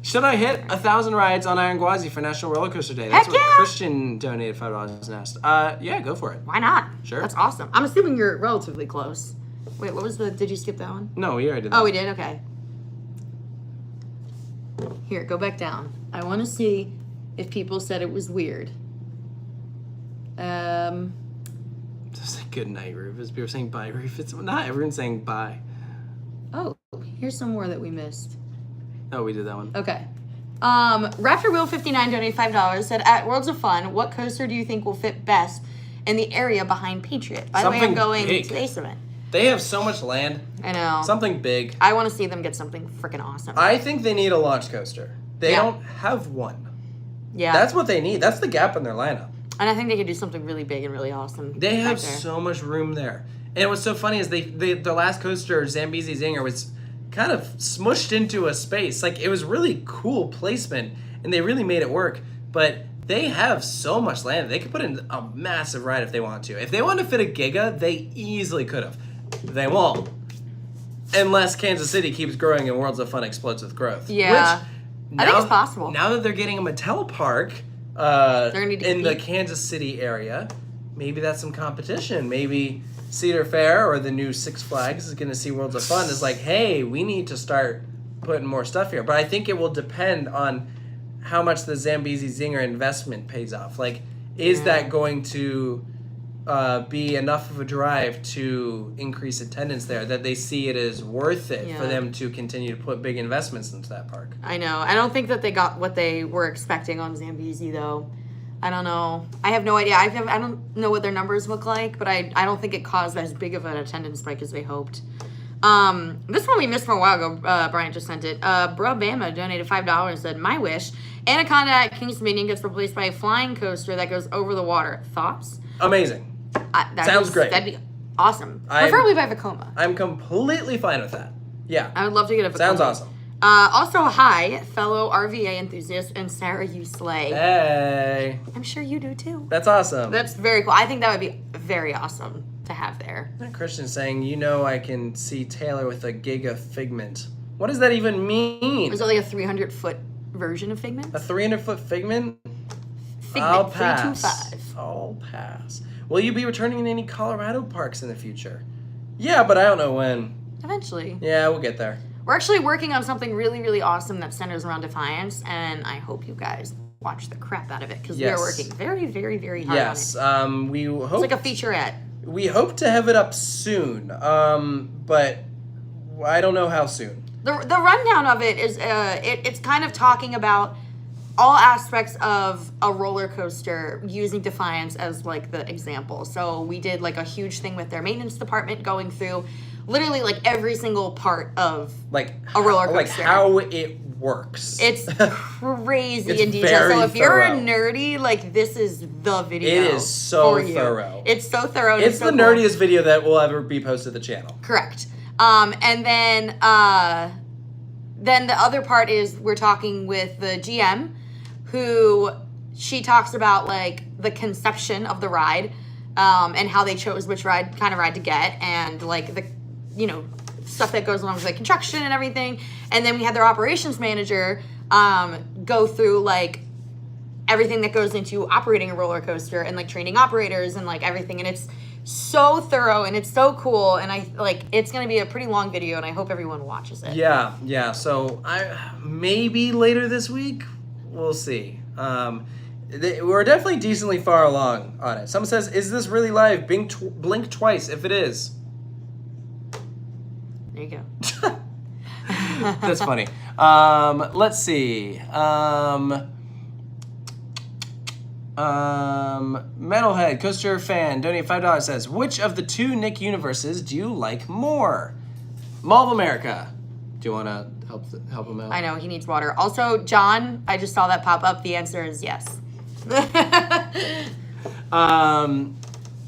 Should I hit 1,000 rides on Iron Gwazi for National Roller Coaster Day? That's Heck what yeah! Christian donated $5 and asked. Yeah, go for it. Why not? Sure. That's awesome. I'm assuming you're relatively close. Wait, what was did you skip that one? No, we already did that. Oh, we did? Okay. Here, go back down. I want to see if people said it was weird. Just like good night, Rufus. People are saying bye, Rufus. Not everyone's saying bye. Oh, here's some more that we missed. Oh, we did that one. Okay. Raptor Wheel 59 donated $5. Said, at Worlds of Fun, what coaster do you think will fit best in the area behind Patriot? By the way, I'm Something going big. to Ace Event. They have so much land. I know. Something big. I want to see them get something freaking awesome. I think they need a launch coaster. They Yeah. don't have one. Yeah. That's what they need. That's the gap in their lineup. And I think they could do something really big and really awesome. They have back there. so much room there. And what's so funny is the last coaster, Zambezi Zinger, was kind of smushed into a space. Like, it was really cool placement, and they really made it work. But they have so much land. They could put in a massive ride if they want to. If they wanted to fit a Giga, they easily could have. They won't. Unless Kansas City keeps growing and Worlds of Fun explodes with growth. Yeah. Which, I think it's possible. Now that they're getting a Mattel park in the Kansas City area, maybe that's some competition. Maybe Cedar Fair or the new Six Flags is going to see Worlds of Fun. It's like, hey, we need to start putting more stuff here. But I think it will depend on how much the Zambezi Zinger investment pays off. Like, is that going to be enough of a drive to increase attendance there that they see it as worth it for them to continue to put big investments into that park? I know. I don't think that they got what they were expecting on Zambezi, though. I don't know. I have no idea. I don't know what their numbers look like, but I don't think it caused as big of an attendance spike as they hoped. This one we missed from a while ago. Brian just sent it. Bama donated $5 and said, "My wish, Anaconda at Kings Dominion gets replaced by a flying coaster that goes over the water." Thoughts? Amazing. Sounds great. That'd be awesome. Preferably by Vekoma. I'm completely fine with that. Yeah. I would love to get a Vekoma. Sounds awesome. Also, hi, fellow RVA enthusiast, and Sarah, you slay. Hey. I'm sure you do too. That's awesome. That's very cool. I think that would be very awesome to have there. Christian saying, I can see Taylor with a Giga Figment. What does that even mean? Is it like a 300-foot version of Figment? A 300-foot Figment? Figment I'll pass. 325. I'll pass. Will you be returning to any Colorado parks in the future? Yeah, but I don't know when. Eventually. Yeah, we'll get there. We're actually working on something really, really awesome that centers around Defiance, and I hope you guys watch the crap out of it, because we are working very, very, very hard on it. Yes, we hope... It's like a featurette. We hope to have it up soon, but I don't know how soon. The rundown of it is, it's kind of talking about all aspects of a roller coaster using Defiance as like the example. So we did like a huge thing with their maintenance department going through literally like every single part of like a roller coaster. Like how it works. It's crazy It's in detail. very So if you're a thorough. nerdy, like this is the video. It is so for you. thorough. It's so thorough. It's so the cool. nerdiest video that will ever be posted to the channel. Correct. And then the other part is we're talking with the GM, who she talks about like the conception of the ride, and how they chose which kind of ride to get, and like the stuff that goes along with like construction and everything. And then we had their operations manager go through like everything that goes into operating a roller coaster and like training operators and like everything. And it's so thorough and it's so cool. And it's going to be a pretty long video, and I hope everyone watches it. Yeah. So maybe later this week, we'll see. We're definitely decently far along on it. Someone says, "Is this really live?" Blink twice if it is. There you go. That's funny. Let's see. Metalhead Coaster Fan donate $5 says, "Which of the two Nick universes do you like more?" Mall of America. Do you want to help him out? I know he needs water. Also, John, I just saw that pop up. The answer is yes.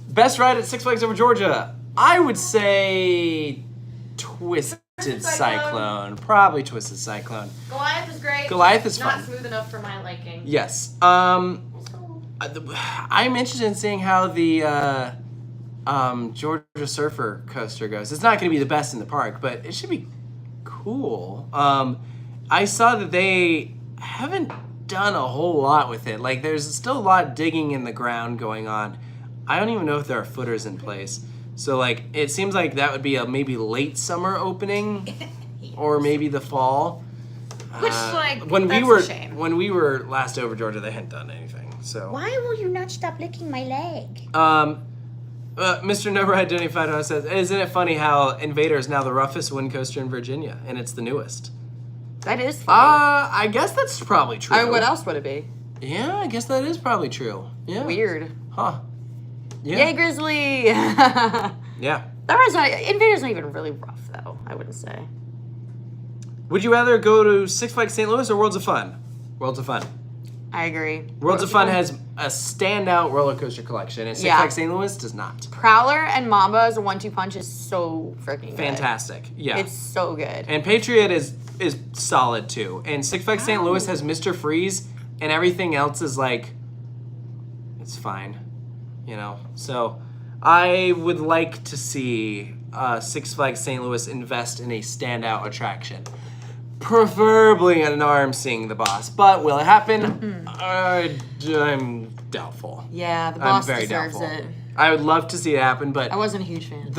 Best ride at Six Flags Over Georgia. I would say Twisted Cyclone. Probably Twisted Cyclone. Goliath is great. Goliath is fun. Not smooth enough for my liking. Yes. I'm interested in seeing how the Georgia Surfer coaster goes. It's not going to be the best in the park, but it should be cool. I saw that they haven't done a whole lot with it. Like, there's still a lot of digging in the ground going on. I don't even know if there are footers in place. So, like, it seems like that would be a maybe late summer opening, or maybe the fall. Which, that's a shame. When we were last over Georgia, they hadn't done anything. So. Why will you not stop licking my leg? Mr. Noverhead donating $5 says, "Isn't it funny how Invader is now the roughest wind coaster in Virginia, and it's the newest?" That is funny. I guess that's probably true. I mean, what else would it be? Yeah, I guess that is probably true. Yeah. Weird. Huh. Yeah. Yay, Grizzly! Yeah. Invader's not even really rough, though, I wouldn't say. Would you rather go to Six Flags St. Louis or Worlds of Fun? Worlds of Fun. I agree. Worlds of Fun has a standout roller coaster collection, and Six Flags St. Louis does not. Prowler and Mamba as a 1-2 punch is so freaking Fantastic. Yeah. It's so good. And Patriot is solid, too. And Six Flags St. Louis has Mr. Freeze, and everything else is like, it's fine. So I would like to see Six Flags St. Louis invest in a standout attraction. Preferably an arm seeing the boss, but will it happen? I'm doubtful. Yeah, the boss very deserves doubtful. it. I would love to see it happen, but I wasn't a huge fan.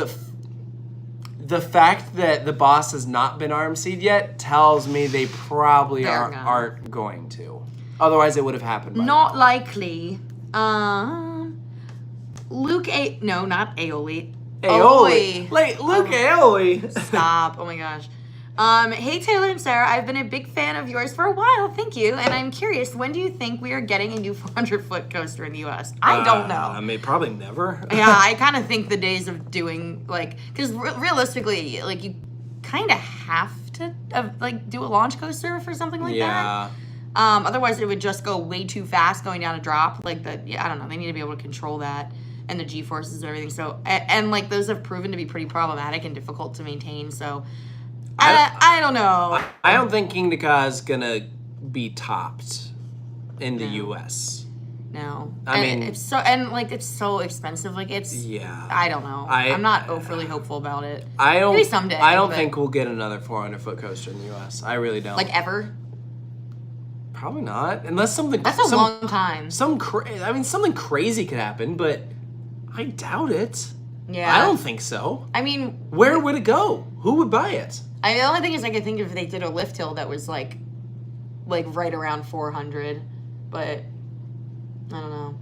the fact that the boss has not been arm seed yet tells me they probably They're not. aren't going to. Otherwise, it would have happened by Not now. likely. Luke no, not Aoli. Aioli. Like, Luke Aioli. Stop. Oh my gosh. Hey Taylor and Sarah, I've been a big fan of yours for a while, thank you. And I'm curious, when do you think we are getting a new 400-foot coaster in the US? I don't know. I mean, probably never. Yeah, I kind of think the days of doing, like, because realistically, like, you kind of have to, like, do a launch coaster for something like that. Otherwise, it would just go way too fast going down a drop. Like, I don't know, they need to be able to control that and the G-forces and everything. So, and like, those have proven to be pretty problematic and difficult to maintain, so... I don't know. I don't think King Dakar gonna be topped in the U.S. No. I mean, it's so expensive. Like, it's... Yeah. I don't know. I'm not overly hopeful about it. Maybe someday. I don't but, think we'll get another 400-foot coaster in the U.S. I really don't. Like, ever? Probably not. Unless something... That's a long time. Something crazy could happen, but I doubt it. Yeah. I don't think so. I mean... Where would it go? Who would buy it? the only thing is, I could think if they did a lift hill that was, like right around 400. But, I don't know.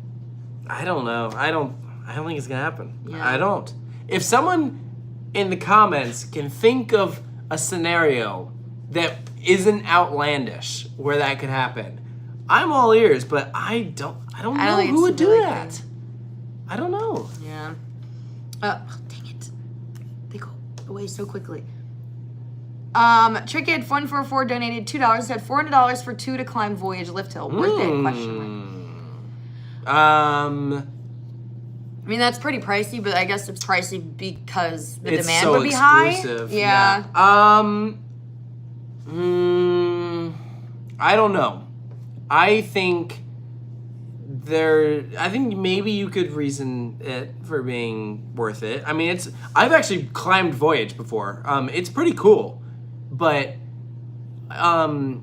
I don't know. I don't think it's gonna happen. Yeah. I don't. If someone in the comments can think of a scenario that isn't outlandish where that could happen, I'm all ears. But I don't know think who it's would do really that. good. I don't know. Yeah. Dang it. They go away so quickly. Trickhead144 donated $2, said $400 for 2 to climb Voyage lift hill. Worth it? Question mark. I I mean, that's pretty pricey, but I guess it's pricey because the it's demand so would be high. exclusive. Yeah. I don't know. I think maybe you could reason it for being worth it. I mean, I've actually climbed Voyage before. It's pretty cool, but It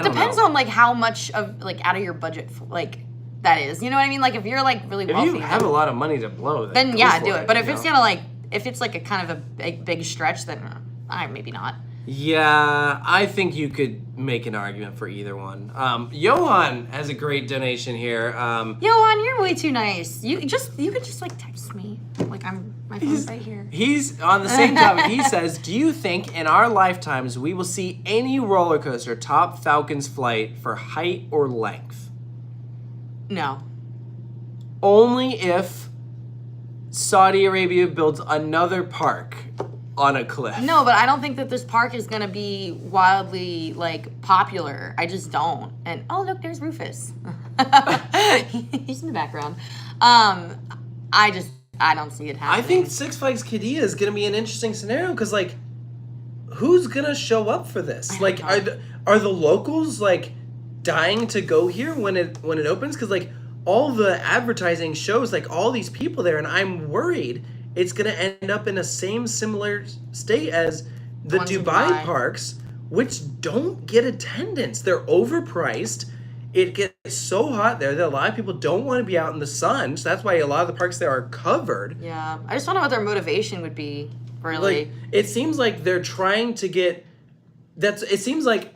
depends on like how much of like out of your budget like that is. You know what I mean? Like if you're like really if wealthy, you have a lot of money to blow, then go yeah, for do it. But if you it's know? gonna like if it's like a kind of a big stretch, then maybe not. Yeah, I think you could make an argument for either one. Johan has a great donation here. Johan, you're way too nice. You could just like text me. Like my phone's right here. He's on the same topic. He says, "Do you think in our lifetimes we will see any roller coaster top Falcon's Flight for height or length? No. Only if Saudi Arabia builds another park on a cliff." No, but I don't think that this park is gonna be wildly like popular. I just don't. And oh look, there's Rufus. He's in the background. I don't see it happening. I think Six Flags Qiddiya is going to be an interesting scenario because, like, who's going to show up for this? Like, are the locals, like, dying to go here when it opens? Because, like, all the advertising shows, like, all these people there, and I'm worried it's going to end up in a similar state as the ones in Dubai Dubai. parks, which don't get attendance. They're overpriced. It gets so hot there that a lot of people don't want to be out in the sun. So that's why a lot of the parks there are covered. Yeah, I just don't know what their motivation would be. Really, Like, it seems like they're trying to get. It seems like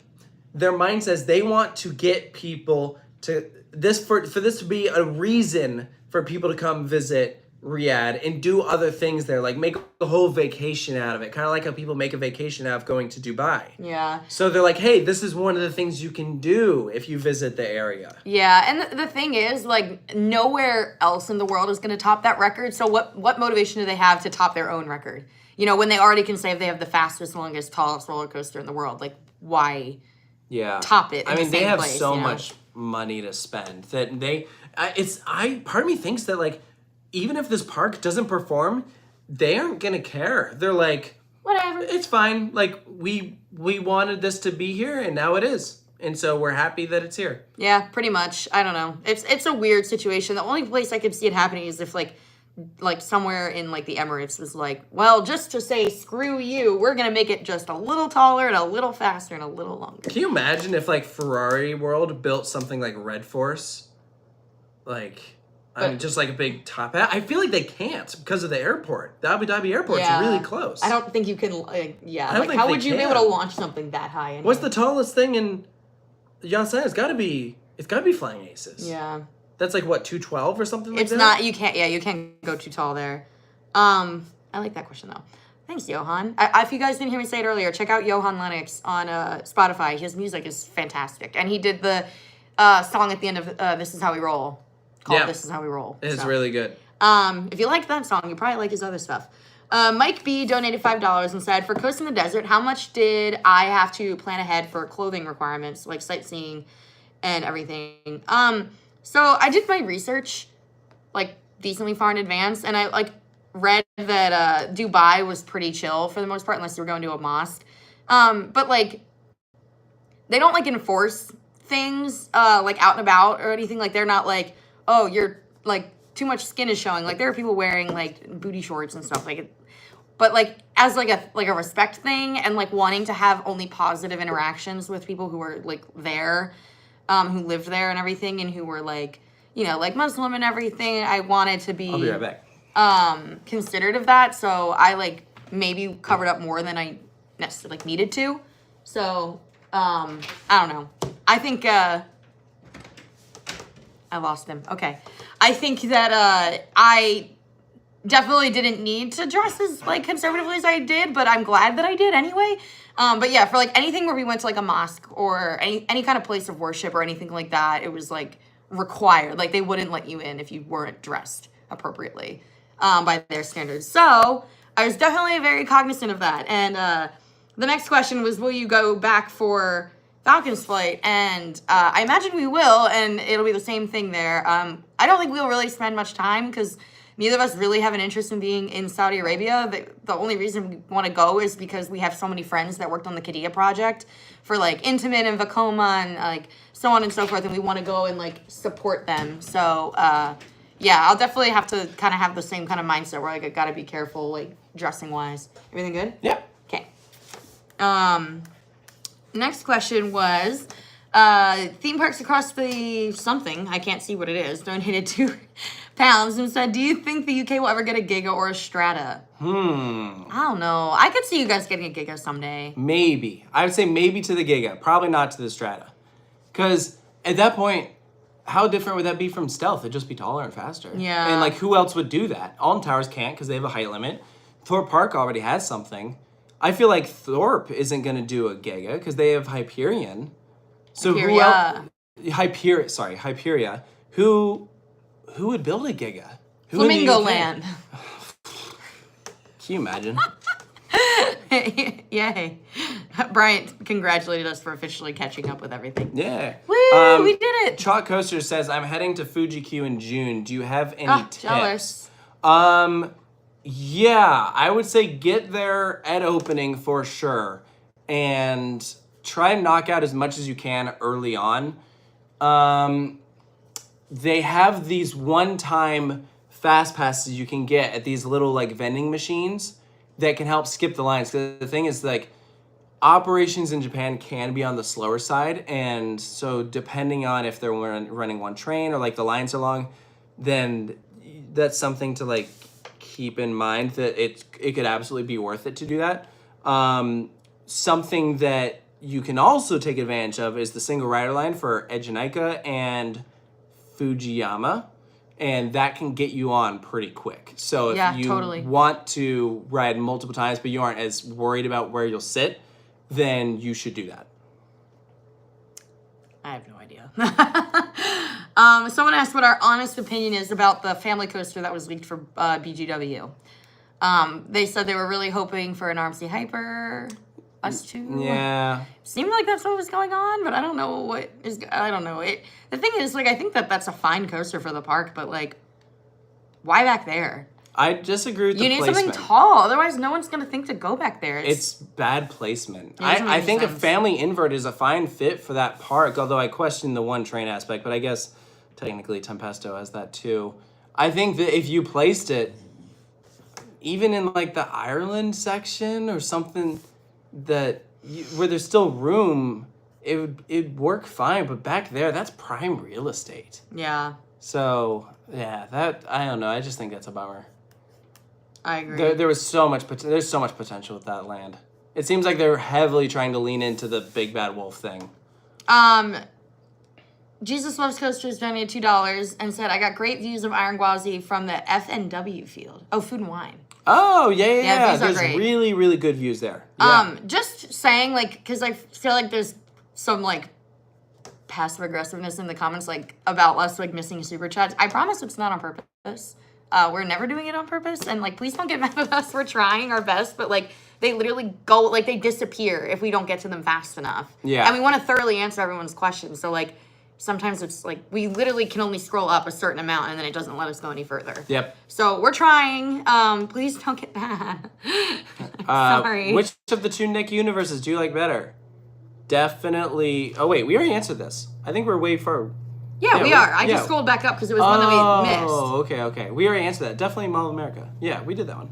their mind says they want to get people to this for this to be a reason for people to come visit Riyadh and do other things there, like make a whole vacation out of it, kind of like how people make a vacation out of going to Dubai. yeah. So they're like, hey, this is one of the things you can do if you visit the area. Yeah, and the thing is, like, nowhere else in the world is going to top that record. So what motivation do they have to top their own record? You know, when they already can say they have the fastest, longest, tallest roller coaster in the world. Like, why Yeah, top it in I mean, the they same have place, so you know? much money to spend that part of me thinks that, like, even if this park doesn't perform, they aren't gonna care. They're like, Whatever. it's fine. Like, we wanted this to be here, and now it is, and so we're happy that it's here. Yeah, pretty much. I don't know. It's a weird situation. The only place I could see it happening is if, like, like somewhere in like the Emirates was like, well, just to say screw you, we're gonna make it just a little taller and a little faster and a little longer. Can you imagine if like Ferrari World built something like Red Force? Like, I mean, just like a big top hat. I feel like they can't because of the airport. The Abu Dhabi airport's really close. I don't think you can. I don't like think how they would you be can. able to launch something that high? Anyway? What's the tallest thing in Yasa? It's gotta be Flying Aces. Yeah. That's like what, 212 or something like It's that? not. You can't. Yeah, you can't go too tall there. I like that question though. Thanks, Johan. If you guys didn't hear me say it earlier, check out Johan Lennox on Spotify. His music is fantastic, and he did the song at the end of "This Is How We Roll." Called "This Is How We Roll." It's really good. If you liked that song, you probably like his other stuff. Mike B donated $5 and said, "For Coast in the Desert, how much did I have to plan ahead for clothing requirements, like sightseeing and everything?" So I did my research, like, decently far in advance, and I, like, read that Dubai was pretty chill for the most part, unless you were going to a mosque. But, like, they don't, like, enforce things, like, out and about or anything. Like, they're not like, oh, you're, like, too much skin is showing. Like, there are people wearing, like, booty shorts and stuff. Like, but, like, as, like a respect thing and, like, wanting to have only positive interactions with people who are, like, there, who lived there and everything, and who were, like, you know, like, Muslim and everything, I wanted to be... I'll be right back. Considerate of that, so I, like, maybe covered up more than I necessarily, like, needed to. So, I don't know. I think, I lost him. Okay. I think that, I definitely didn't need to dress as, like, conservatively as I did, but I'm glad that I did anyway. But yeah, for, like, anything where we went to, like, a mosque or any kind of place of worship or anything like that, it was, like, required. Like, they wouldn't let you in if you weren't dressed appropriately, by their standards. So, I was definitely very cognizant of that. And, the next question was, will you go back for Falcon's flight? And, I imagine we will, and it'll be the same thing there. I don't think we'll really spend much time, because neither of us really have an interest in being in Saudi Arabia. The only reason we want to go is because we have so many friends that worked on the Qiddiya project for, like, Intimate and Vacoma and, like, so on and so forth, and we want to go and, like, support them. So, yeah, I'll definitely have to kind of have the same kind of mindset where, like, I got to be careful, like, dressing-wise. Everything good? Yeah. Okay. Next question was... theme parks across the something, I can't see what it is, donated £2 and said, do you think the UK will ever get a Giga or a Strata? I don't know. I could see you guys getting a Giga someday. Maybe. I would say maybe to the Giga. Probably not to the Strata. Because at that point, how different would that be from Stealth? It'd just be taller and faster. Yeah. And, like, who else would do that? Alton Towers can't because they have a height limit. Thorpe Park already has something. I feel like Thorpe isn't going to do a Giga because they have Hyperion. So Hyperia. Who would build a Giga? Who Flamingo Land. Can you imagine? Yay. Bryant congratulated us for officially catching up with everything. Yeah. Woo, we did it. Chalk Coaster says, I'm heading to Fuji Q in June. Do you have any tips? Jealous. Yeah, I would say get there at opening for sure. And try and knock out as much as you can early on. They have these one-time fast passes you can get at these little, like, vending machines that can help skip the lines. Because the thing is, like, operations in Japan can be on the slower side, and so depending on if they're running one train or, like, the lines are long, then that's something to, like, keep in mind that it could absolutely be worth it to do that. Something that you can also take advantage of is the single rider line for Ejinika and Fujiyama, and that can get you on pretty quick. So if you want to ride multiple times but you aren't as worried about where you'll sit, then you should do that. I have no idea. Someone asked what our honest opinion is about the family coaster that was leaked for BGW. They said they were really hoping for an RMC Hyper. Us too. Yeah. Seemed like that's what was going on, but I don't know what is. I don't know. The thing is, like, I think that's a fine coaster for the park, but, like, why back there? I disagree with the placement. You need something tall, otherwise no one's gonna think to go back there. It's bad placement. I think a family invert is a fine fit for that park, although I question the one train aspect, but I guess technically Tempesto has that too. I think that if you placed it, even in like the Ireland section or something where there's still room, it'd work fine. But back there, that's prime real estate. Yeah. So yeah, I don't know. I just think that's a bummer. I agree. There's so much potential with that land. It seems like they're heavily trying to lean into the big bad wolf thing. Jesus Loves Coasters donated $2 and said, I got great views of Iron Gwazi from the FNW field. Oh, Food and Wine. Oh, yeah. These are There's great. really, really good views there. Yeah. Just saying, like, because I feel like there's some, like, passive aggressiveness in the comments, like, about us, like, missing super chats. I promise it's not on purpose. We're never doing it on purpose. And, like, please don't get mad at us. We're trying our best. But, like, they literally go, like, they disappear if we don't get to them fast enough. Yeah. And we want to thoroughly answer everyone's questions. So, like, sometimes it's like we literally can only scroll up a certain amount and then it doesn't let us go any further. Yep. So we're trying. Please don't get mad. Sorry. Which of the two Nick universes do you like better? Definitely. Oh wait, we already answered this. I think we're way far. Yeah, we are. I just scrolled back up because it was one that we missed. Oh, okay. We already answered that. Definitely Mall of America. Yeah, we did that one.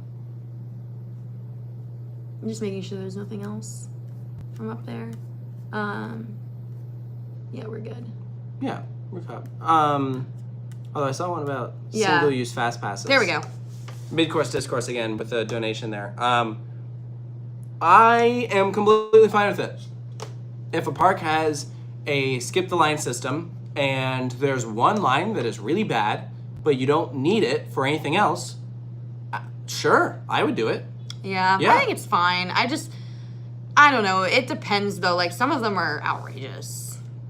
I'm just making sure there's nothing else from up there. Yeah, we're good. Yeah, we're fine. Although I saw one about single-use fast passes. There we go. Mid-course discourse again with the donation there. I am completely fine with it. If a park has a skip the line system and there's one line that is really bad, but you don't need it for anything else, sure, I would do it. Yeah, I think it's fine. I don't know. It depends though. Like some of them are outrageous.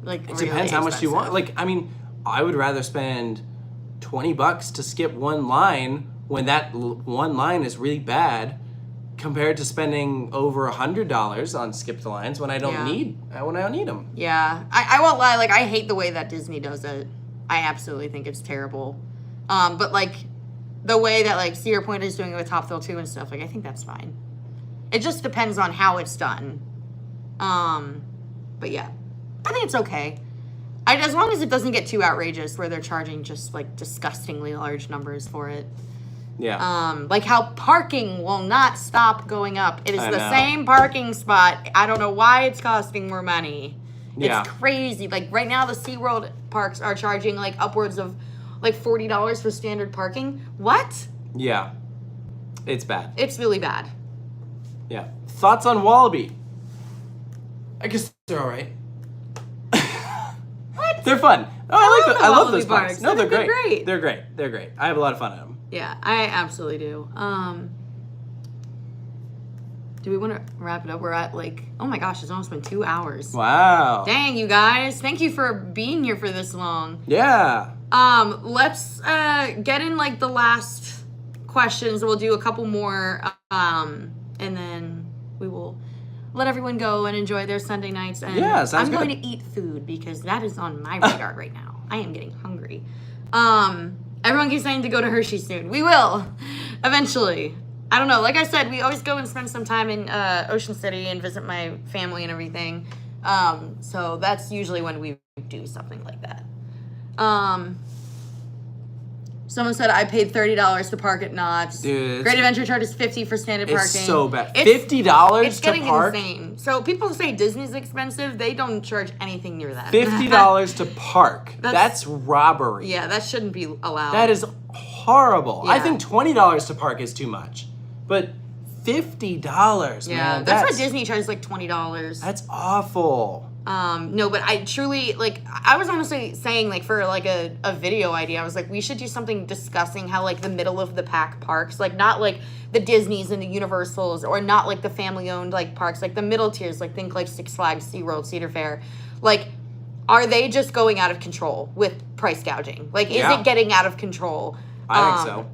Like it really depends how much you want. Like, I mean, I would rather spend $20 to skip one line when that one line is really bad, compared to spending over $100 on skip the lines when I don't need them. Yeah, I won't lie. Like I hate the way that Disney does it. I absolutely think it's terrible. But like the way that like Cedar Point is doing it with Top Thrill 2 and stuff, like I think that's fine. It just depends on how it's done. But yeah. I think it's okay. As long as it doesn't get too outrageous where they're charging just like disgustingly large numbers for it. Yeah. Like how parking will not stop going up. It is the same parking spot. I don't know why it's costing more money. Yeah. It's crazy. Like right now the SeaWorld parks are charging like upwards of like $40 for standard parking. What? Yeah. It's bad. It's really bad. Yeah. Thoughts on Wallaby? I guess they're all right. What? They're fun. Oh, I love those parks. No, they're great. Great. They're great. I have a lot of fun at them. Yeah, I absolutely do. Do we want to wrap it up? We're at like, oh my gosh, it's almost been 2 hours. Wow. Dang, you guys. Thank you for being here for this long. Yeah. Let's get in like the last questions. We'll do a couple more, and then we will let everyone go and enjoy their Sunday nights. And sounds I'm good. going to eat food because that is on my radar right now. I am getting hungry. Everyone keeps saying to go to Hershey soon. We will, eventually. I don't know. Like I said, we always go and spend some time in Ocean City and visit my family and everything. So that's usually when we do something like that. Someone said I paid $30 to park at Knott's. Dude, Great Adventure charges $50 for standard parking. It's so bad. $50 it's to getting park? insane. So people say Disney's expensive. They don't charge anything near that. $50 to park. That's robbery. Yeah, that shouldn't be allowed. That is horrible. Yeah. I think $20 to park is too much. But $50, man. That's what Disney charges, like $20. That's awful. No, but I truly, like, I was honestly saying, like, for, like, a video idea, I was like, we should do something discussing how, like, the middle of the pack parks, like, not, like, the Disneys and the Universals, or not, like, the family-owned, like, parks, like, the middle tiers, like, think, like, Six Flags, SeaWorld, Cedar Fair, like, are they just going out of control with price gouging? Like, is it getting out of control? I think so.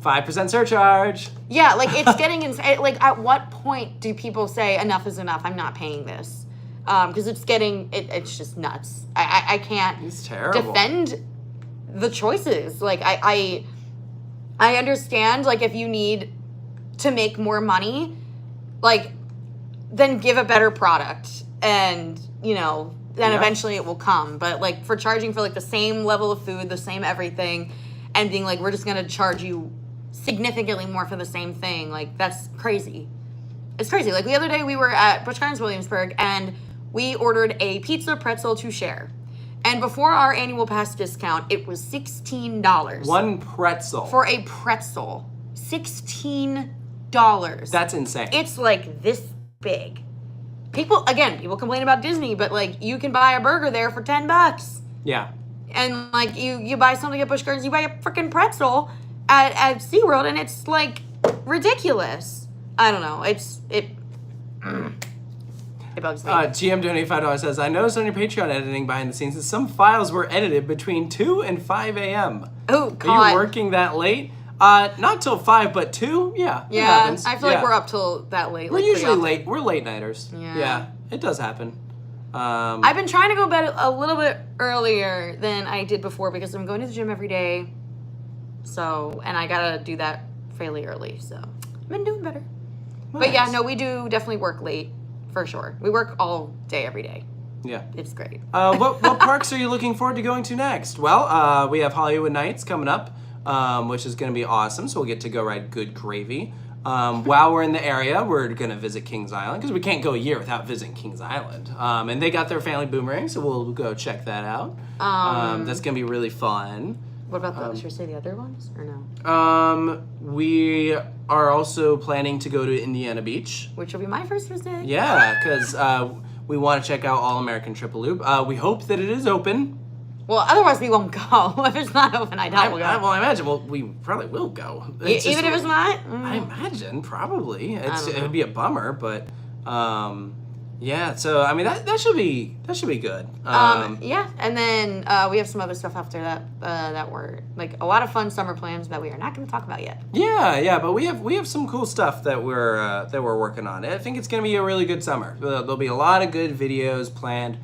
5% surcharge. Yeah, like, it's getting insane. Like, at what point do people say, enough is enough, I'm not paying this? Because it's getting, it's just nuts. I can't defend the choices. Like, I understand, like, if you need to make more money, like, then give a better product. And, you know, then eventually it will come. But, like, for charging for, like, the same level of food, the same everything, and being like, we're just gonna charge you significantly more for the same thing. Like, that's crazy. It's crazy. Like, the other day we were at Busch Gardens Williamsburg, and we ordered a pizza pretzel to share. And before our annual pass discount, it was $16. One pretzel. For a pretzel. $16. That's insane. It's like this big. People complain about Disney, but like, you can buy a burger there for $10. Yeah. And like, you buy something at Busch Gardens, you buy a freaking pretzel at SeaWorld, and it's like ridiculous. I don't know. It bugs me. GM donated $5 says, I noticed on your Patreon editing behind the scenes that some files were edited between 2 and 5 a.m. Oh, God. Are you working that late? Not till 5, but 2? Yeah. It happens. I feel like we're up till that late. We're like, usually late. We're late nighters. Yeah. It does happen. I've been trying to go to bed a little bit earlier than I did before because I'm going to the gym every day. So, and I gotta do that fairly early. So, I've been doing better. Nice. But yeah, no, we do definitely work late for sure. We work all day, every day. Yeah. It's great. What parks are you looking forward to going to next? Well, we have Hollywood Nights coming up, which is going to be awesome. So we'll get to go ride Good Gravy. While we're in the area, we're going to visit Kings Island because we can't go a year without visiting Kings Island. And they got their family boomerang, so we'll go check that out. That's going to be really fun. What about the, should I say the other ones or no? We are also planning to go to Indiana Beach. Which will be my first visit. Yeah, because we want to check out All American Triple Loop. We hope that it is open. Well, otherwise we won't go. If it's not open, I doubt we'll go. Well, I imagine we probably will go. Even if it's not? I imagine, probably. It would be a bummer, but yeah, so I mean that should be good. Yeah, and then we have some other stuff after that that were like a lot of fun summer plans that we are not going to talk about yet. Yeah, but we have some cool stuff that we're working on. I think it's going to be a really good summer. There'll be a lot of good videos planned.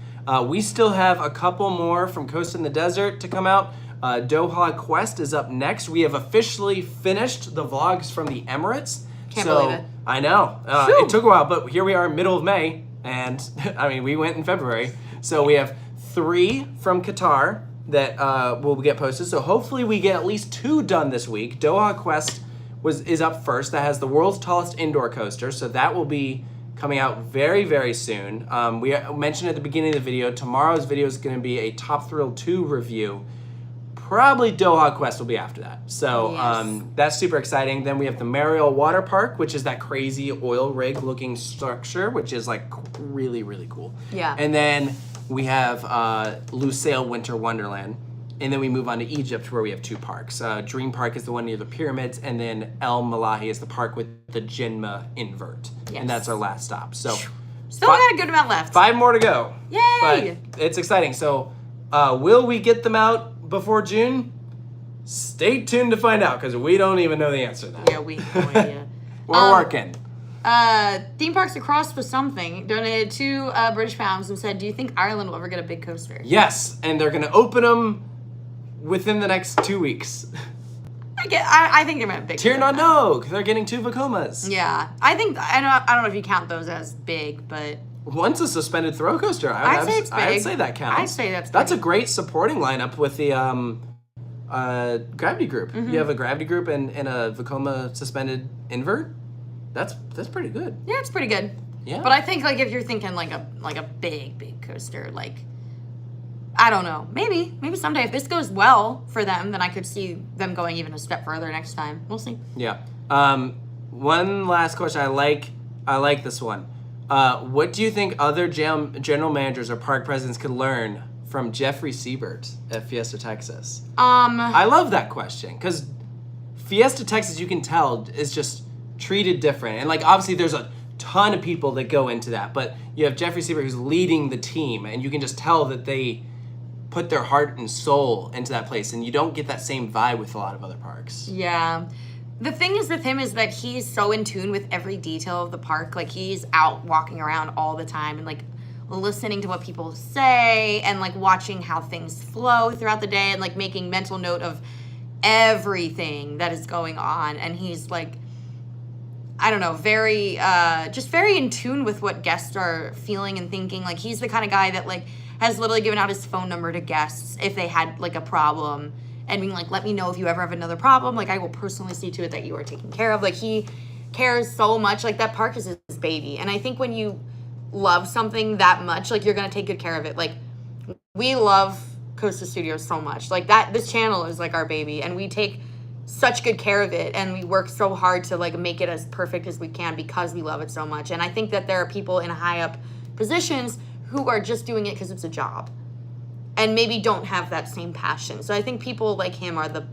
We still have a couple more from Coast in the Desert to come out. Doha Quest is up next. We have officially finished the vlogs from the Emirates. Can't believe it. I know. It took a while, but here we are, middle of May. And I mean, we went in February. So we have 3 from Qatar that will get posted. So hopefully we get at least 2 done this week. Doha Quest is up first. That has the world's tallest indoor coaster. So that will be coming out very, very soon. We mentioned at the beginning of the video, tomorrow's video is going to be a Top Thrill 2 review. Probably Doha Quest will be after that. So yes. That's super exciting. Then we have the Mariel Water Park, which is that crazy oil rig looking structure, which is like really, really cool. Yeah. And then we have Lusail Winter Wonderland. And then we move on to Egypt where we have 2 parks. Dream Park is the one near the pyramids, and then El Malahi is the park with the Jinma invert. Yes. And that's our last stop. So still got a good amount left. 5 more to go. Yay! But it's exciting. So will we get them out before June? Stay tuned to find out because we don't even know the answer to that. Yeah, we have no idea. We're working. Theme Parks Across for Something donated 2 British pounds and said, do you think Ireland will ever get a big coaster? Yes, and they're going to open them within the next 2 weeks. I think they're going to big. Tir na Nog, they're getting 2 Vacomas. Yeah, I don't know if you count those as big, but One's a suspended throw coaster. I'd say it's big. I'd say that counts. I'd say that's a big. great supporting lineup with the Gravity Group. Mm-hmm. You have a Gravity Group and a Vacoma suspended invert. That's pretty good. Yeah, it's pretty good. Yeah. But I think like if you're thinking like a big coaster, like I don't know, maybe someday if this goes well for them, then I could see them going even a step further next time. We'll see. Yeah. One last question. I like this one. What do you think other general managers or park presidents could learn from Jeffrey Siebert at Fiesta Texas? I love that question because Fiesta Texas, you can tell, is just treated different. And like obviously there's a ton of people that go into that, but you have Jeffrey Siebert who's leading the team, and you can just tell that they put their heart and soul into that place, and you don't get that same vibe with a lot of other parks. Yeah. The thing is with him is that he's so in tune with every detail of the park. Like he's out walking around all the time and like listening to what people say and like watching how things flow throughout the day and like making mental note of everything that is going on. And he's like, I don't know, very, just very in tune with what guests are feeling and thinking. Like he's the kind of guy that like has literally given out his phone number to guests if they had like a problem and being like, let me know if you ever have another problem. Like, I will personally see to it that you are taken care of. Like, he cares so much. Like, that park is his baby. And I think when you love something that much, like, you're going to take good care of it. Like, we love Coaster Studios so much. Like, this channel is like our baby, and we take such good care of it, and we work so hard to like make it as perfect as we can because we love it so much. And I think that there are people in high up positions who are just doing it because it's a job and maybe don't have that same passion. So I think people like him are the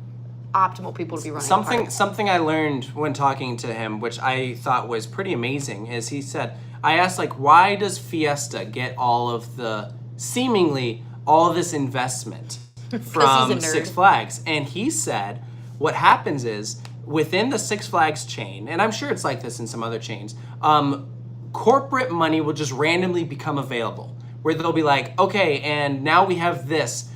optimal people to be running something I learned when talking to him, which I thought was pretty amazing, is he said, I asked, like, why does Fiesta get all of the seemingly all this investment from Six Flags? And he said what happens is within the Six Flags chain, and I'm sure it's like this in some other chains, corporate money will just randomly become available, where they'll be like, okay, and now we have this.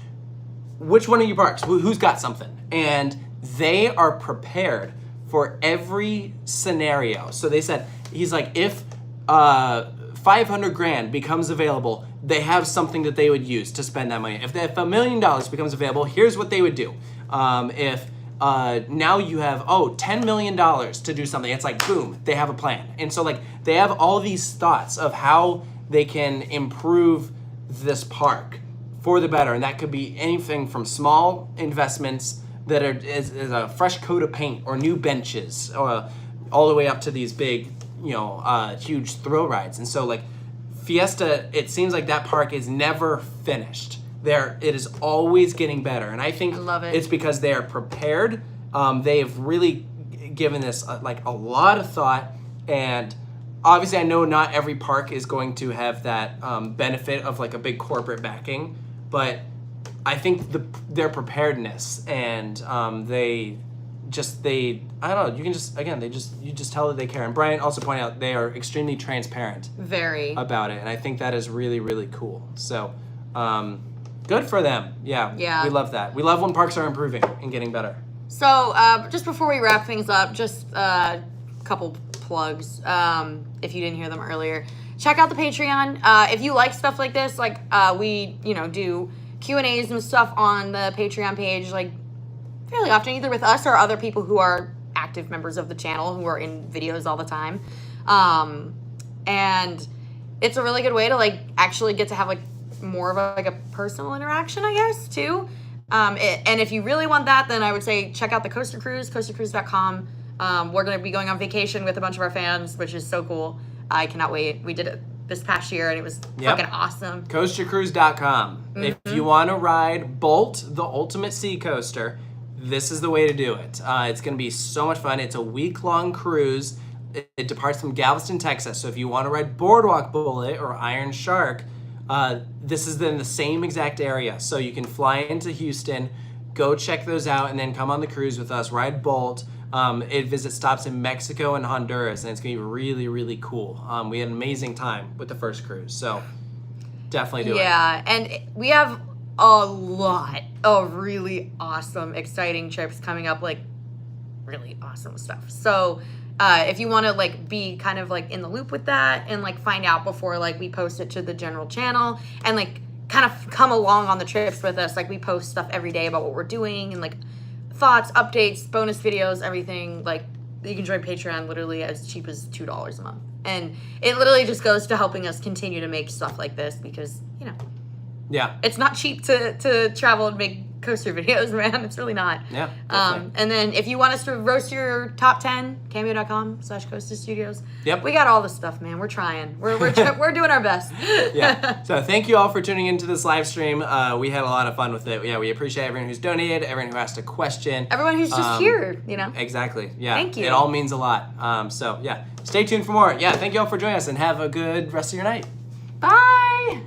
Which one of you parks? Who's got something? And they are prepared for every scenario. So they said, he's like, if 500 grand becomes available, they have something that they would use to spend that money. If $1 million becomes available, here's what they would do. If now you have, $10 million to do something, it's like, boom, they have a plan. And so like they have all these thoughts of how they can improve this park for the better. And that could be anything from small investments that is a fresh coat of paint or new benches, or all the way up to these big, huge thrill rides. And so like Fiesta, it seems like that park is never finished. It is always getting better, and I think it's because they are prepared. They have really given this like a lot of thought, and obviously I know not every park is going to have that benefit of like a big corporate backing, but I think their preparedness and I don't know, you can just, again, you just tell that they care. And Brian also pointed out they are extremely transparent about it, and I think that is really, really cool. So good for them. Yeah. We love that. We love when parks are improving and getting better. So just before we wrap things up, just a couple plugs, if you didn't hear them earlier. Check out the Patreon. If you like stuff like this, like we do Q&As and stuff on the Patreon page, like fairly often, either with us or other people who are active members of the channel who are in videos all the time. And it's a really good way to like actually get to have like more of a personal interaction, I guess, too. And if you really want that, then I would say check out the Coaster Cruise, coastercruise.com. We're going to be going on vacation with a bunch of our fans, which is so cool. I cannot wait. We did it this past year, and it was fucking awesome. Coastercruise.com. Mm-hmm. If you want to ride Bolt, the ultimate sea coaster, this is the way to do it. It's going to be so much fun. It's a week-long cruise. It departs from Galveston, Texas. So if you want to ride Boardwalk Bullet or Iron Shark, this is in the same exact area. So you can fly into Houston, go check those out, and then come on the cruise with us, ride Bolt. It visits stops in Mexico and Honduras, and it's going to be really, really cool. We had an amazing time with the first cruise, so definitely do it. Yeah, and we have a lot of really awesome, exciting trips coming up, like really awesome stuff. So if you want to like be kind of like in the loop with that and like find out before like we post it to the general channel and like kind of come along on the trips with us, like we post stuff every day about what we're doing and like thoughts, updates, bonus videos, everything. Like you can join Patreon literally as cheap as $2 a month, and it literally just goes to helping us continue to make stuff like this because it's not cheap to travel and make coaster videos, man. It's really not. Yeah. And then if you want us to roast your top 10, cameo.com/coasterstudios. Yep. We got all the stuff, man. We're trying. We're doing our best. Yeah. So thank you all for tuning into this live stream. We had a lot of fun with it. Yeah, we appreciate everyone who's donated, everyone who asked a question. Everyone who's just here, Exactly. Yeah. Thank you. It all means a lot. So yeah, stay tuned for more. Yeah, thank you all for joining us and have a good rest of your night. Bye.